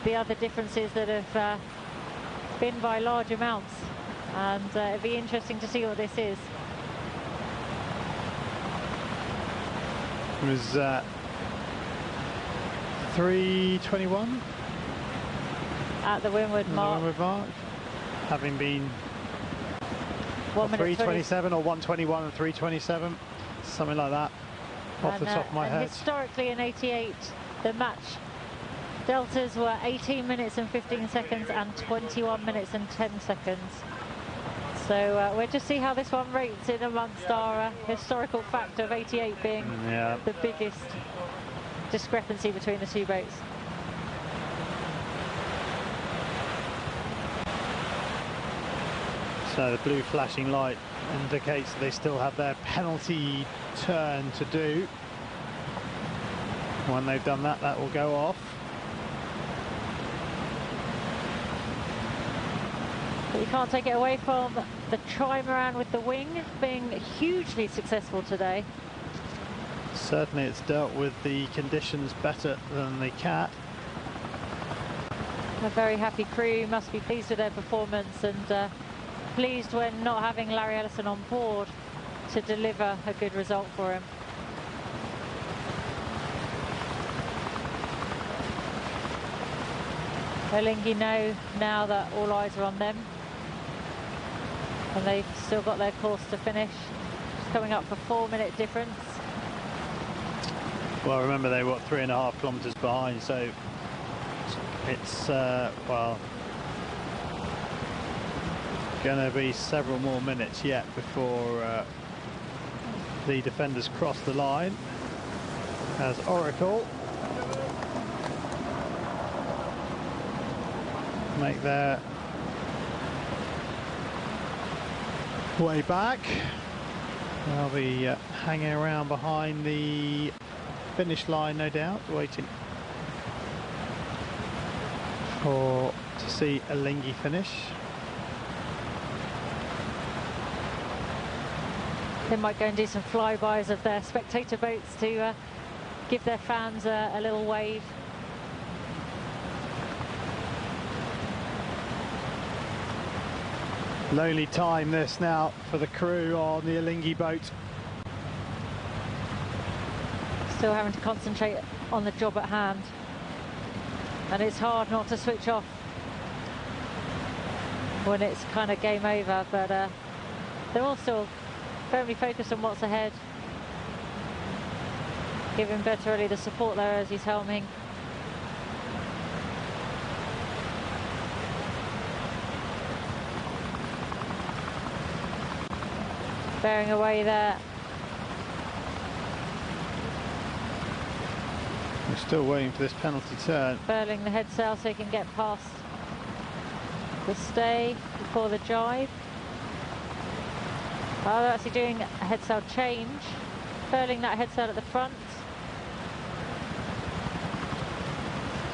the other differences that have been by large amounts, and it'd be interesting to see what this is. It was 3:21 at the windward mark. Having been 3:27 or 1:21 and 3:27, something like that, off the top of my head. Historically in '88, the match deltas were 18 minutes and 15 seconds and 21 minutes and 10 seconds. So we'll just see how this one rates in amongst our historical fact of '88 being the biggest discrepancy between the two boats. So the blue flashing light indicates that they still have their penalty turn to do. When they've done that, that will go off. But you can't take it away from the trimaran with the wing being hugely successful today. Certainly it's dealt with the conditions better than the Cat. A very happy crew, must be pleased with their performance, and pleased when not having Larry Ellison on board to deliver a good result for him. Alinghi know now that all eyes are on them, and they've still got their course to finish. Just coming up for 4-minute difference. Well, remember they were 3.5 kilometres behind, so it's well, going to be several more minutes yet before the defenders cross the line, as Oracle make their way back. They'll be hanging around behind the finish line, no doubt, waiting to see Alinghi finish. They might go and do some flybys of their spectator boats to give their fans a little wave. Lonely time this now for the crew on the Alinghi boat. Still having to concentrate on the job at hand. And it's hard not to switch off when it's kind of game over, but they're all still firmly focused on what's ahead. Giving Bertorelli the support there as he's helming. Bearing away there. We're still waiting for this penalty turn. Furling the head sail so he can get past the stay before the jibe. Oh, they're actually doing a head sail change. Furling that head sail at the front.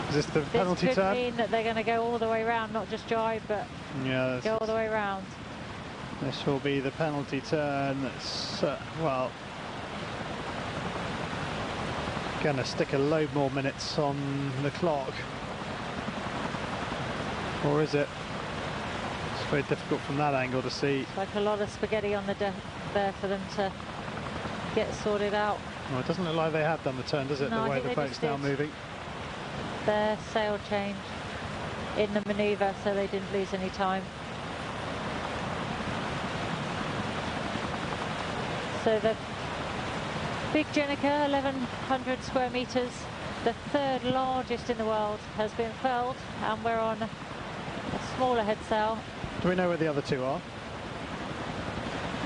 Is this the penalty this could turn? mean that they're going to go all the way around, not just jibe, but Yeah, go all the way around. this will be the penalty turn. It's, well, going to stick a load more minutes on the clock. Or is it? It's very difficult from that angle to see. It's like a lot of spaghetti on the deck there for them to get sorted out. Well, it doesn't look like they have done the turn, does it? No, the I way think the they boat's just now did. moving. Their sail change in the manoeuvre, so they didn't lose any time. So the big Jenica, 1,100 square metres, the third largest in the world, has been furled, and we're on a smaller head sail. Do we know where the other two are?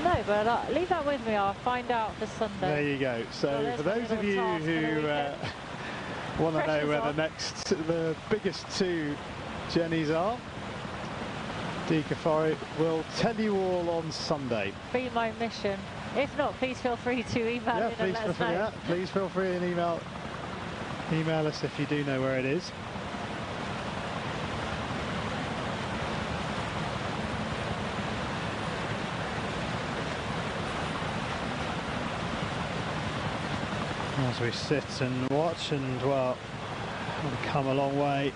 No, but leave that with me, I'll find out for Sunday. There you go. So Well, for there's those my of you little task for the who weekend. want to know Pressure's where on. the biggest two Jennies are, Di Cafari will tell you all on Sunday. Be my mission. If not, please feel free to email Yeah, in and please let feel us free. know. Yeah, please feel free and email us if you do know where it is. As we sit and watch, and well, we've come a long way.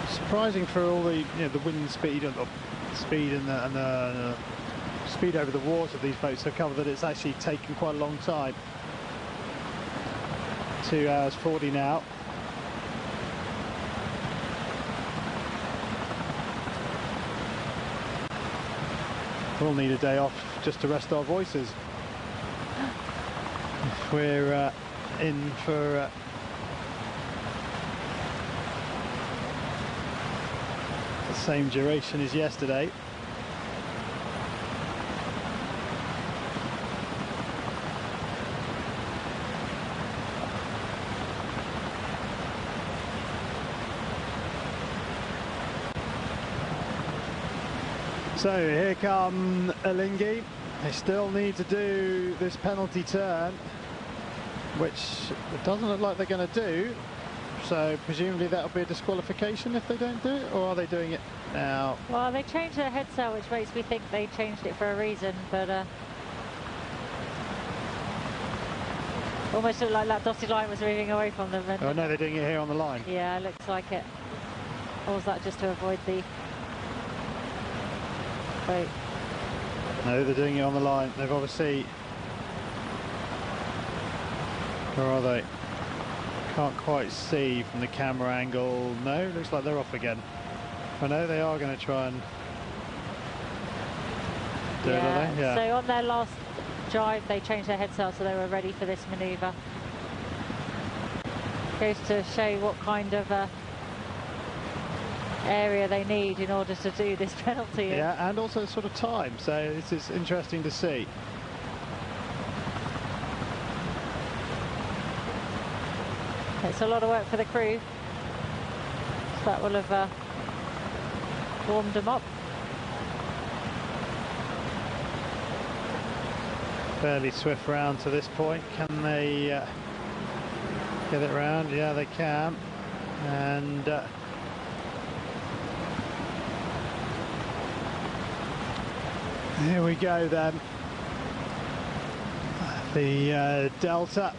Surprising for all the the wind speed and the speed and the speed over the water these boats have covered, that it's actually taken quite a long time. 2 hours 40 now. We'll need a day off just to rest our voices. If we're in for the same duration as yesterday. So here come Alinghi. They still need to do this penalty turn, which it doesn't look like they're going to do. So presumably that'll be a disqualification if they don't do it, or are they doing it now? Well, they changed their head sail, which makes me think they changed it for a reason, but almost looked like that dotted line was moving away from them. And Oh no, they're doing it here on the line. yeah, looks like it. Or was that just to avoid the boat? No, they're doing it on the line. They've obviously... Where are they? Can't quite see from the camera angle. No, looks like they're off again. I know they are going to try and do it, are they? Yeah. So on their last drive, they changed their head sail so they were ready for this manoeuvre. Goes to show what kind of area they need in order to do this penalty. Yeah, and also sort of time. So this is interesting to see. It's a lot of work for the crew. So that will have warmed them up. Fairly swift round to this point. Can they get it round? Yeah, they can. And Here we go then. The Delta.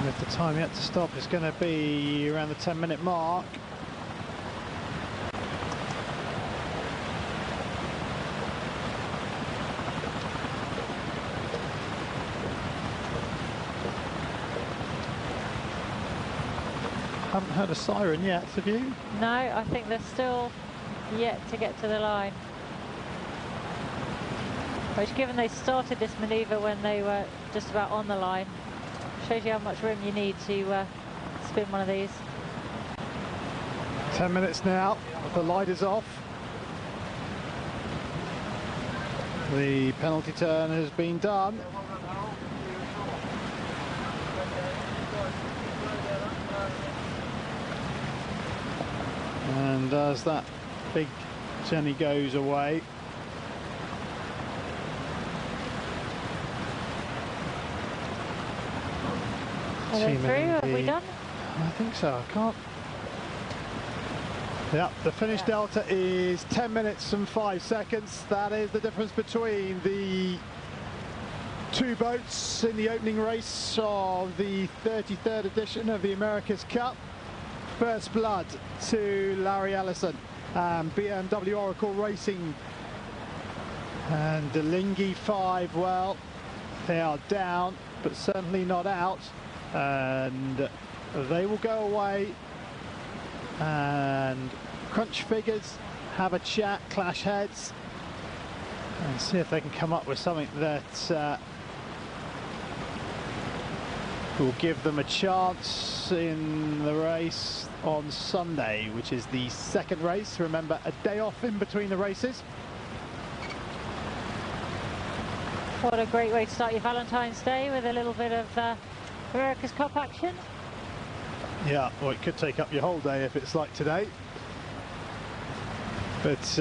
With the time yet to stop, it's going to be around the 10-minute mark. Haven't heard a siren yet, have you? No, I think they're still yet to get to the line. Which, given they started this manoeuvre when they were just about on the line, shows you how much room you need to spin one of these. 10 minutes now, the light is off. The penalty turn has been done. And as that big Jenny goes away, Are they through? Have we done? I think so. I can't. Yeah, the Finnish Delta is 10 minutes and 5 seconds. That is the difference between the two boats in the opening race of the 33rd edition of the America's Cup. First blood to Larry Ellison and BMW Oracle Racing. And Alinghi 5, well, they are down, but certainly not out. And they will go away and crunch figures, have a chat, clash heads, and see if they can come up with something that will give them a chance in the race on Sunday, which is the second race. Remember, a day off in between the races. What a great way to start your Valentine's Day, with a little bit of America's Cup action. Yeah, well, it could take up your whole day if it's like today. But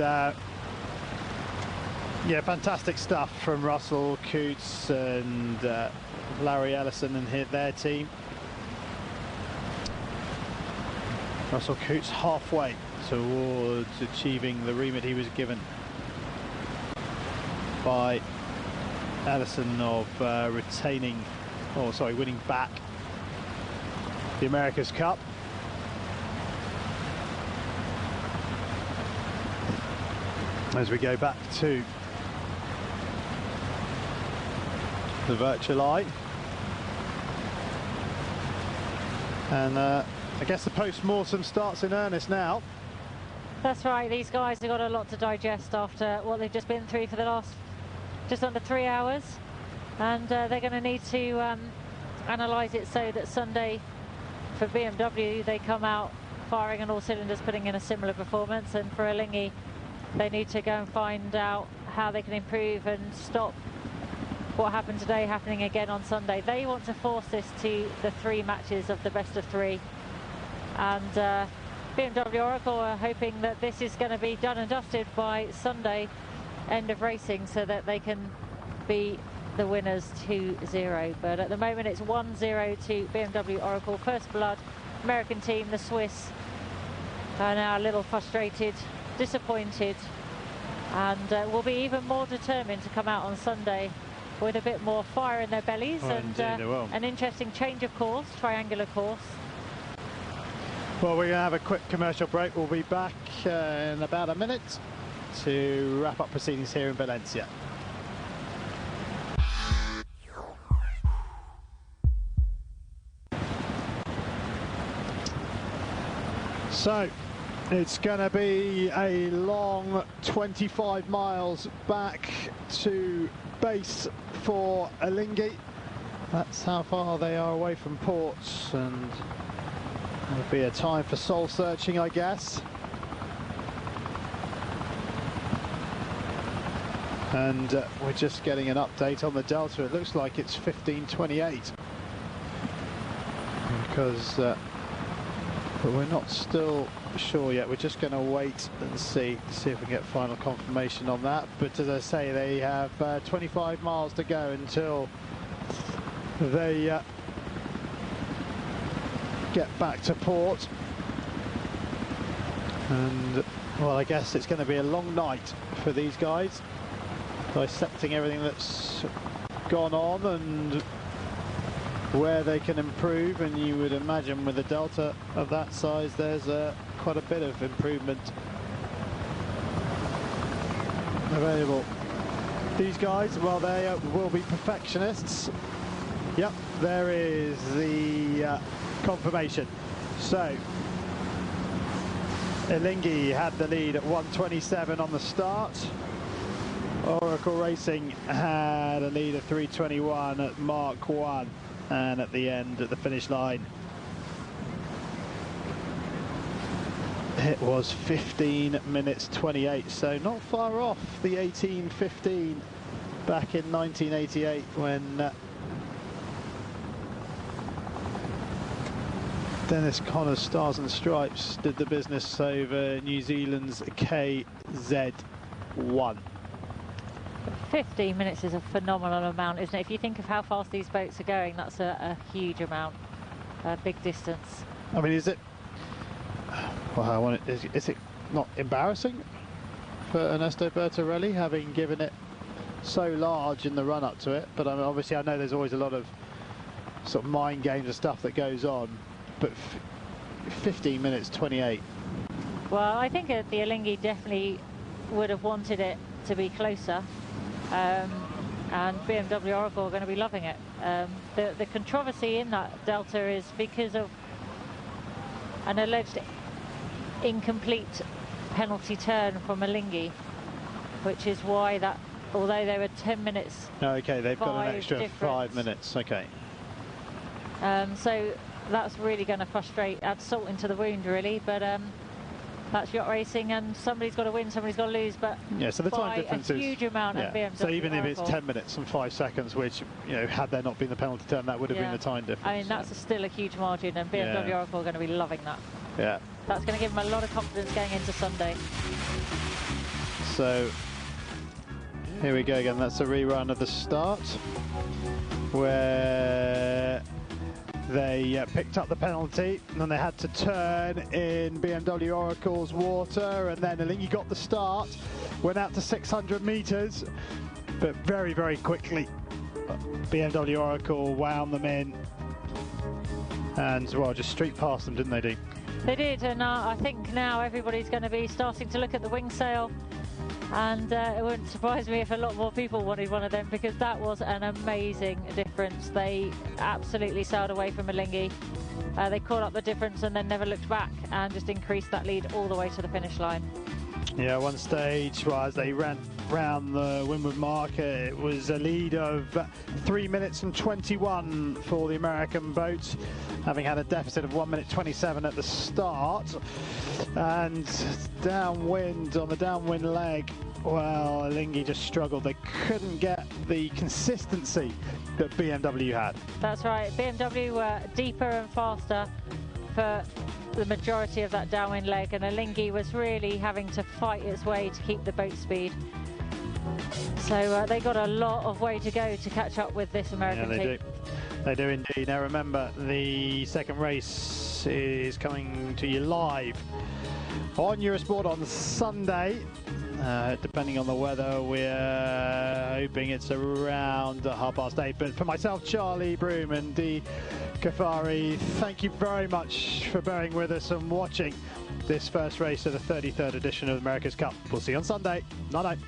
yeah, fantastic stuff from Russell Coutts and Larry Ellison and their team. Russell Coutts halfway towards achieving the remit he was given by Ellison of winning back the America's Cup. As we go back to the virtual eye, and I guess the post-mortem starts in earnest now. That's right, these guys have got a lot to digest after what they've just been through for the last just under 3 hours, and they're going to need to analyse it so that Sunday for BMW they come out firing on all cylinders, putting in a similar performance. And for Alinghi, they need to go and find out how they can improve and stop what happened today happening again on Sunday. They want to force this to the 3 matches of the best of 3, and BMW Oracle are hoping that this is going to be done and dusted by Sunday end of racing, so that they can be the winners 2-0. But at the moment it's 1-0 to BMW Oracle. First blood, American team, the Swiss, are now a little frustrated, disappointed, and will be even more determined to come out on Sunday with a bit more fire in their bellies. Oh, and an interesting change of course, triangular course. Well, we're going to have a quick commercial break. We'll be back in about a minute to wrap up proceedings here in Valencia. So it's going to be a long 25 miles back to base for Alinghi. That's how far they are away from ports, and it'll be a time for soul searching, I guess. And we're just getting an update on the Delta. It looks like it's 15:28, because but we're not still sure yet. We're just going to wait and see if we can get final confirmation on that. But as I say, they have 25 miles to go until they get back to port. And, well, I guess it's going to be a long night for these guys, dissecting everything that's gone on and where they can improve. And you would imagine with a delta of that size, there's quite a bit of improvement available. These guys, well, they will be perfectionists. Yep, there is the confirmation. So Alinghi had the lead at 1:27 on the start. Oracle Racing had a lead of 3:21 at Mark 1, and at the end, at the finish line, it was 15 minutes 28, so not far off the 18:15 back in 1988 when Dennis Connor's Stars and Stripes did the business over New Zealand's KZ1. 15 minutes is a phenomenal amount, isn't it? If you think of how fast these boats are going, that's a huge amount, a big distance. I mean, is it? Well, is it not embarrassing for Ernesto Bertarelli, having given it so large in the run-up to it? But I mean, obviously, I know there's always a lot of sort of mind games and stuff that goes on. But 15 minutes 28. Well, I think the Alinghi definitely would have wanted it to be closer, and BMW Oracle are going to be loving it. The controversy in that delta is because of an alleged incomplete penalty turn from Alinghi, which is why that, although they were 10 minutes. Okay, they've got an extra difference. 5 minutes. Okay. So that's really going to frustrate, add salt into the wound, really. But that's yacht racing, and somebody's got to win, somebody's got to lose. But yeah, so the time difference is a huge amount of BMW. So even Oracle. if it's 10 minutes and 5 seconds, which, you know, had there not been the penalty turn, that would have been the time difference. I mean, that's still a huge margin, and BMW Oracle are going to be loving that. Yeah. That's going to give them a lot of confidence going into Sunday. So here we go again. That's a rerun of the start where they picked up the penalty and then they had to turn in BMW Oracle's water, and then Alinghi got the start, went out to 600 meters, but very, very quickly BMW Oracle wound them in and, well, just street past them, didn't they, Dee? They did, and I think now everybody's going to be starting to look at the wing sail, and it wouldn't surprise me if a lot more people wanted one of them, because that was an amazing difference. They absolutely sailed away from Alinghi. They caught up the difference and then never looked back, and just increased that lead all the way to the finish line. Yeah, one stage, well, as they ran round the windward mark, it was a lead of 3 minutes and 21 for the American boat, having had a deficit of 1 minute 27 at the start. And downwind, on the downwind leg, well, Alinghi just struggled. They couldn't get the consistency that BMW had. That's right. BMW were deeper and faster for the majority of that downwind leg, and Alinghi was really having to fight its way to keep the boat speed. So they got a lot of way to go to catch up with this American team. Do. They do indeed. Now remember, the second race is coming to you live on Eurosport on Sunday. Depending on the weather, we're hoping it's around 8:30. But for myself, Charlie Broom and Dee Kafari, thank you very much for bearing with us and watching this first race of the 33rd edition of America's Cup. We'll see you on Sunday. Night-night.